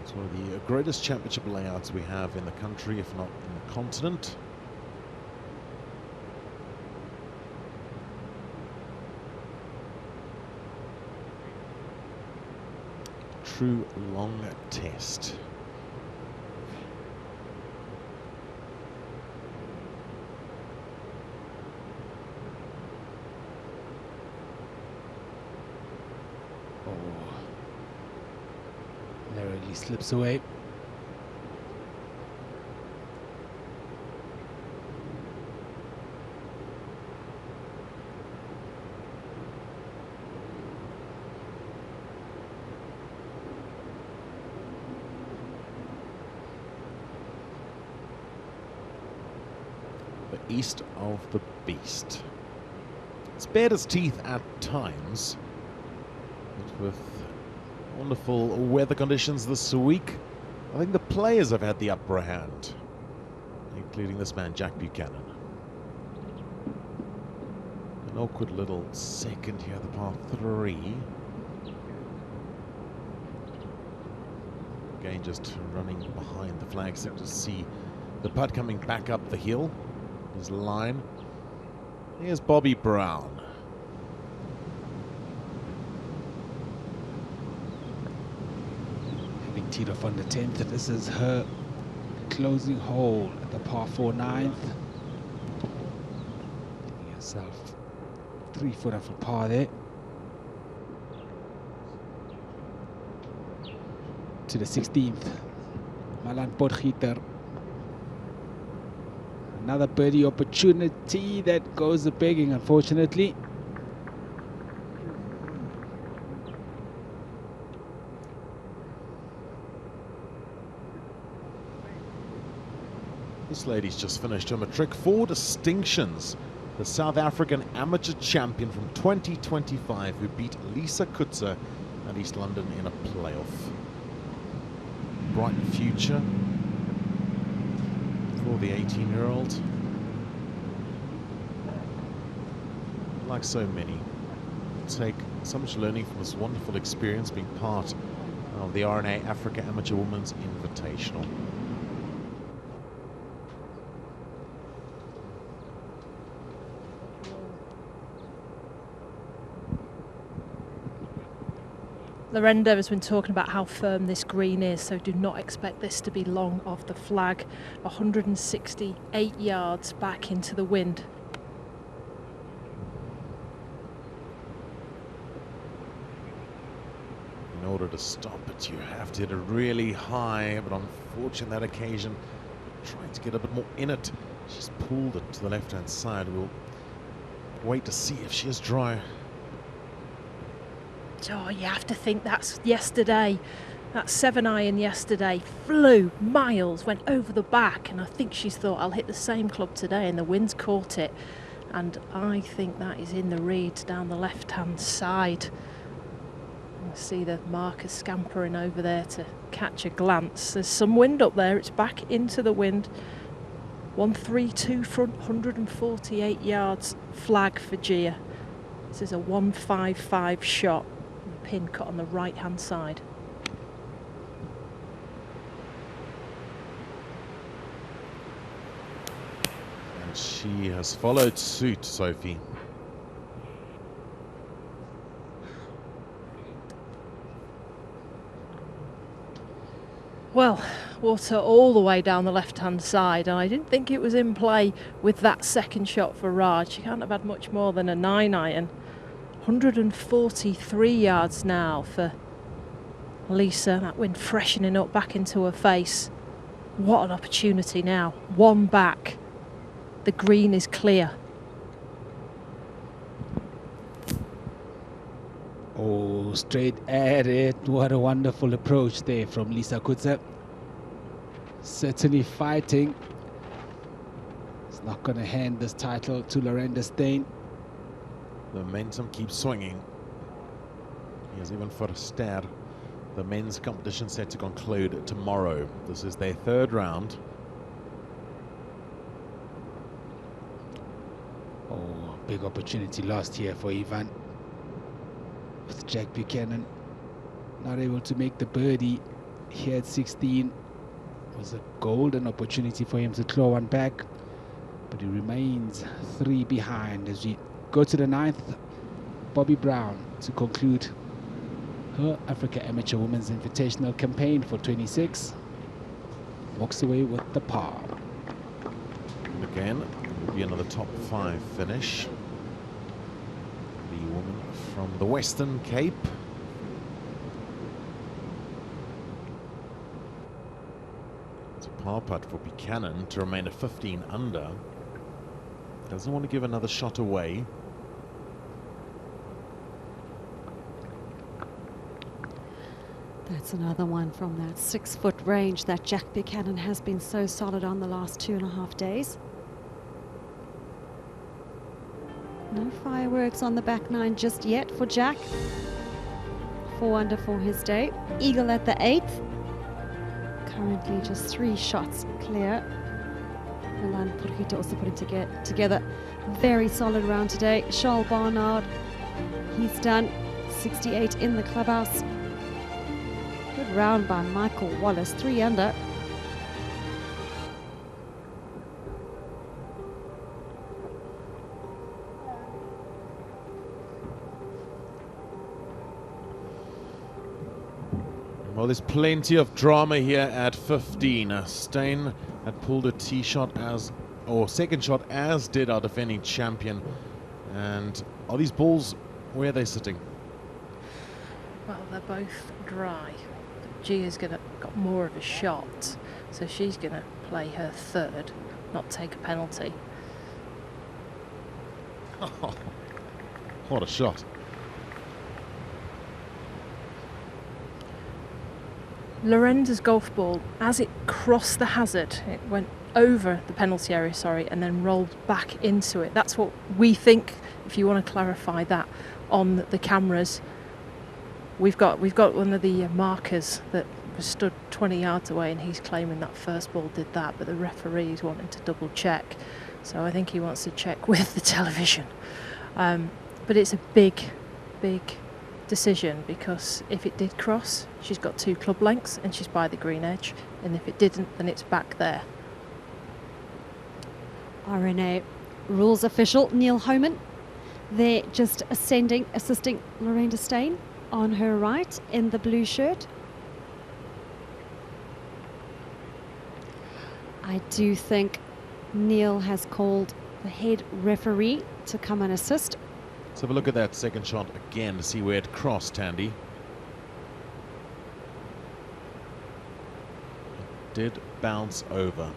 It's one of the greatest championship layouts we have in the country, if not in the continent. True long test. Narrowly slips away. The east of the beast. It's bared its teeth at times, but with wonderful weather conditions this week, I think the players have had the upper hand, including this man, Jack Buchanan. An awkward little second here, the par 3. Again, just running behind the flag, so to see the putt coming back up the hill. His line. Here's Bobby Brown. Teed off on the 10th. This is her closing hole at the par 4 9th. Giving herself 3 footer for par there. To the 16th. Malan Potgieter. Another birdie opportunity that goes a begging, unfortunately. This lady's just finished her matric, 4 distinctions. The South African amateur champion from 2025 who beat Lisa Kutzer at East London in a playoff. Bright future for the 18-year-old. Like so many, take so much learning from this wonderful experience being part of the RNA Africa Amateur Women's Invitational. Lorenda has been talking about how firm this green is, so do not expect this to be long off the flag. 168 yards back into the wind. In order to stop it, you have to hit it really high, but unfortunately that occasion, trying to get a bit more in it, she's pulled it to the left-hand side. We'll wait to see if she is dry. Oh, you have to think that's yesterday. That 7-iron yesterday flew miles, went over the back, and I think she's thought, I'll hit the same club today, and the wind's caught it. And I think that is in the reeds down the left-hand side. You see the marker scampering over there to catch a glance. There's some wind up there, it's back into the wind. 132 front, 148 yards, flag for Gia. This is a 155 shot. Pin cut on the right hand side. And she has followed suit, Sophie. Well, water all the way down the left hand side, and I didn't think it was in play with that second shot for Raj. She can't have had much more than a 9-iron. 143 yards now for Lisa. That wind freshening up back into her face. What an opportunity now. One back. The green is clear. Oh, straight at it. What a wonderful approach there from Lisa Kutze. Certainly fighting. He's not going to hand this title to Lorenda Steyn. The momentum keeps swinging. Here's even Verster. The men's competition set to conclude tomorrow. This is their third round. Oh, big opportunity lost here for Ivan. With Jack Buchanan not able to make the birdie here at 16. It was a golden opportunity for him to claw one back, but he remains 3 behind as we go to the 9th. Bobby Brown to conclude her Africa Amateur Women's Invitational campaign for 26. Walks away with the par. And again, it will be another top 5 finish. The woman from the Western Cape. It's a par putt for Buchanan to remain at 15 under. Doesn't want to give another shot away. That's another one from that 6-foot range that Jack Buchanan has been so solid on the last 2.5 days. No fireworks on the back 9 just yet for Jack. 4 under for his day. Eagle at the 8th. Currently just 3 shots clear. Milan Purhita also putting together very solid round today. Charles Barnard, he's done 68 in the clubhouse. Good round by Michael Wallace, 3 under. Well, there's plenty of drama here at 15. Steyn had pulled a tee shot second shot, as did our defending champion. And are these balls, where are they sitting? Well, they're both dry. Gia's got more of a shot, so she's going to play her third, not take a penalty. Oh, what a shot. Lorenda's golf ball, as it crossed the hazard, it went over the penalty area, and then rolled back into it. That's what we think, if you want to clarify that on the cameras. We've got one of the markers that was stood 20 yards away, and he's claiming that first ball did that, but the referee is wanting to double check. So I think he wants to check with the television. But it's a big decision, because if it did cross, she's got 2 club lengths and she's by the green edge, and if it didn't, then it's back there. RNA rules official Neil Homan, they're just assisting Lorenda Steyn on her right in the blue shirt. I do think Neil has called the head referee to come and assist. Let's have a look at that second shot again to see where it crossed, Tandy. It did bounce over.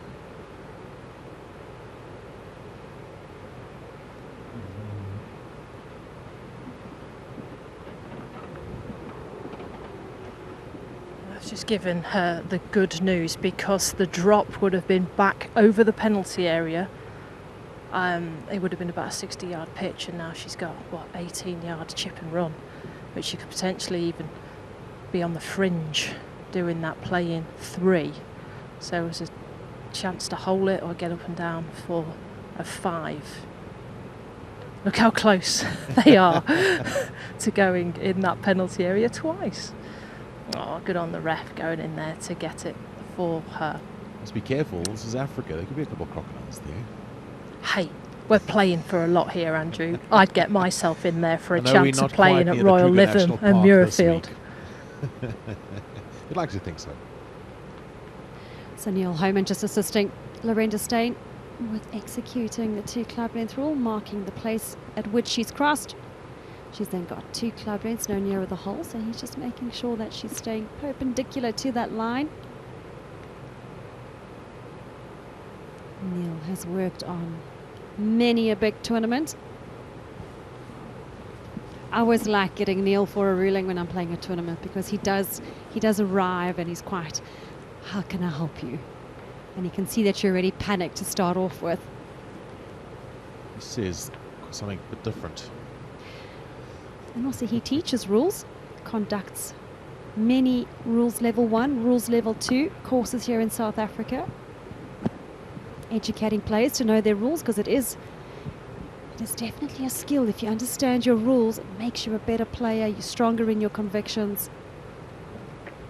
I've just given her the good news, because the drop would have been back over the penalty area. It would have been about a 60-yard pitch, and now she's got, 18-yard chip and run, which she could potentially even be on the fringe doing that playing 3. So there's a chance to hole it or get up and down for a 5. Look how close they are to going in that penalty area twice. Oh, good on the ref going in there to get it for her. Must be careful, this is Africa, there could be a couple of crocodiles there. Hey, we're playing for a lot here, Andrew. I'd get myself in there for a I know chance of playing at near the Royal Kruger Lytham National and Park Muirfield. this week. You'd like to think so. So Neil Homan just assisting Lorenda Steyn with executing the 2 club length rule, marking the place at which she's crossed. She's then got 2 club lengths no nearer the hole, so he's just making sure that she's staying perpendicular to that line. Neil has worked on many a big tournament. I always like getting Neil for a ruling when I'm playing a tournament, because he does arrive and he's quite, how can I help you? And he can see that you're already panicked to start off with. He says something a bit different. And also he teaches rules, conducts many rules level 1, rules level 2 courses here in South Africa, educating players to know their rules, because it is definitely a skill. If you understand your rules, it makes you a better player, you're stronger in your convictions.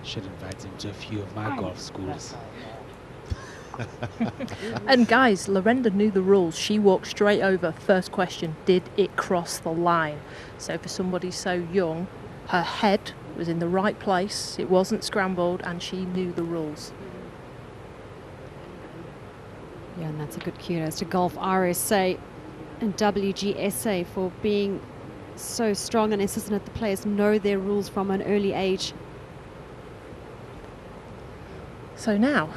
Should invite him to a few of my golf schools. And guys, Lorenda knew the rules. She walked straight over. First question, did it cross the line? So for somebody so young, her head was in the right place, it wasn't scrambled, and she knew the rules. Yeah, and that's a good kudos to Golf RSA and WGSA for being so strong and insistent that the players know their rules from an early age. So now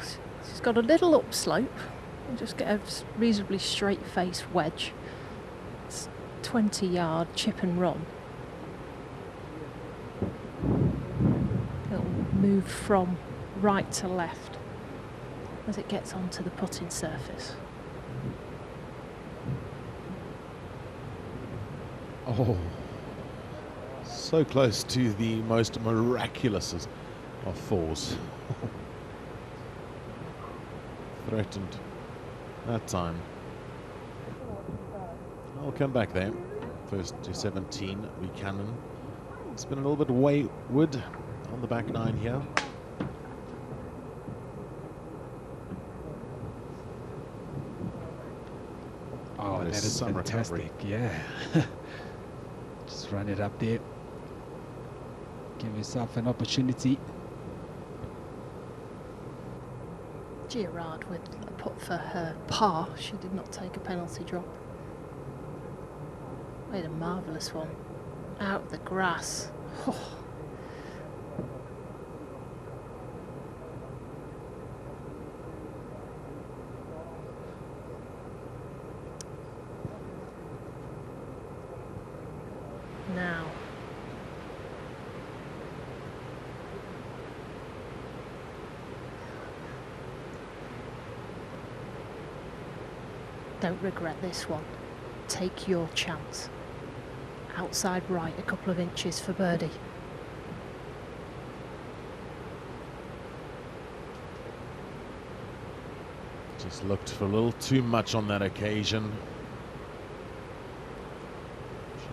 she's got a little upslope. We'll just get a reasonably straight face wedge. It's 20-yard chip and run. It'll move from right to left as it gets onto the putting surface. Oh, so close to the most miraculous of falls. Threatened that time. I'll come back there. First to 17, Buchanan. It's been a little bit wayward on the back nine here. Oh, that is some fantastic. recovery. Yeah. Just run it up there. Give yourself an opportunity. Girard with a putt for her par. She did not take a penalty drop. Made a marvellous one. Out of the grass. Oh. Now. Don't regret this one. Take your chance. Outside right, a couple of inches for birdie. Just looked for a little too much on that occasion.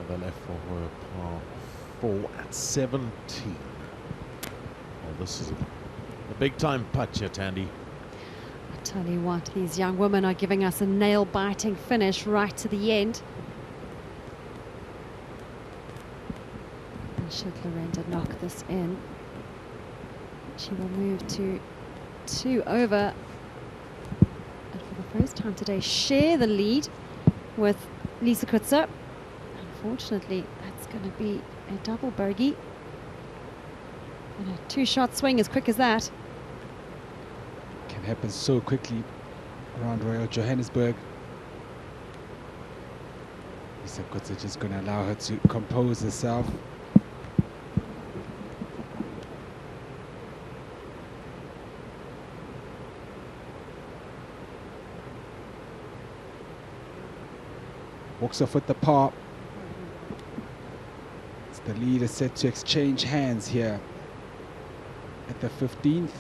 They left for her par 4 at 17. Well, this is a big time putt here, Tandy. I tell you what, these young women are giving us a nail-biting finish right to the end. And should Lorenda knock this in, she will move to 2 over. And for the first time today, share the lead with Lisa Kutzer. Unfortunately, that's going to be a double bogey. And a 2-shot swing as quick as that. Can happen so quickly around Royal Johannesburg. Lisa Kutzer just going to allow her to compose herself. Walks off with the par. The lead is set to exchange hands here at the 15th.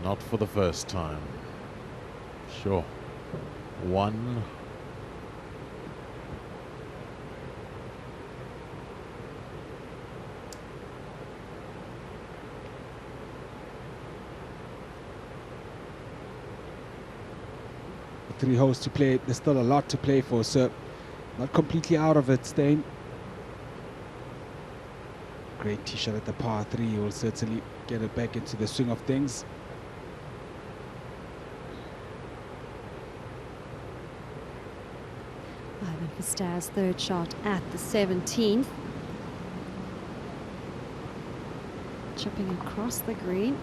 Not for the first time. Sure. 1. Three holes to play. There's still a lot to play for, so not completely out of it, Stein. Great tee shot at the par 3. Will certainly get it back into the swing of things. Ivan Verstaer's third shot at the 17th. chipping across the green.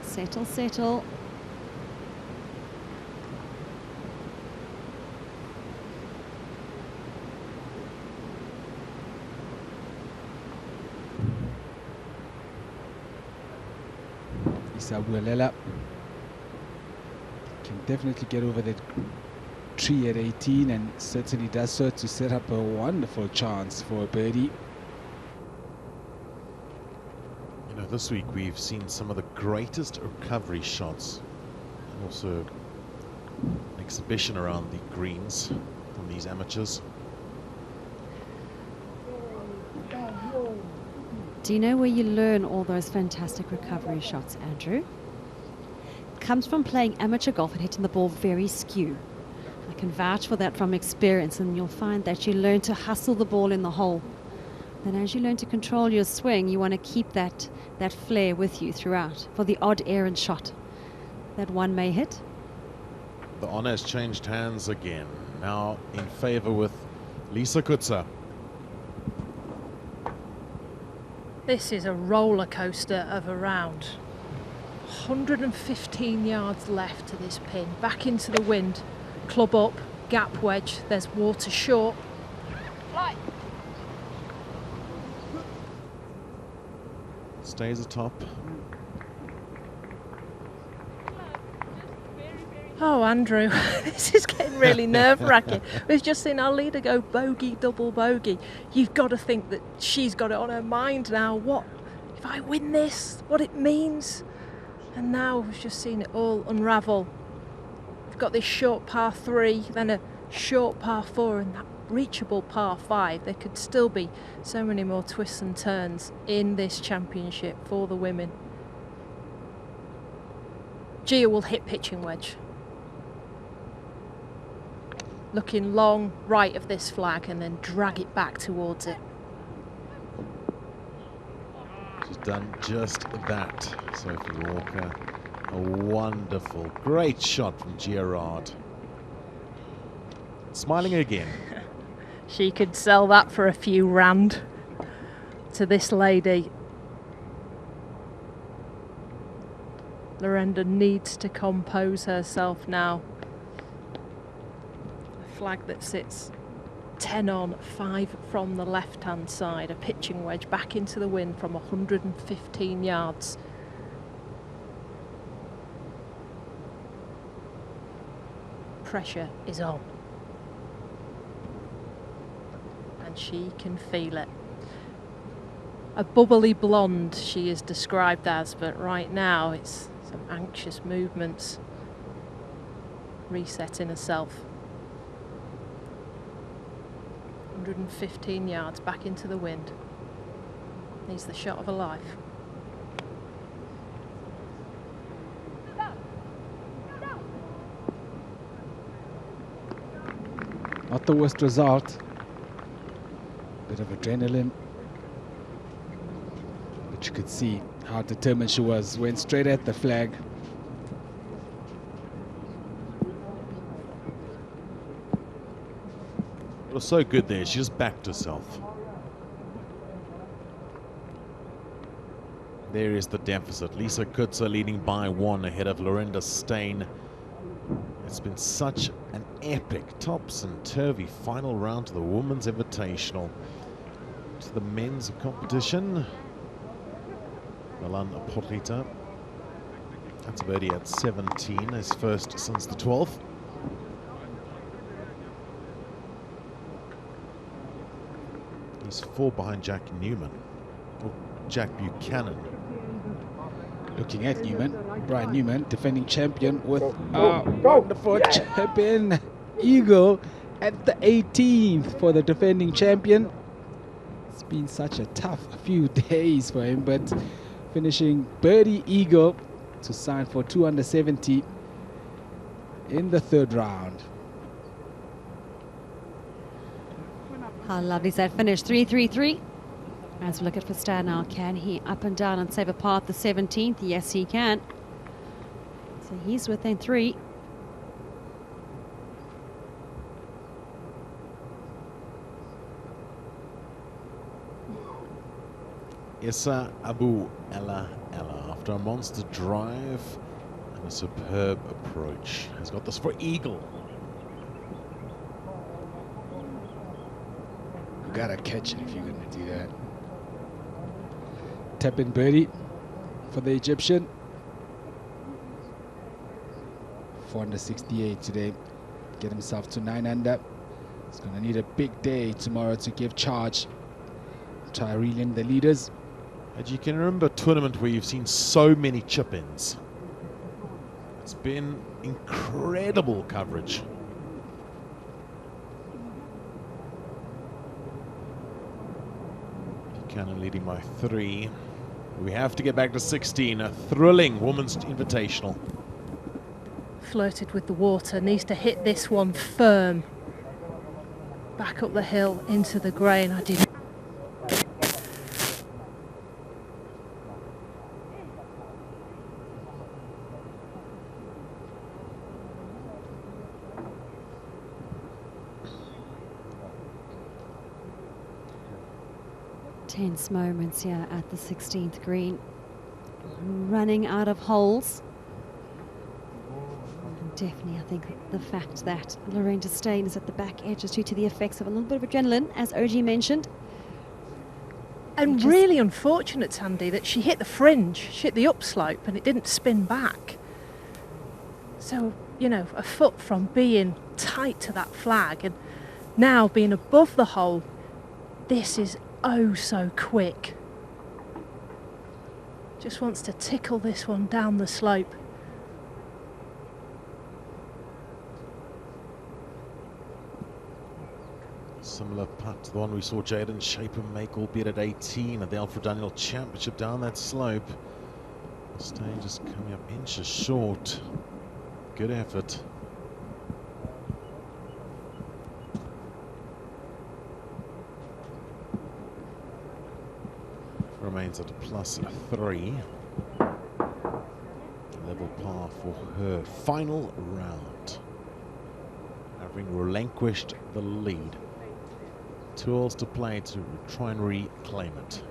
Settle, settle. Isabuelela can definitely get over that tree at 18 and certainly does so to set up a wonderful chance for a birdie. You know, this week we've seen some of the greatest recovery shots, and also an exhibition around the greens from these amateurs. Do you know where you learn all those fantastic recovery shots, Andrew? It comes from playing amateur golf and hitting the ball very skew. I can vouch for that from experience, and you'll find that you learn to hustle the ball in the hole. Then as you learn to control your swing, you want to keep that flair with you throughout for the odd errant shot that one may hit. The honour has changed hands again, now in favour with Lisa Kutzer. This is a roller coaster of a round. 115 yards left to this pin. Back into the wind. Club up, gap wedge. There's water short. Stays atop. Oh, Andrew, this is getting really nerve-wracking. We've just seen our leader go bogey, double bogey. You've got to think that she's got it on her mind now. What if I win this? What it means? And now we've just seen it all unravel. We've got this short par 3, then a short par 4, and that reachable par 5. There could still be so many more twists and turns in this championship for the women. Gia will hit pitching wedge. Looking long right of this flag and then drag it back towards it. She's done just that, Sophie Walker. A wonderful, great shot from Gerard. Smiling again. She could sell that for a few rand to this lady. Lorenda needs to compose herself now. Flag that sits 10 on, 5 from the left hand side, a pitching wedge back into the wind from 115 yards. Pressure is on, and she can feel it. A bubbly blonde she is described as, but right now it's some anxious movements, resetting herself. 115 yards back into the wind. Needs the shot of her life. Not the worst result. Bit of adrenaline. But you could see how determined she was. Went straight at the flag. It was so good there, she just backed herself. There is the deficit. Lisa Kutzer leading by 1 ahead of Lorenda Steyn. It's been such an epic tops and turvy final round to the Women's Invitational. To the men's competition, Milan Porrita. That's a birdie at 17, his first since the 12th. He's 4 behind Jack Newman, or Jack Buchanan. Looking at Newman, Brian Newman, defending champion with a wonderful champion eagle at the 18th for the defending champion. It's been such a tough few days for him, but finishing birdie eagle to sign for 2 under 70 in the 3rd round. How lovely is that finish? 3-3-3. As we look at Verstappen now, can he up and down and save a par at the 17th? Yes, he can. So he's within 3. Issa Abu Ella after a monster drive and a superb approach. Has got this for eagle. You gotta catch it if you're gonna do that. Tap in birdie for the Egyptian. 468 today. Get himself to 9 under. He's gonna need a big day tomorrow to give charge. Try reel in the leaders. And you can remember a tournament where you've seen so many chip-ins. It's been incredible coverage. Buchanan leading by 3. We have to get back to 16. A thrilling women's invitational. Flirted with the water, needs to hit this one firm. Back up the hill into the grain. I did. Tense moments here at the 16th green. Running out of holes. And definitely, I think the fact that Lorraine Disdain is at the back edge is due to the effects of a little bit of adrenaline, as OG mentioned. And really unfortunate, Tandy, that she hit the fringe, she hit the upslope, and it didn't spin back. So, you know, a foot from being tight to that flag and now being above the hole, this is oh so quick. Just wants to tickle this one down the slope. Similar putt to the one we saw Jaden Shaper make, albeit at 18 at the Alfred Daniel Championship down that slope. Stain just coming up inches short. Good effort. Remains at a +3. Level par for her final round, having relinquished the lead. 2 holes to play to try and reclaim it.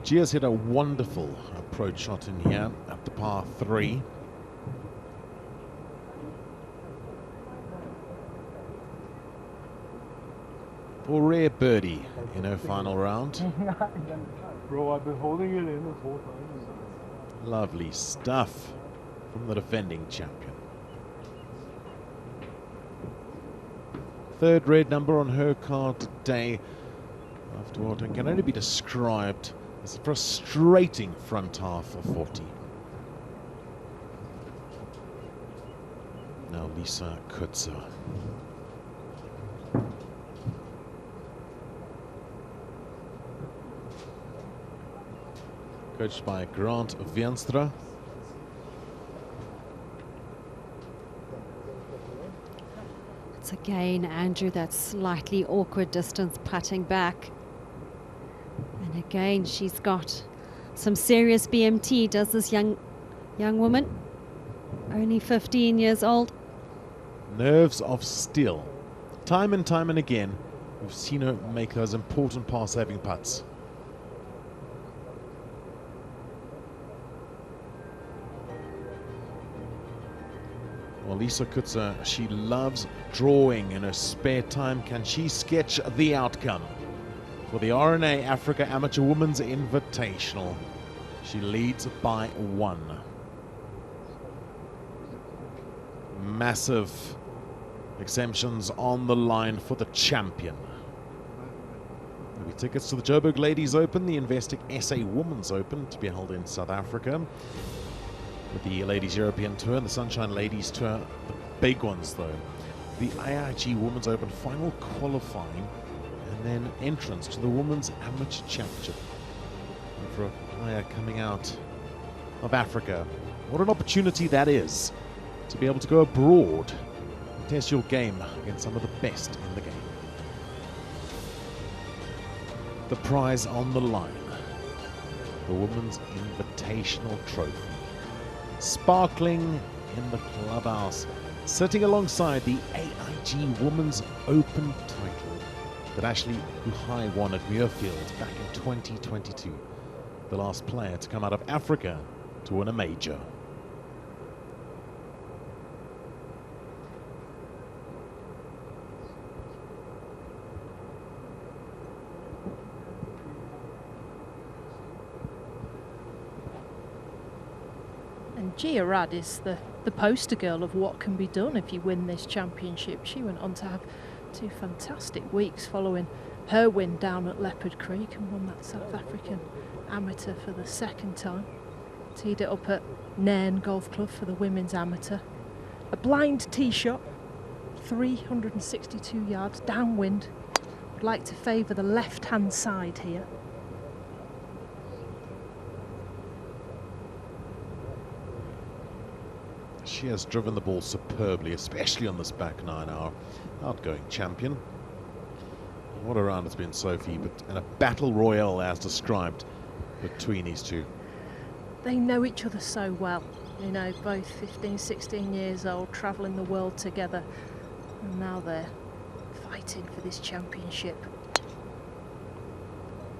Gia's hit a wonderful approach shot in here at the par 3. For rare birdie in her final round. Bro, I've been holding it in this whole time. Lovely stuff from the defending champion. 3rd red number on her card today, after what can only be described as a frustrating front half of 40. Now Lisa Kutzer. Coached by Grant Vienstra. It's again Andrew that slightly awkward distance putting back. And again she's got some serious BMT, does this young woman. Only 15 years old. Nerves of steel. Time and again, we've seen her make those important par-saving putts. Well, Lisa Kutzer, she loves drawing in her spare time. Can she sketch the outcome for the RNA Africa Amateur Women's Invitational? She leads by 1. Massive exemptions on the line for the champion. There'll be tickets to the Joburg Ladies Open, the Investec SA Women's Open to be held in South Africa, with the Ladies European Tour and the Sunshine Ladies Tour, the big ones though. The AIG Women's Open final qualifying and then entrance to the Women's Amateur Championship. And for a player coming out of Africa, what an opportunity that is to be able to go abroad and test your game against some of the best in the game. The prize on the line, the Women's Invitational Trophy. Sparkling in the clubhouse sitting alongside the AIG Women's Open title that Ashley Buhai won at Muirfield back in 2022. The last player to come out of Africa to win a major. And Gia Rad is the poster girl of what can be done if you win this championship. She went on to have 2 fantastic weeks following her win down at Leopard Creek and won that South African amateur for the 2nd time. Teed it up at Nairn Golf Club for the women's amateur. A blind tee shot, 362 yards downwind. Would like to favour the left-hand side here. She has driven the ball superbly, especially on this back 9, our outgoing champion. What a round it's been, Sophie, but in a battle royale as described between these two. They know each other so well, you know, both 15, 16 years old, travelling the world together, and now they're fighting for this championship.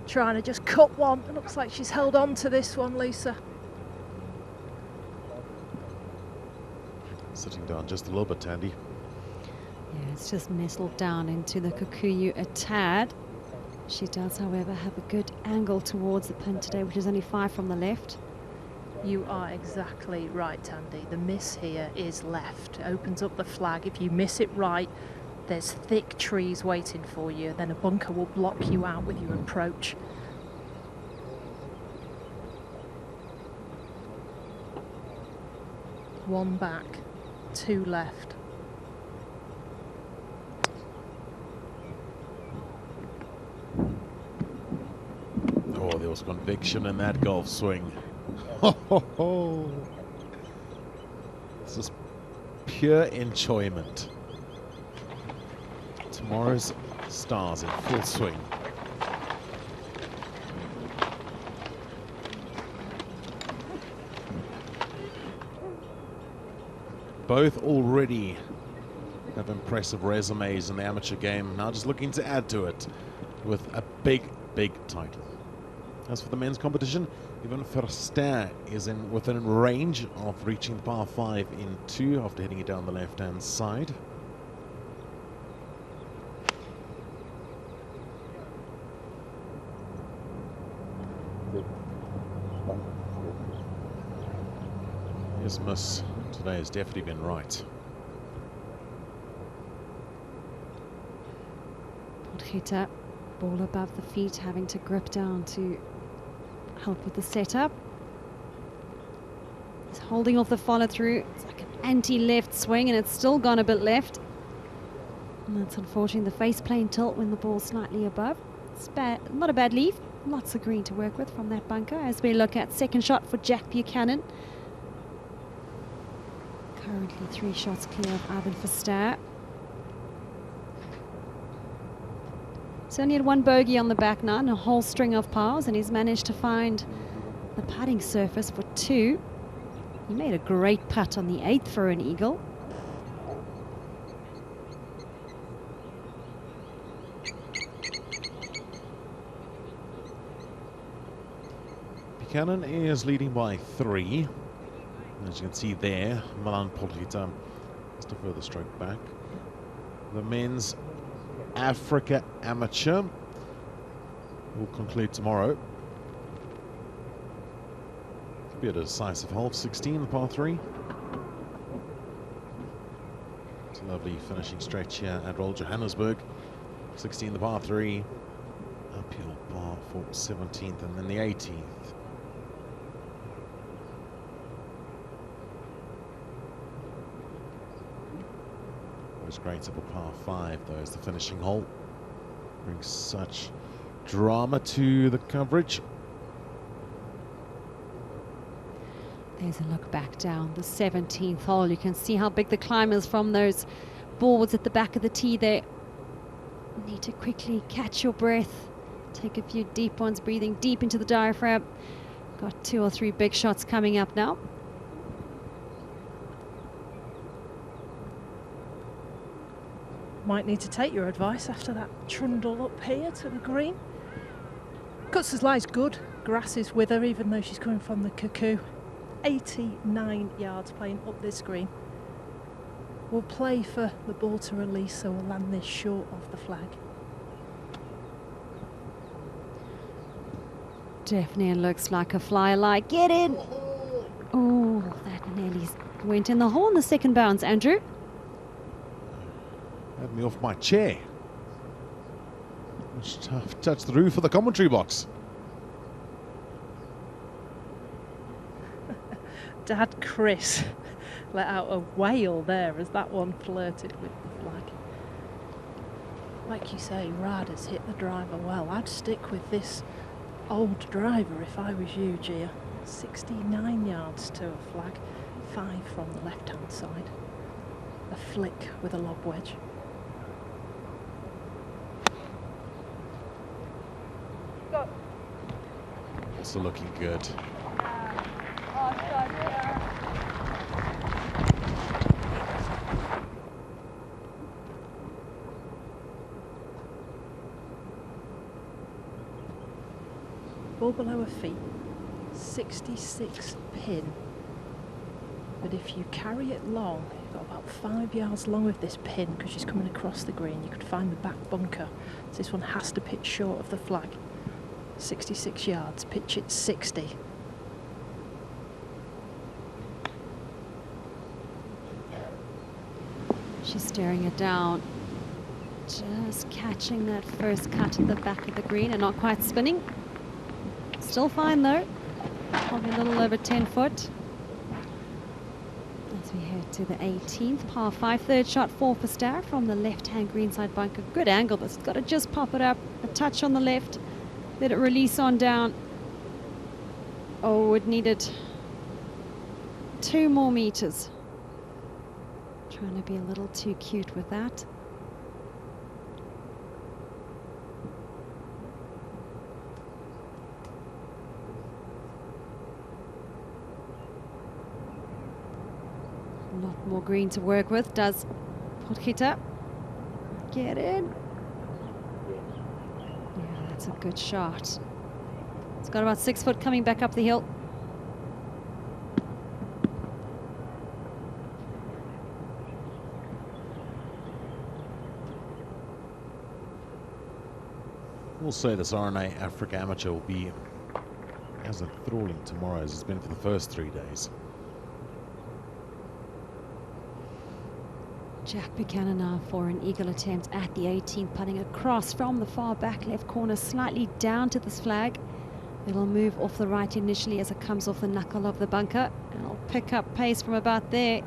Trying to just cut one. It looks like she's held on to this one, Lisa. Sitting down just a little bit, Tandy. Yeah, it's just nestled down into the Kikuyu a tad. She does, however, have a good angle towards the pin today, which is only 5 from the left. You are exactly right, Tandy. The miss here is left. It opens up the flag. If you miss it right, there's thick trees waiting for you. Then a bunker will block you out with your approach. One back, 2 left. Oh, there was conviction in that golf swing. Ho, ho, ho. This is pure enjoyment. Tomorrow's stars in full swing. Both already have impressive resumes in the amateur game. Now just looking to add to it with a big, big title. As for the men's competition, Ivan Verster is within range of reaching the par 5 in 2 after hitting it down the left-hand side. His miss today has definitely been right. Potgieter, ball above the feet, having to grip down to help with the setup. He's holding off the follow through. It's like an anti-left swing, and it's still gone a bit left. And that's unfortunately the face plane tilt when the ball's slightly above. It's bad, not a bad leave. Lots of green to work with from that bunker as we look at second shot for Jack Buchanan. Currently 3 shots clear of Ivan Verster. He's only had 1 bogey on the back 9, a whole string of pars, and he's managed to find the putting surface for 2. He made a great putt on the 8th for an eagle. Buchanan is leading by 3. As you can see there, Milan Potgieter just a further stroke back. The men's Africa Amateur will conclude tomorrow. Could be a decisive hole, 16, the par 3. It's a lovely finishing stretch here at Royal Johannesburg. 16, the par 3. Uphill par for 17th and then the 18th. Always great up a par 5, though, as the finishing hole. Brings such drama to the coverage. There's a look back down the 17th hole. You can see how big the climb is from those boards at the back of the tee there. Need to quickly catch your breath. Take a few deep ones, breathing deep into the diaphragm. Got 2 or 3 big shots coming up now. might need to take your advice after that trundle up here to the green. Cuts lies good. Grass is with her, even though she's coming from the cuckoo. 89 yards playing up this green. We'll play for the ball to release, so we'll land this short of the flag. Definitely looks like a flyer like. Get in! Oh, that nearly went in the hole in the second bounce, Andrew. Had me off my chair. Just touched the roof of the commentary box. Dad Chris let out a wail there as that one flirted with the flag. Like you say, Rada's hit the driver well. I'd stick with this old driver if I was you, Gia. 69 yards to a flag, 5 from the left-hand side. A flick with a lob wedge. Also looking good. Ball below her feet, 66 pin. But if you carry it long, you've got about 5 yards long with this pin because she's coming across the green. You could find the back bunker. So this one has to pitch short of the flag. 66 yards, pitch it 60. She's staring it down. Just catching that first cut at the back of the green and not quite spinning. Still fine though. Probably a little over 10 foot. As we head to the 18th, par 5, third shot, 4 for Star from the left-hand greenside bunker. Good angle. This has got to just pop it up. A touch on the left. Let it release on down. Oh, it needed 2 more meters. Trying to be a little too cute with that. A lot more green to work with. Does Potgieter get in? Yeah, that's a good shot. It's got about 6 foot coming back up the hill. We'll say this RNA Africa Amateur will be as enthralling tomorrow as it's been for the first 3 days. Jack Buchanan now for an eagle attempt at the 18th, putting across from the far back left corner, slightly down to this flag. It'll move off the right initially as it comes off the knuckle of the bunker. And it'll pick up pace from about there.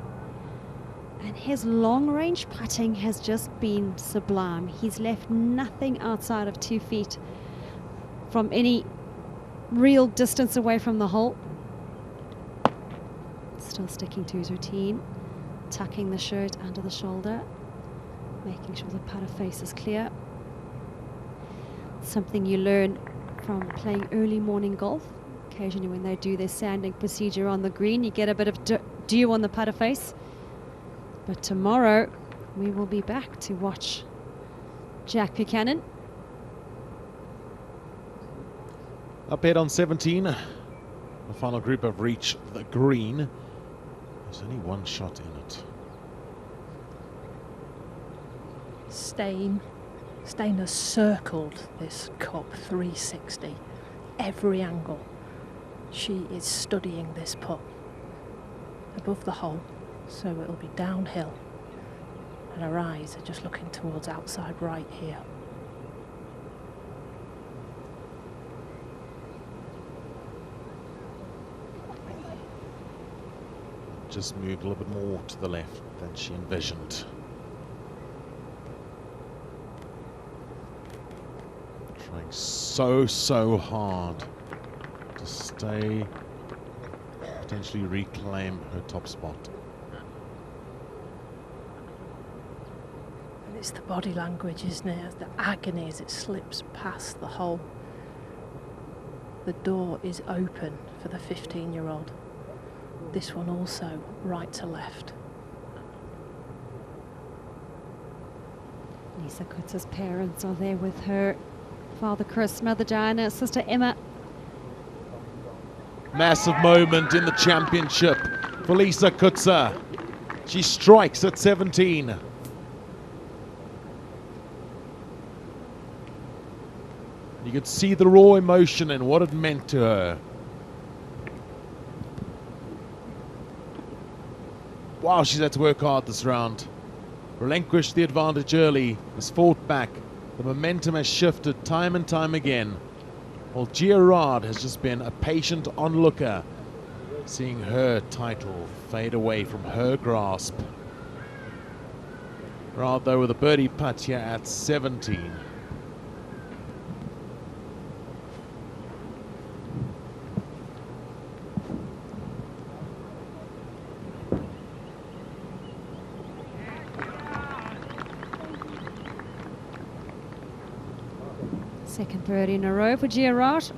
And his long-range putting has just been sublime. He's left nothing outside of 2 feet from any real distance away from the hole. Still sticking to his routine. Tucking the shirt under the shoulder, making sure the putter face is clear. Something you learn from playing early morning golf. Occasionally when they do their sanding procedure on the green, you get a bit of dew on the putter face. But tomorrow we will be back to watch Jack Buchanan. Up ahead on 17, the final group have reached the green. There's only 1 shot in it. Stain has circled this cup 360. Every angle. She is studying this putt. Above the hole, so it'll be downhill. And her eyes are just looking towards outside right here. Just moved a little bit more to the left than she envisioned. Trying so hard to stay, potentially reclaim her top spot. And it's the body language, isn't it? The agony as it slips past the hole. The door is open for the 15-year-old. This one also right to left. Lisa Kutza's parents are there with her. Father Chris, Mother Diana, Sister Emma. Massive moment in the championship for Lisa Kutza. She strikes at 17. You could see the raw emotion and what it meant to her. Wow, she's had to work hard this round. Relinquished the advantage early, has fought back. The momentum has shifted time and time again. Well, Gerard has just been a patient onlooker, seeing her title fade away from her grasp. Gerard, though, with a birdie putt here at 17. Second birdie in a row for Gerard. So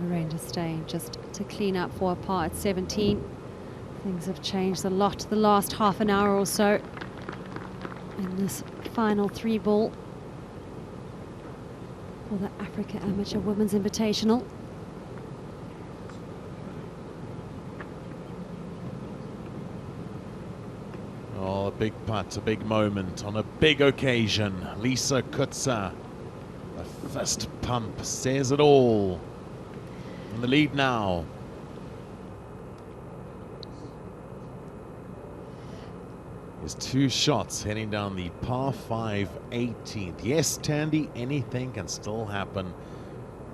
Miranda staying just to clean up for a par at 17. Things have changed a lot the last half an hour or so in this final 3-ball for the Africa Amateur Women's Invitational. Oh, a big putt, a big moment on a big occasion. Lisa Kutza, a fist pump says it all. In the lead now. There's 2 shots heading down the par 5 18th. Yes, Tandy, anything can still happen.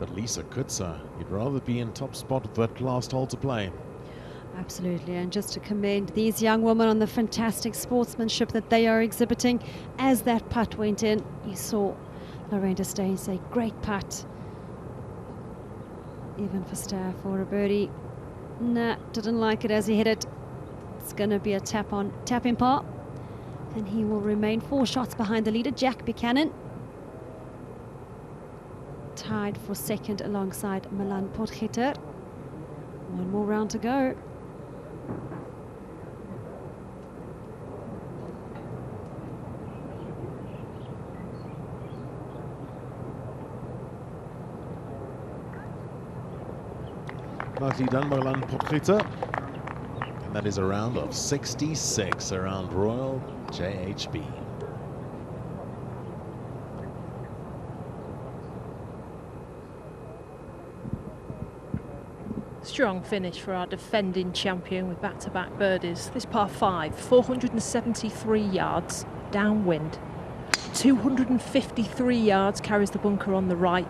But Lisa Kutza, you'd rather be in top spot with that last hole to play. Absolutely, and just to commend these young women on the fantastic sportsmanship that they are exhibiting. As that putt went in, you saw Lorraine Steyn say, great putt. Even for Staff for a birdie. Nah, didn't like it as he hit it. It's going to be a tap-in par. And he will remain 4 shots behind the leader, Jack Buchanan. Tied for second alongside Milan Potgieter. 1 more round to go. Nicely done by Milan Potgieter. And that is a round of 66 around Royal JHB. Strong finish for our defending champion with back-to-back birdies. This par 5, 473 yards, downwind. 253 yards carries the bunker on the right,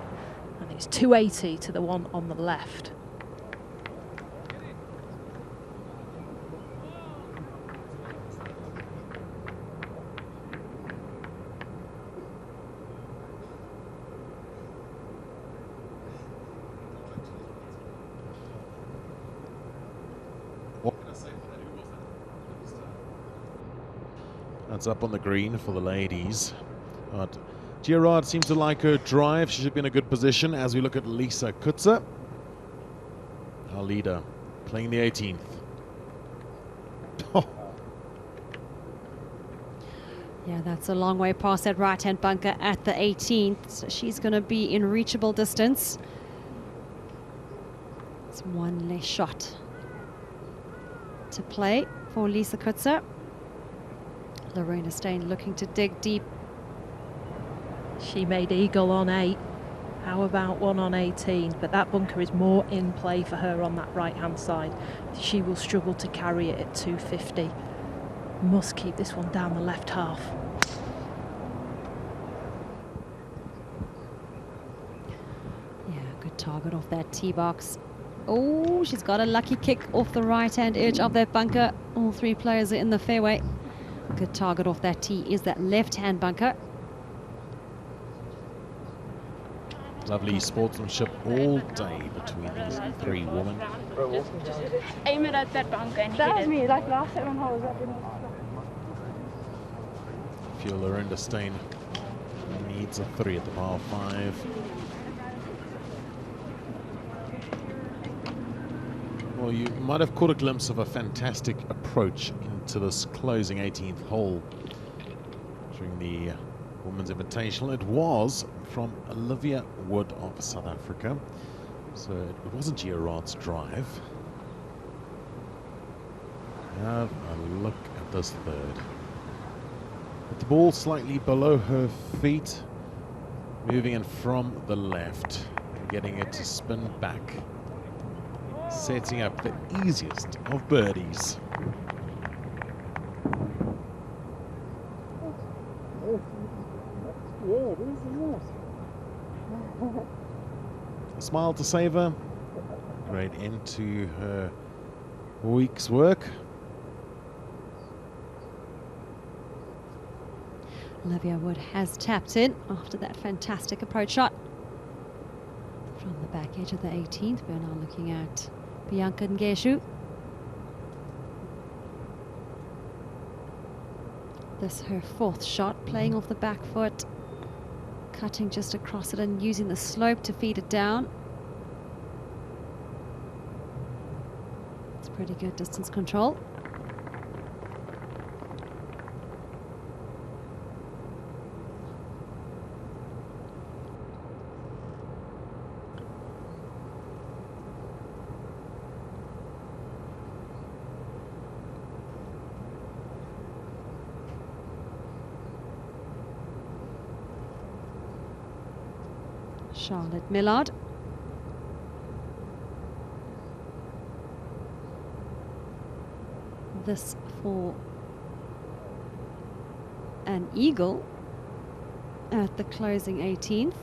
and it's 280 to the one on the left. That's up on the green for the ladies. But Gerard seems to like her drive. She should be in a good position as we look at Lisa Kutza, our leader, playing the 18th. Yeah, that's a long way past that right-hand bunker at the 18th. So she's going to be in reachable distance. It's 1 less shot to play for Lisa Kutza. Lorena Steyn looking to dig deep. She made eagle on 8. How about 1 on 18? But that bunker is more in play for her on that right-hand side. She will struggle to carry it at 250. Must keep this one down the left half. Yeah, good target off that tee box. Oh, she's got a lucky kick off the right-hand edge of that bunker. All 3 players are in the fairway. Good target off that tee is that left-hand bunker. Lovely sportsmanship all day between these 3 women. Aim it at that bunker and That hit was it. me, like last 7 holes. I didn't. Feel Lorena Steyn needs a 3 at the par 5. Well, you might have caught a glimpse of a fantastic approach into this closing 18th hole during the Women's Invitational. It was from Olivia Wood of South Africa, so it wasn't Gerard's drive. Have a look at this third. With the ball slightly below her feet, moving in from the left and getting it to spin back, setting up the easiest of birdies. Yeah, it is, isn't it? A smile to savour, great into her week's work. Olivia Wood has tapped in after that fantastic approach shot. From the back edge of the 18th, we're now looking at Bianca Ngeshu. This her fourth shot, playing off the back foot, cutting just across it and using the slope to feed it down. It's pretty good distance control. Charlotte Millard. This for an eagle at the closing 18th.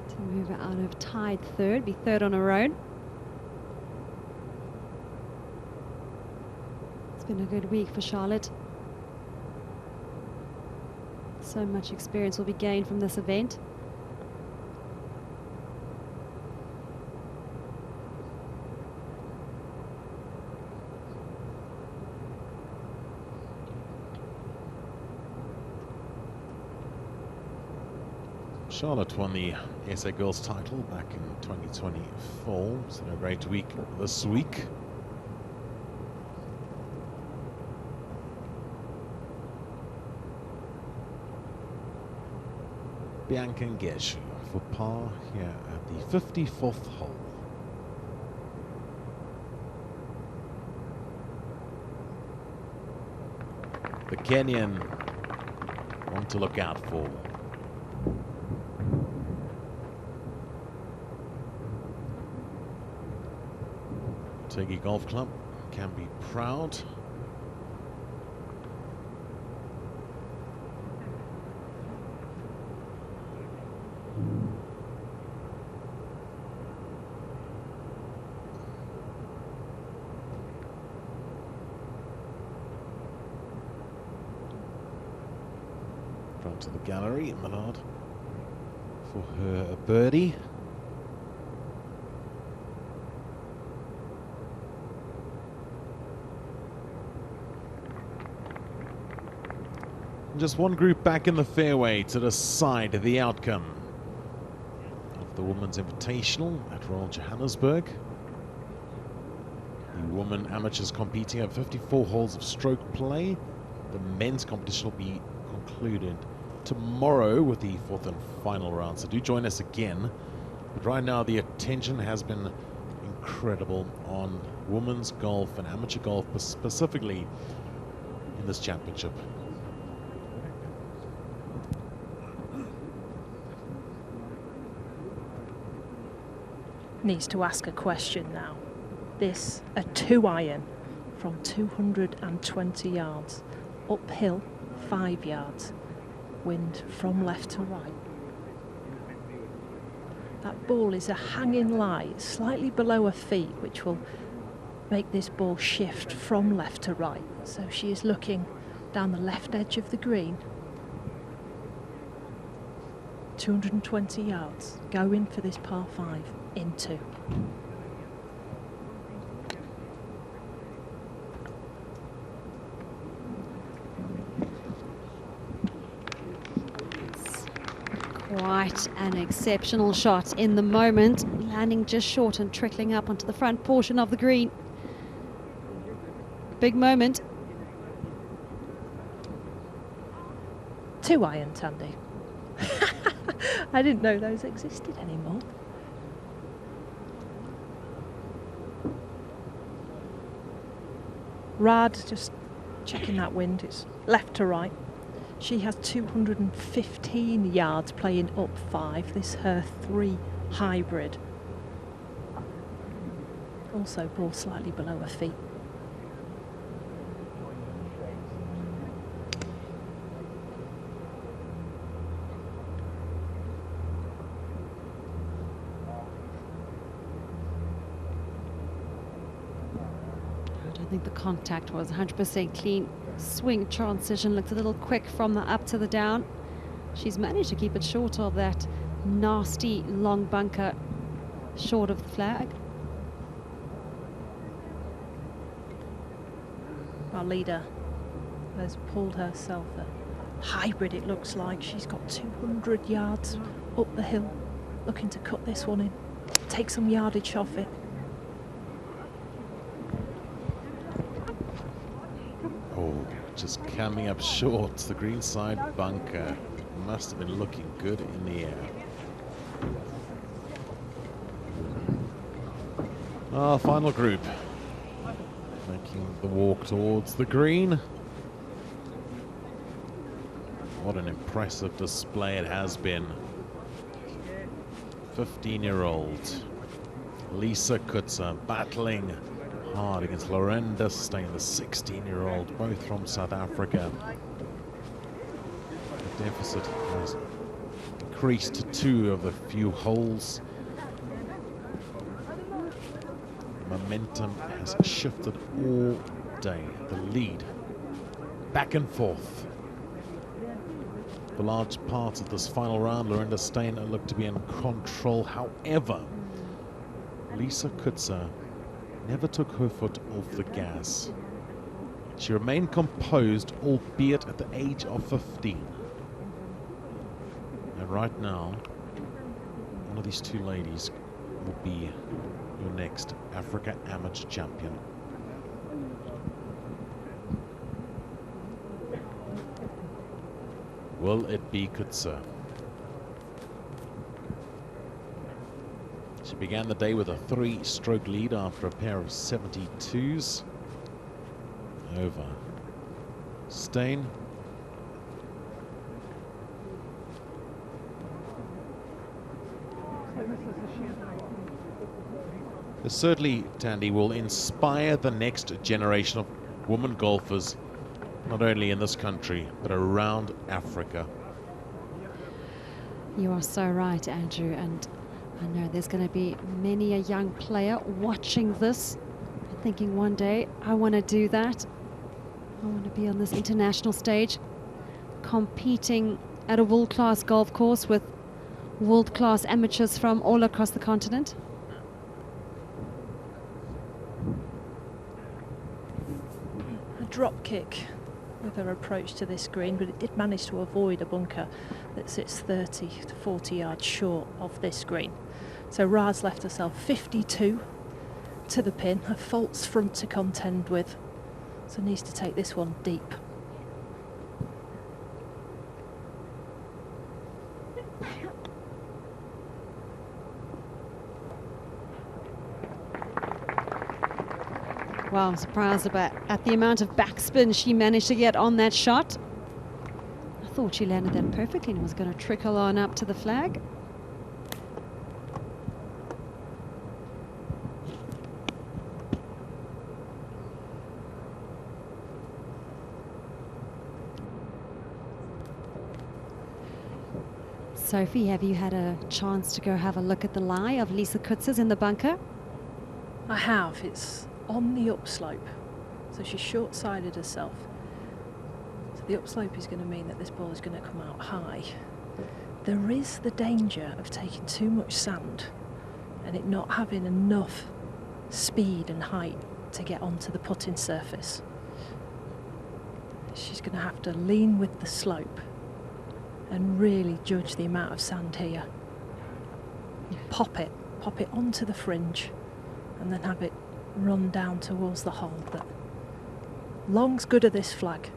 To move her out of tied third, be third on her own. It's been a good week for Charlotte. So much experience will be gained from this event. Charlotte won the SA Girls title back in 2024, so a great week this week. Bianca Ngeshu for par here at the 54th hole. The Kenyan one to look out for. Tegi Golf Club can be proud. Front to the gallery, Millard for her birdie. Just one group back in the fairway to decide the outcome of the Women's Invitational at Royal Johannesburg. The women amateurs competing at 54 holes of stroke play. The men's competition will be concluded tomorrow with the fourth and final round. So do join us again. But right now the attention has been incredible on women's golf and amateur golf, but specifically in this championship. Needs to ask a question now. This, a 2-iron from 220 yards, uphill 5 yards, wind from left to right. That ball is a hanging lie, slightly below her feet, which will make this ball shift from left to right. So she is looking down the left edge of the green. 220 yards, going for this par 5 into. Quite an exceptional shot in the moment, landing just short and trickling up onto the front portion of the green. Big moment. 2 iron, Tandy. I didn't know those existed anymore. Rad just checking that wind. It's left to right. She has 215 yards playing up 5. This her 3 hybrid. Also ball slightly below her feet. I don't think the contact was 100% clean. Swing transition looked a little quick from the up to the down. She's managed to keep it short of that nasty long bunker, short of the flag. Our leader has pulled herself a hybrid, it looks like. She's got 200 yards up the hill, looking to cut this one in, take some yardage off it. Oh, just coming up short. The greenside bunker must have been looking good in the air. Our final group making the walk towards the green. What an impressive display it has been. 15-year-old Lisa Kutzer battling hard against Lorenda Steyn, the 16-year-old, both from South Africa. The deficit has increased to 2 of the few holes. Momentum has shifted all day. The lead back and forth. For large parts of this final round, Lorenda Steyn looked to be in control. However, Lisa Kutzer never took her foot off the gas. She remained composed, albeit at the age of 15. And right now, one of these 2 ladies will be your next Africa Amateur champion. Will it be Kutzer? She began the day with a 3-stroke lead after a pair of 72s over Steyn. This certainly, Tandy, will inspire the next generation of women golfers, not only in this country, but around Africa. You are so right, Andrew, and I know there's going to be many a young player watching this, thinking one day, I want to do that. I want to be on this international stage, competing at a world-class golf course with world-class amateurs from all across the continent. A drop kick with her approach to this green, but it did manage to avoid a bunker that sits 30 to 40 yards short of this green. So Ra's left herself 52 to the pin, a false front to contend with, so needs to take this one deep. Well, I'm surprised at the amount of backspin she managed to get on that shot. I thought she landed that perfectly and was going to trickle on up to the flag. Sophie, have you had a chance to go have a look at the lie of Lisa Kutzer's in the bunker? I have. It's on the upslope, so she's short-sided herself. So the upslope is going to mean that this ball is going to come out high. There is the danger of taking too much sand and it not having enough speed and height to get onto the putting surface. She's going to have to lean with the slope and really judge the amount of sand here. You pop it onto the fringe and then have it run down towards the hole. But long's good of this flag.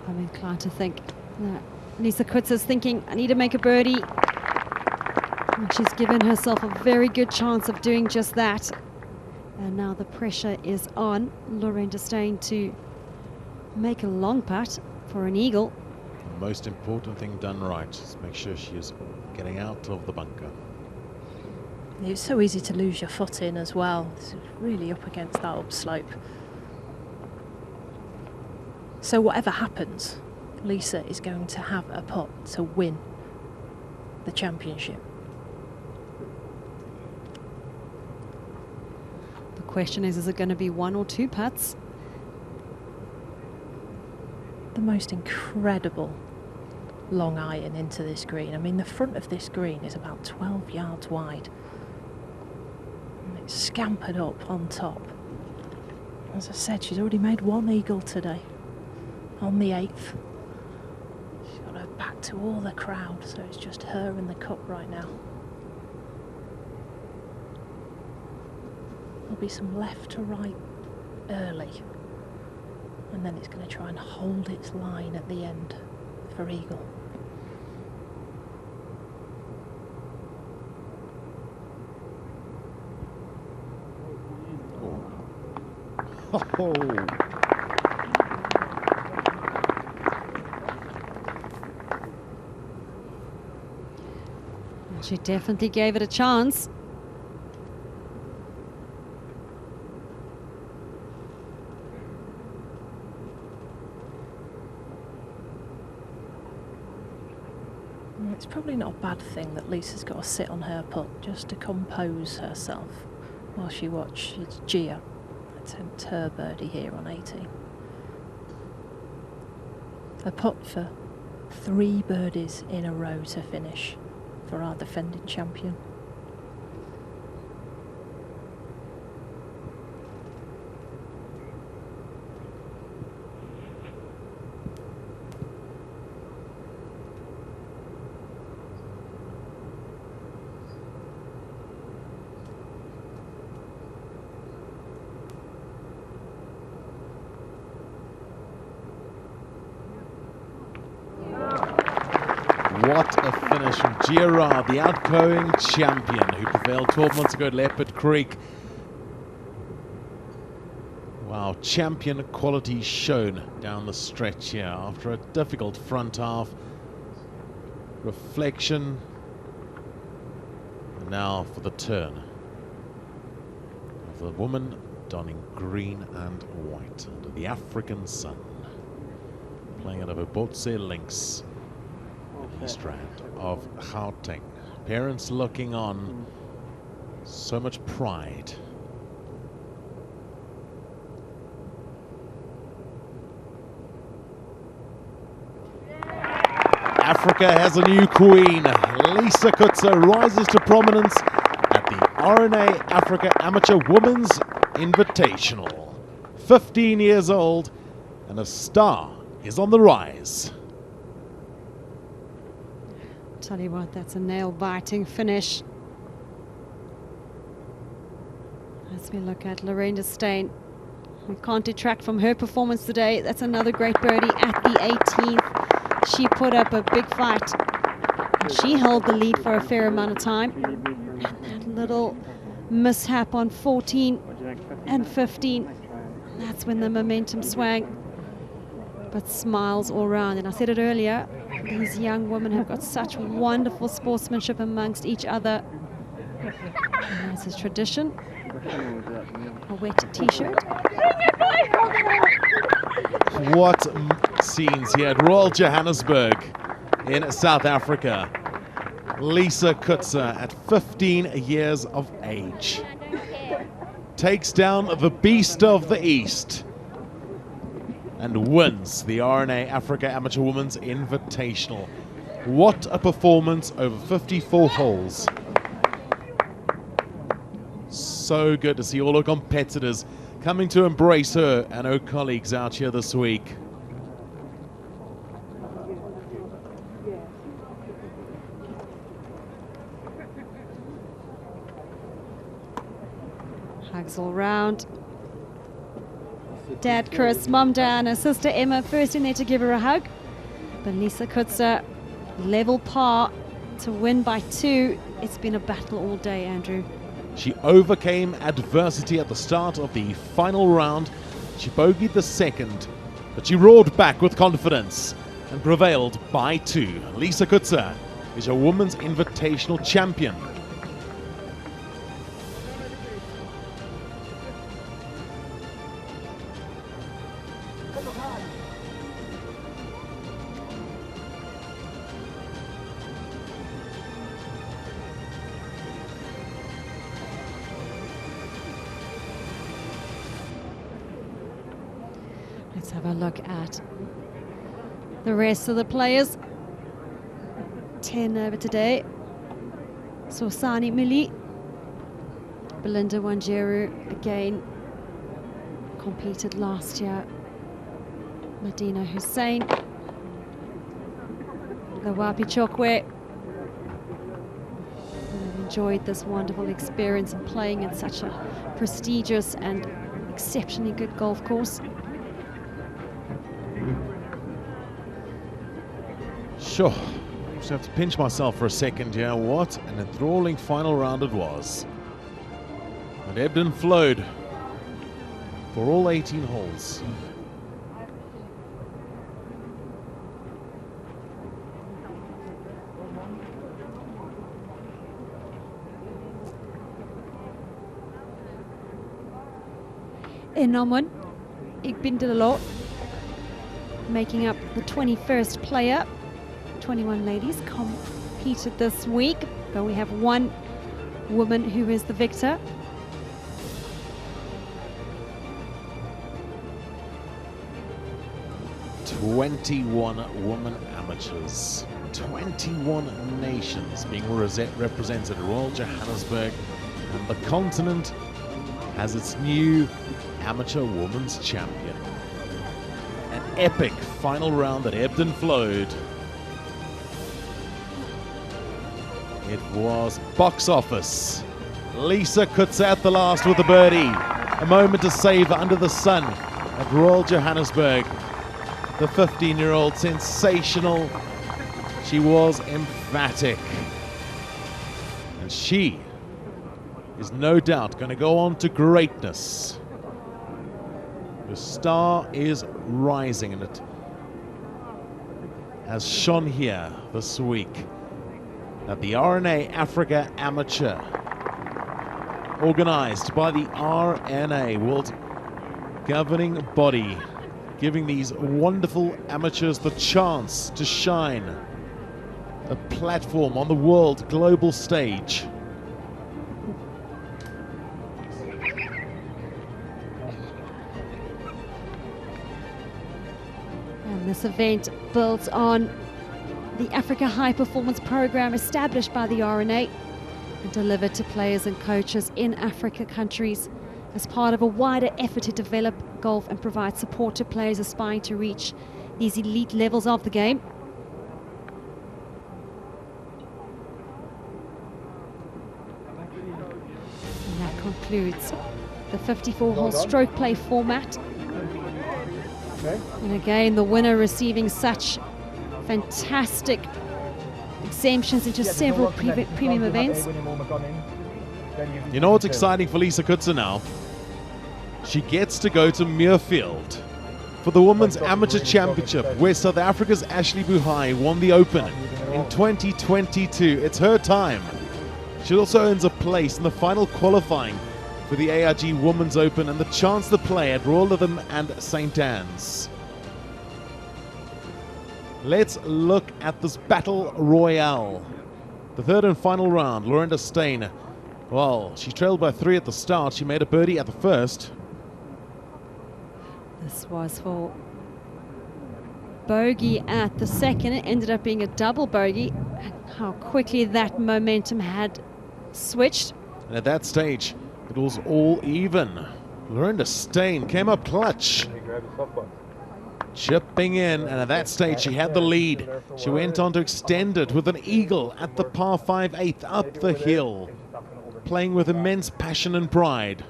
I'm inclined to think that Lisa Kutza's thinking, I need to make a birdie. And she's given herself a very good chance of doing just that. And now the pressure is on Lorraine Disdain to make a long putt for an eagle. The most important thing done right is make sure she is getting out of the bunker. It's so easy to lose your foot in as well. It's really up against that upslope. So whatever happens, Lisa is going to have a putt to win the championship. The question is it going to be one or two putts? The most incredible long iron into this green. I mean, the front of this green is about 12 yards wide. And it's scampered up on top. As I said, she's already made one eagle today, on the 8th. She's got her back to all the crowd, so it's just her and the cup right now. There'll be some left to right early, and then it's going to try and hold its line at the end for eagle. Oh. She definitely gave it a chance. It's probably not a bad thing that Lisa's got to sit on her putt just to compose herself while she watches Gia attempt her birdie here on 18. A putt for 3 birdies in a row to finish for our defending champion. What a finish from Gia, the outgoing champion who prevailed 12 months ago at Leopard Creek. Wow, champion quality shown down the stretch here after a difficult front half. Reflection. And now for the turn of the woman donning green and white under the African sun. Playing out of a Botse Links. East Rand of Gauteng. Parents looking on. So much pride. Africa has a new queen. Lisa Kutza rises to prominence at the RNA Africa Amateur Women's Invitational. 15 years old and a star is on the rise. Tell you what, that's a nail-biting finish. As we look at Lorraine Disdain, we can't detract from her performance today. That's another great birdie at the 18th. She put up a big fight. And she held the lead for a fair amount of time. That little mishap on 14 and 15. That's when the momentum swang. But smiles all round. And I said it earlier, these young women have got such wonderful sportsmanship amongst each other. And as is tradition, a wet t-shirt. What scenes here at Royal Johannesburg in South Africa. Lisa Kutza at 15 years of age takes down the beast of the East and wins the RNA Africa Amateur Women's Invitational. What a performance over 54 holes. So good to see all her competitors coming to embrace her and her colleagues out here this week. Hugs all round. Dad Chris, Mum Diana, sister Emma first in there to give her a hug. But Lisa Kutzer, level par to win by 2. It's been a battle all day, Andrew. She overcame adversity at the start of the final round. She bogeyed the second, but she roared back with confidence and prevailed by 2. Lisa Kutzer is a women's invitational champion. Let's have a look at the rest of the players. 10 over today. Sosani Mili, Belinda Wanjiru again competed last year. Medina Hussein, the Wapi Chokwe. I've enjoyed this wonderful experience of playing in such a prestigious and exceptionally good golf course. Sure, I just have to pinch myself for a second here. What an enthralling final round it was. It ebbed and flowed for all 18 holes. Enomon Igbindalo making up the 21st player. 21 ladies competed this week, but we have one woman who is the victor. "21 women amateurs, 21 nations being represented at Royal Johannesburg, and the continent has its new amateur women's champion." An epic final round that ebbed and flowed. It was box office. Lisa Kutzer at the last with a birdie. A moment to savor under the sun at Royal Johannesburg. The 15-year-old, sensational. She was emphatic. And she is no doubt going to go on to greatness. The star is rising, and it has shone here this week at the RNA Africa Amateur, organized by the RNA, World Governing Body, giving these wonderful amateurs the chance to shine, a platform on the world global stage. And this event builds on the Africa High Performance Program established by the RNA and delivered to players and coaches in Africa countries as part of a wider effort to develop golf and provide support to players aspiring to reach these elite levels of the game. And that concludes the 54-hole stroke play format. And again, the winner receiving such fantastic exemptions into several premium events. You know what's exciting for Lisa Kutzer now? She gets to go to Muirfield for the Women's Amateur Championship, where South Africa's Ashley Buhai won the Open in 2022. It's her time. She also earns a place in the final qualifying for the ARG Women's Open and the chance to play at Royal Lytham and St. Anne's. Let's look at this battle royale. The third and final round, Lorenda Steyn. Well, she trailed by 3 at the start. She made a birdie at the first. This was for bogey at the second. It ended up being a double bogey. And how quickly that momentum had switched. And at that stage, it was all even. Lorenda Steyn came up clutch, chipping in, and at that stage she had the lead. She went on to extend it with an eagle at the par 5 8th up the hill, playing with immense passion and pride.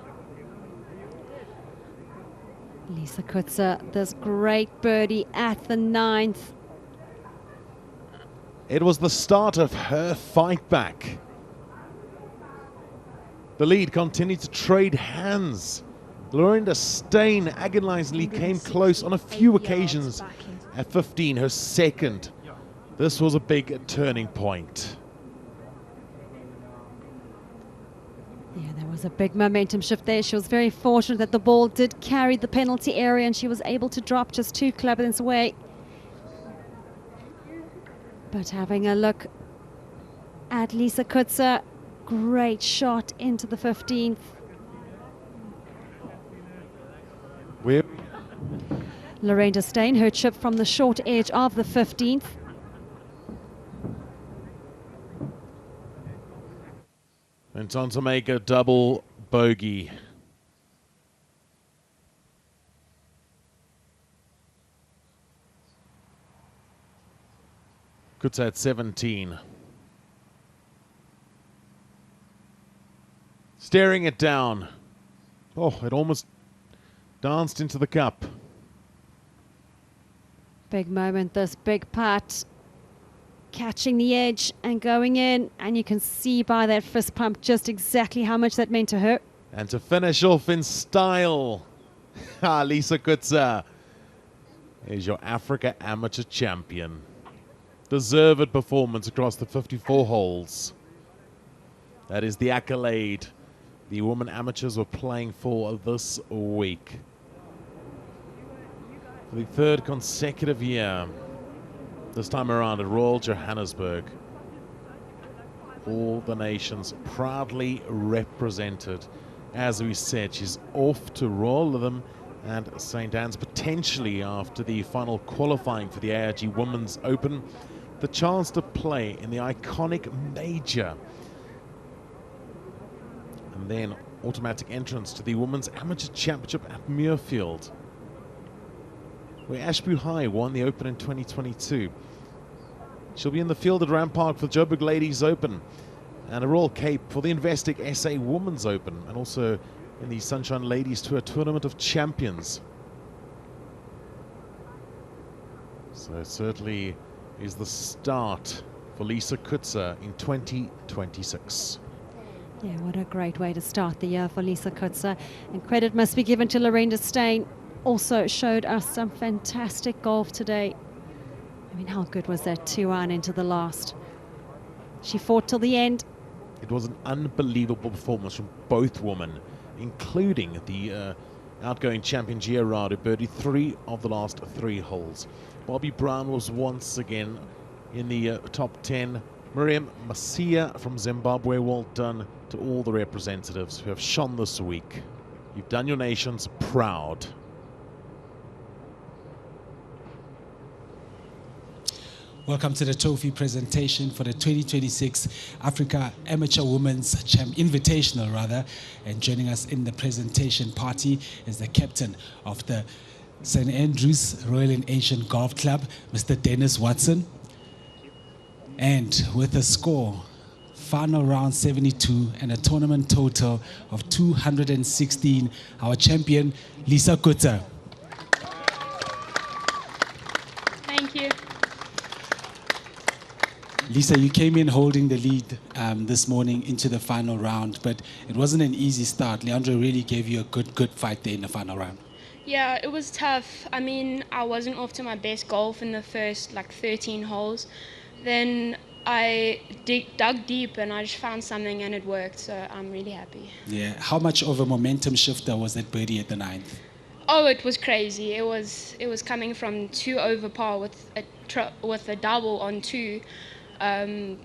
Lisa Kutzer, this great birdie at the 9th. It was the start of her fight back. The lead continued to trade hands. Lorinda Steyn agonizingly came close on a few occasions at 15, her second. This was a big turning point. Yeah, there was a big momentum shift there. She was very fortunate that the ball did carry the penalty area and she was able to drop just 2 club lengths away. But having a look at Lisa Kutzer, great shot into the 15th. Lorinda Steyn, her chip from the short edge of the 15th. Went on to make a double bogey. Kutzer at 17. Staring it down. Oh, it almost danced into the cup. Big moment, this big putt. Catching the edge and going in, and you can see by that fist pump just exactly how much that meant to her. And to finish off in style, Lisa Kutzer is your Africa Amateur Champion. Deserved performance across the 54 holes. That is the accolade the women amateurs were playing for this week. For the 3rd consecutive year, this time around at Royal Johannesburg. All the nations proudly represented. As we said, she's off to Royal Rhythm and St. Anne's potentially after the final qualifying for the AIG Women's Open. The chance to play in the iconic major. And then automatic entrance to the Women's Amateur Championship at Muirfield, where Ashby High won the Open in 2022. She'll be in the field at Ram Park for the Joburg Ladies Open and a Royal Cape for the Investec SA Women's Open, and also in the Sunshine Ladies Tour Tournament of Champions. So it certainly is the start for Lisa Kutzer in 2026. Yeah, what a great way to start the year for Lisa Kutzer. And credit must be given to Lorinda Steyn. Also showed us some fantastic golf today. I mean, how good was that 2-iron into the last? She fought till the end. It was an unbelievable performance from both women, including the outgoing champion Gia Rado, who birdied 3 of the last 3 holes. Bobby Brown was once again in the top 10. Miriam Masia from Zimbabwe, well done to all the representatives who have shone this week. You've done your nations proud. Welcome to the trophy presentation for the 2026 Africa Amateur Women's Invitational, rather. And joining us in the presentation party is the captain of the St. Andrews Royal and Ancient Golf Club, Mr. Dennis Watson. And with a score, final round 72 and a tournament total of 216, our champion, Lisa Kutzer. Thank you. Lisa, you came in holding the lead this morning into the final round, but it wasn't an easy start. Leandro really gave you a good fight there in the final round. Yeah, it was tough. I mean, I wasn't off to my best golf in the first 13 holes. Then I dug deep and I just found something and it worked, so I'm really happy. Yeah, how much of a momentum shifter was that birdie at the 9th? Oh, it was crazy. It was coming from 2 over par with a double on 2. Then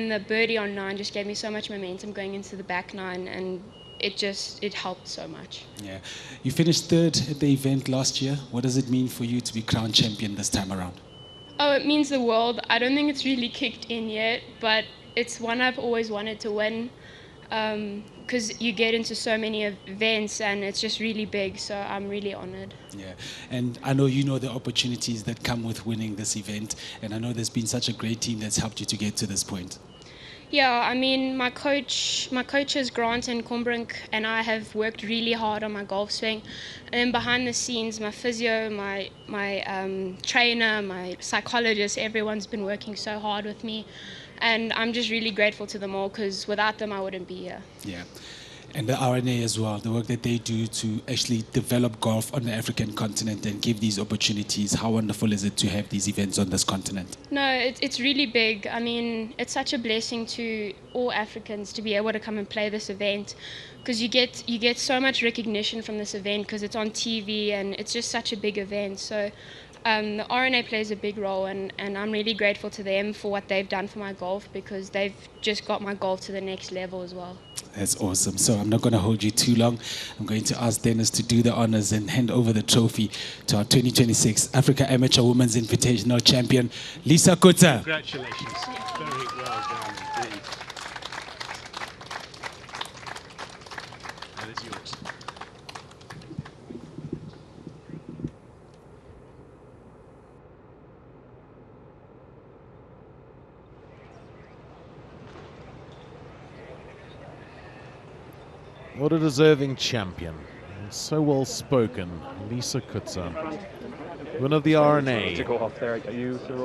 the birdie on 9 just gave me so much momentum going into the back 9, and it helped so much. Yeah, you finished 3rd at the event last year. What does it mean for you to be crowned champion this time around? Oh, it means the world. I don't think it's really kicked in yet, but it's one I've always wanted to win, because you get into so many events and it's just really big, so I'm really honored. Yeah, and I know you know the opportunities that come with winning this event, and I know there's been such a great team that's helped you to get to this point. Yeah, I mean, my coaches Grant and Combrink and I have worked really hard on my golf swing, and then behind the scenes, my physio, my trainer, my psychologist, everyone's been working so hard with me, and I'm just really grateful to them all because without them, I wouldn't be here. Yeah. And the RNA as well, the work that they do to actually develop golf on the African continent and give these opportunities. How wonderful is it to have these events on this continent? No, it's really big. I mean, it's such a blessing to all Africans to be able to come and play this event because you get so much recognition from this event because it's on TV and it's just such a big event. So the RNA plays a big role, and I'm really grateful to them for what they've done for my golf because they've just got my golf to the next level as well. That's awesome. So I'm not going to hold you too long. I'm going to ask Dennis to do the honors and hand over the trophy to our 2026 Africa Amateur Women's Invitational Champion, Lisa Kutsa. Congratulations. Very well done indeed. That is yours. What a deserving champion. And so well spoken, Lisa Kutsa. Winner of the RNA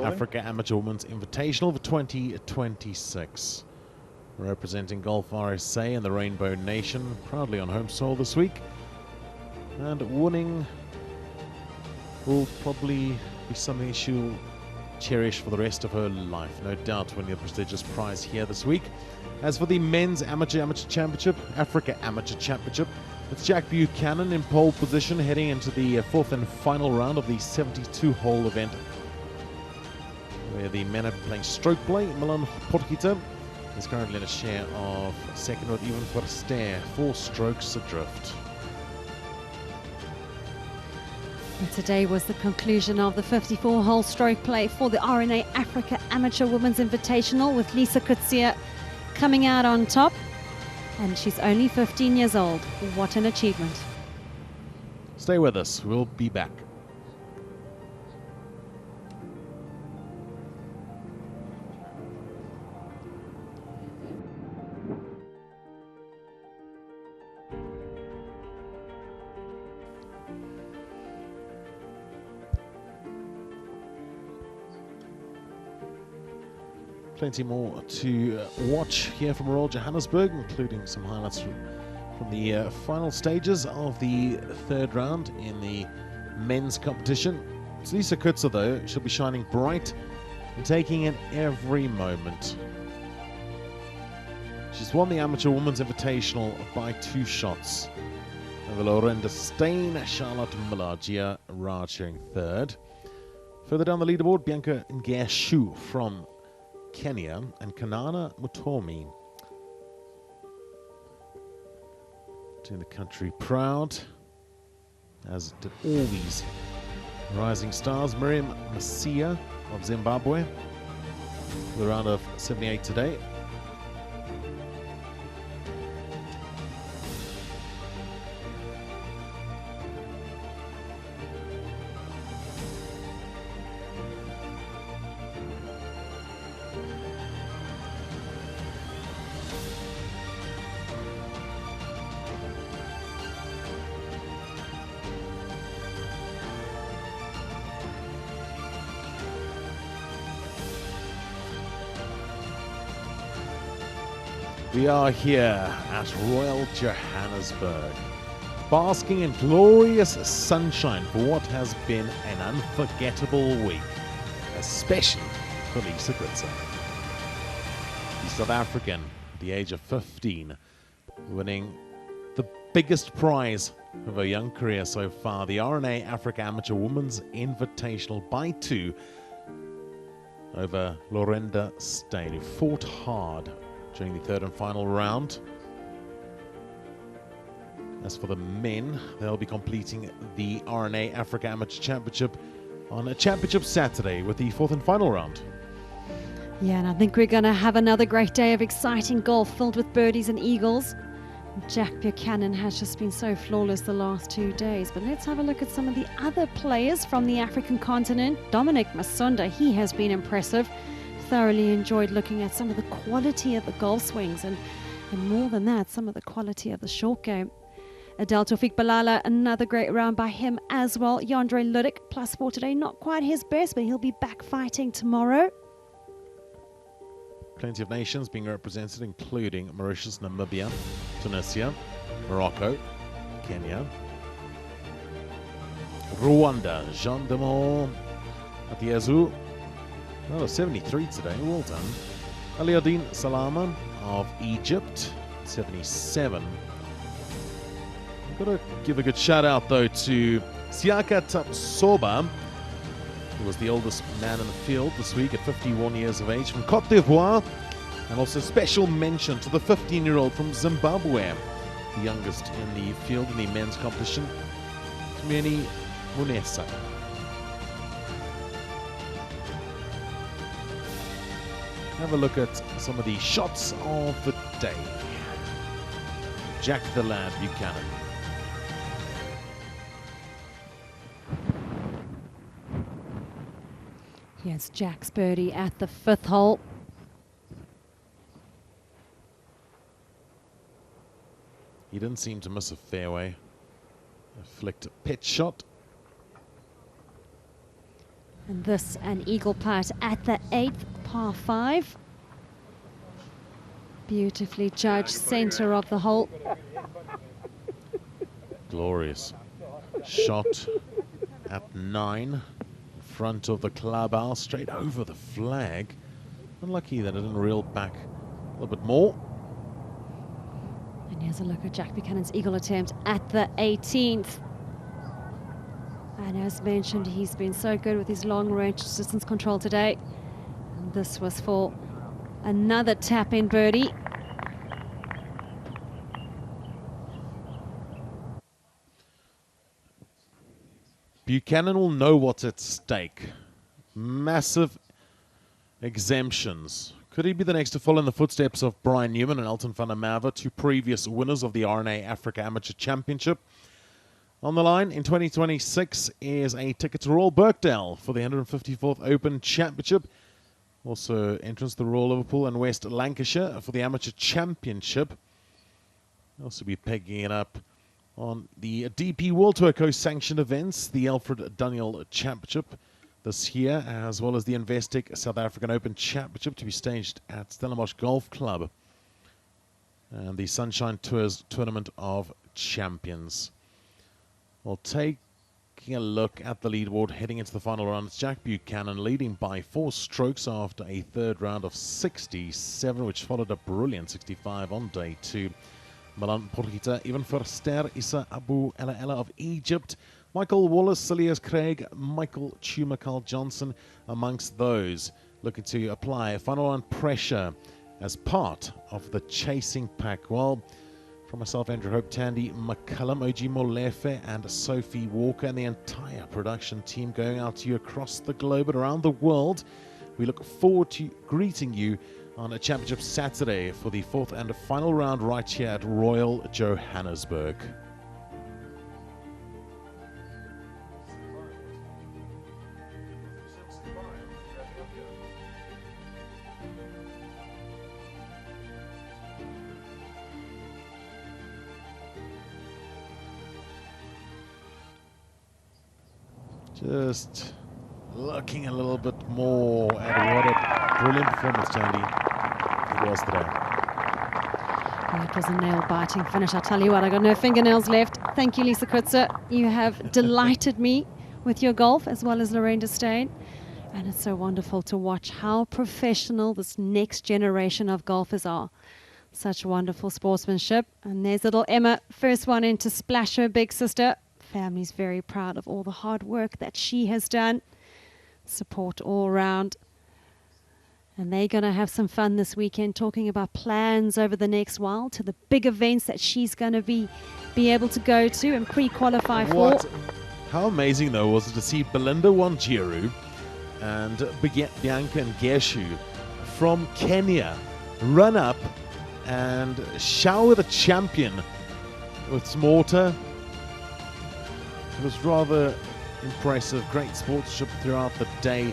Africa Amateur Women's Invitational for 2026. Representing Golf RSA and the Rainbow Nation, proudly on home soil this week. And winning will probably be something she'll cherish for the rest of her life. No doubt winning a prestigious prize here this week. As for the men's amateur championship, Africa Amateur Championship, it's Jack Buchanan in pole position heading into the fourth and final round of the 72-hole event, where the men are playing stroke play. Milan Porkita is currently in a share of second with even Verster, 4 strokes adrift. And today was the conclusion of the 54-hole stroke play for the RNA Africa Amateur Women's Invitational, with Lisa Kutsia coming out on top, and she's only 15 years old. What an achievement. Stay with us, we'll be back. Plenty more to watch here from Royal Johannesburg, including some highlights from the final stages of the third round in the men's competition. It's Lisa Kutsa, though. She'll be shining bright and taking in every moment. She's won the Amateur Women's Invitational by 2 shots over Lorenda Steyn, Charlotte Miller, Gia Raj sharing third. Further down the leaderboard, Bianca Ngashu from Kenya and Kanana Mutomi, doing the country proud, as did all these rising stars. Miriam Masia of Zimbabwe, the round of 78 today. We are here at Royal Johannesburg, basking in glorious sunshine for what has been an unforgettable week, especially for Lisa Kutsa. The South African, at the age of 15, winning the biggest prize of her young career so far, the RNA Africa Amateur Women's Invitational by 2 over Lorenda Steyn, who fought hard during the third and final round. As for the men, they'll be completing the RNA Africa Amateur Championship on a Championship Saturday with the fourth and final round. Yeah, and I think we're going to have another great day of exciting golf filled with birdies and eagles. Jack Buchanan has just been so flawless the last 2 days. But let's have a look at some of the other players from the African continent. Dominic Masunda, he has been impressive. thoroughly enjoyed looking at some of the quality of the golf swings and more than that, some of the quality of the short game. Adel Taufik Balala, another great round by him as well. Yandre Ludik, +4 today, not quite his best, but he'll be back fighting tomorrow. Plenty of nations being represented, including Mauritius, Namibia, Tunisia, Morocco, Kenya, Rwanda. Jean Demont Atiezu, 73 today, well done. Aliadin Salama of Egypt, 77. I've got to give a good shout out though to Siaka Tapsoba, who was the oldest man in the field this week at 51 years of age from Cote d'Ivoire, and also special mention to the 15-year-old from Zimbabwe, the youngest in the field in the men's competition, Tumeni Munesa. Have a look at some of the shots of the day. Jack the Lad Buchanan. Here's Jack's birdie at the 5th hole. He didn't seem to miss a fairway. A flicked pitch shot. And this an eagle putt at the 8th, par 5. Beautifully judged, center of the hole. Glorious shot at 9. In front of the clubhouse, straight over the flag. Unlucky that it didn't reel back a little bit more. And here's a look at Jack Buchanan's eagle attempt at the 18th. And as mentioned, he's been so good with his long-range distance control today. And this was for another tap-in birdie. Buchanan will know what's at stake. Massive exemptions. Could he be the next to follow in the footsteps of Brian Newman and Elton van der Merwe, two previous winners of the RNA Africa Amateur Championship? On the line in 2026 is a ticket to Royal Birkdale for the 154th Open Championship. Also entrance to Royal Liverpool and West Lancashire for the Amateur Championship. Also be pegging it up on the DP World Tour co-sanctioned events, the Alfred Daniel Championship this year, as well as the Investec South African Open Championship to be staged at Stellenbosch Golf Club, and the Sunshine Tours Tournament of Champions. Well, taking a look at the leaderboard heading into the final round, it's Jack Buchanan leading by 4 strokes after a third round of 67, which followed a brilliant 65 on day 2. Milan Porgita, even Verster, Issa Abu Ella of Egypt, Michael Wallace, Silias Craig, Michael Chumakal Johnson amongst those looking to apply final round pressure as part of the chasing pack. Well, from myself, Andrew Hope, Tandy McCullum, Oji Molefe and Sophie Walker and the entire production team going out to you across the globe and around the world, we look forward to greeting you on a Championship Saturday for the 4th and final round right here at Royal Johannesburg. Just looking a little bit more at what a brilliant performance, Tandy, it was today. Well, it was a nail-biting finish. I tell you what, I got no fingernails left. Thank you, Lisa Kutzer. You have delighted me with your golf, as well as Lorraine Disdain. And it's so wonderful to watch how professional this next generation of golfers are. Such wonderful sportsmanship. And there's little Emma, first one in to splash her big sister. Family's very proud of all the hard work that she has done. Support all around. And they're going to have some fun this weekend talking about plans over the next while to the big events that she's going to be able to go to and pre-qualify for. How amazing, though, was it to see Belinda Wanjiru and Bianca Ngeshu from Kenya run up and shower the champion with some water. It was rather impressive. Great sportsmanship throughout the day.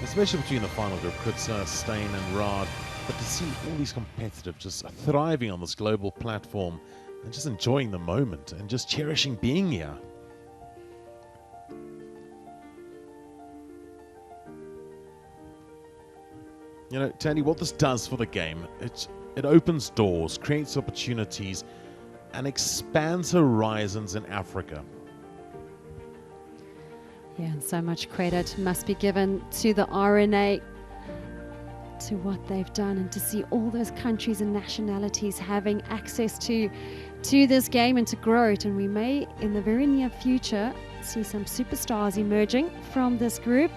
especially between the final group, Kutsa, Steyn and Raad. But to see all these competitive just thriving on this global platform and just enjoying the moment and just cherishing being here. You know, Tanny, what this does for the game, it opens doors, creates opportunities, and expands horizons in Africa. Yeah, and so much credit must be given to the RNA, to what they've done, and to see all those countries and nationalities having access to this game and to grow it. And we may, in the very near future, see some superstars emerging from this group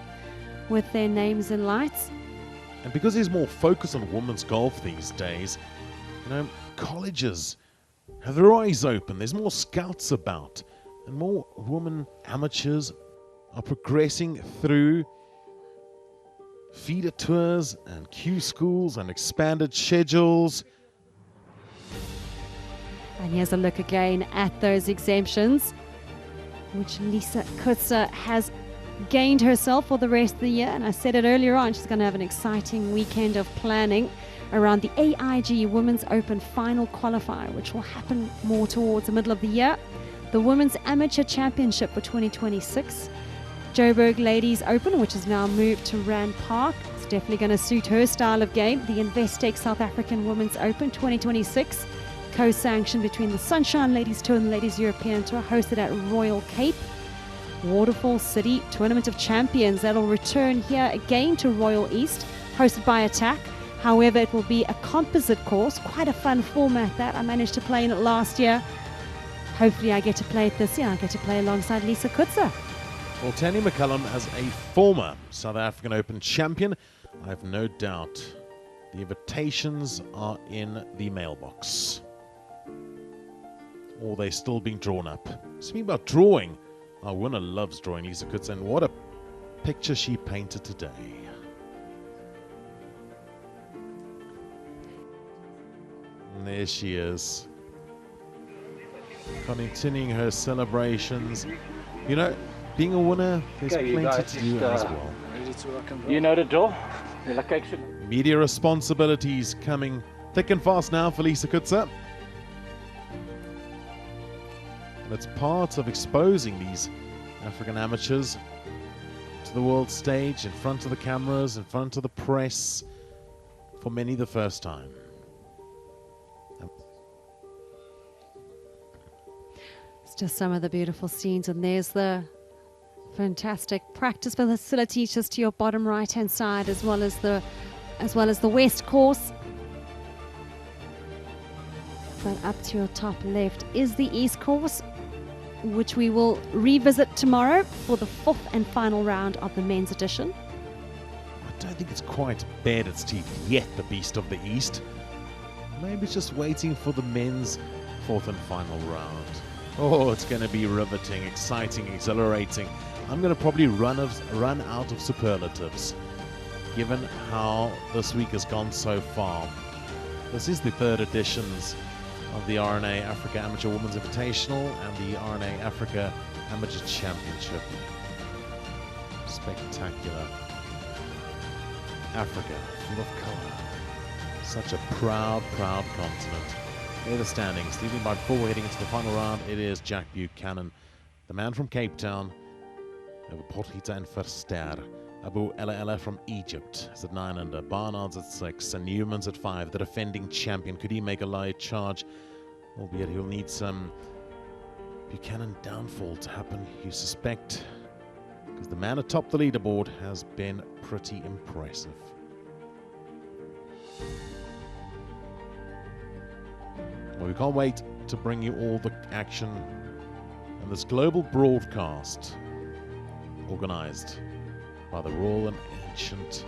with their names in lights. And because there's more focus on women's golf these days, you know, colleges have their eyes open. There's more scouts about, and more women amateurs are progressing through feeder tours and Q schools and expanded schedules. And here's a look again at those exemptions, which Lisa Kutsa has gained herself for the rest of the year. And I said it earlier on, she's going to have an exciting weekend of planning around the AIG Women's Open Final Qualifier, which will happen more towards the middle of the year. The Women's Amateur Championship for 2026. Joburg Ladies Open, which has now moved to Rand Park. It's definitely going to suit her style of game. The Investec South African Women's Open 2026, co-sanctioned between the Sunshine Ladies Tour and the Ladies European Tour, hosted at Royal Cape. Waterfall City Tournament of Champions, that'll return here again to Royal East, hosted by Attack. However, it will be a composite course, quite a fun format that I managed to play in it last year. Hopefully I get to play it this year. I get to play alongside Lisa Kutsa. Well, Tanny McCullum, as a former South African Open champion, I have no doubt the invitations are in the mailbox. Or they're still being drawn up. Speaking about drawing, our winner loves drawing, Lisa Kutsa, and what a picture she painted today. And there she is, continuing her celebrations. You know, being a winner, there's plenty to do as well. You know the door. Media responsibilities coming thick and fast now for Lisa Kutsa. And it's part of exposing these African amateurs to the world stage, in front of the cameras, in front of the press, for many the first time. It's just some of the beautiful scenes, and there's the fantastic practice facilities just to your bottom right hand side, as well as the west course. But up to your top left is the east course, which we will revisit tomorrow for the fourth and final round of the men's edition. I don't think it's quite bared its teeth yet, the beast of the east. Maybe it's just waiting for the men's fourth and final round. Oh, it's going to be riveting, exciting, exhilarating. I'm going to probably run out of superlatives, given how this week has gone so far. This is the third editions of the RNA Africa Amateur Women's Invitational and the RNA Africa Amateur Championship. Spectacular. Africa, full of colour. Such a proud, proud continent. Here are the standings. Leading by 4 heading into the final round, it is Jack Buchanan, the man from Cape Town, over Potgieter and Verster. Abu Ella from Egypt is at 9 under, Barnard's at 6, and Newman's at 5. The defending champion, could he make a light charge? Albeit he'll need some Buchanan downfall to happen, you suspect, because the man atop the leaderboard has been pretty impressive. Well, we can't wait to bring you all the action in this global broadcast organized by the Royal and Ancient.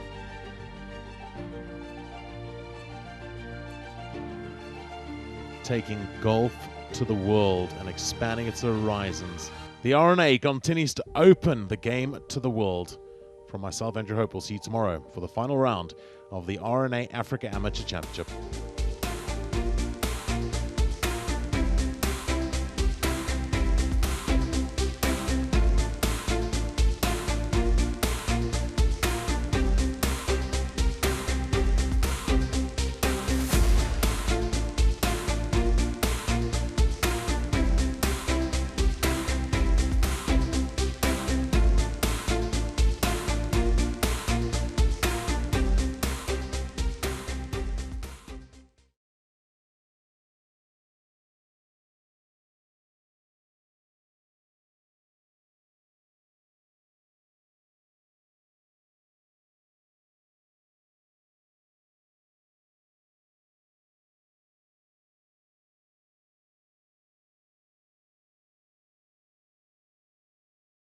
Taking golf to the world and expanding its horizons. The RNA continues to open the game to the world. From myself, Andrew Hope, we'll see you tomorrow for the final round of the RNA Africa Amateur Championship.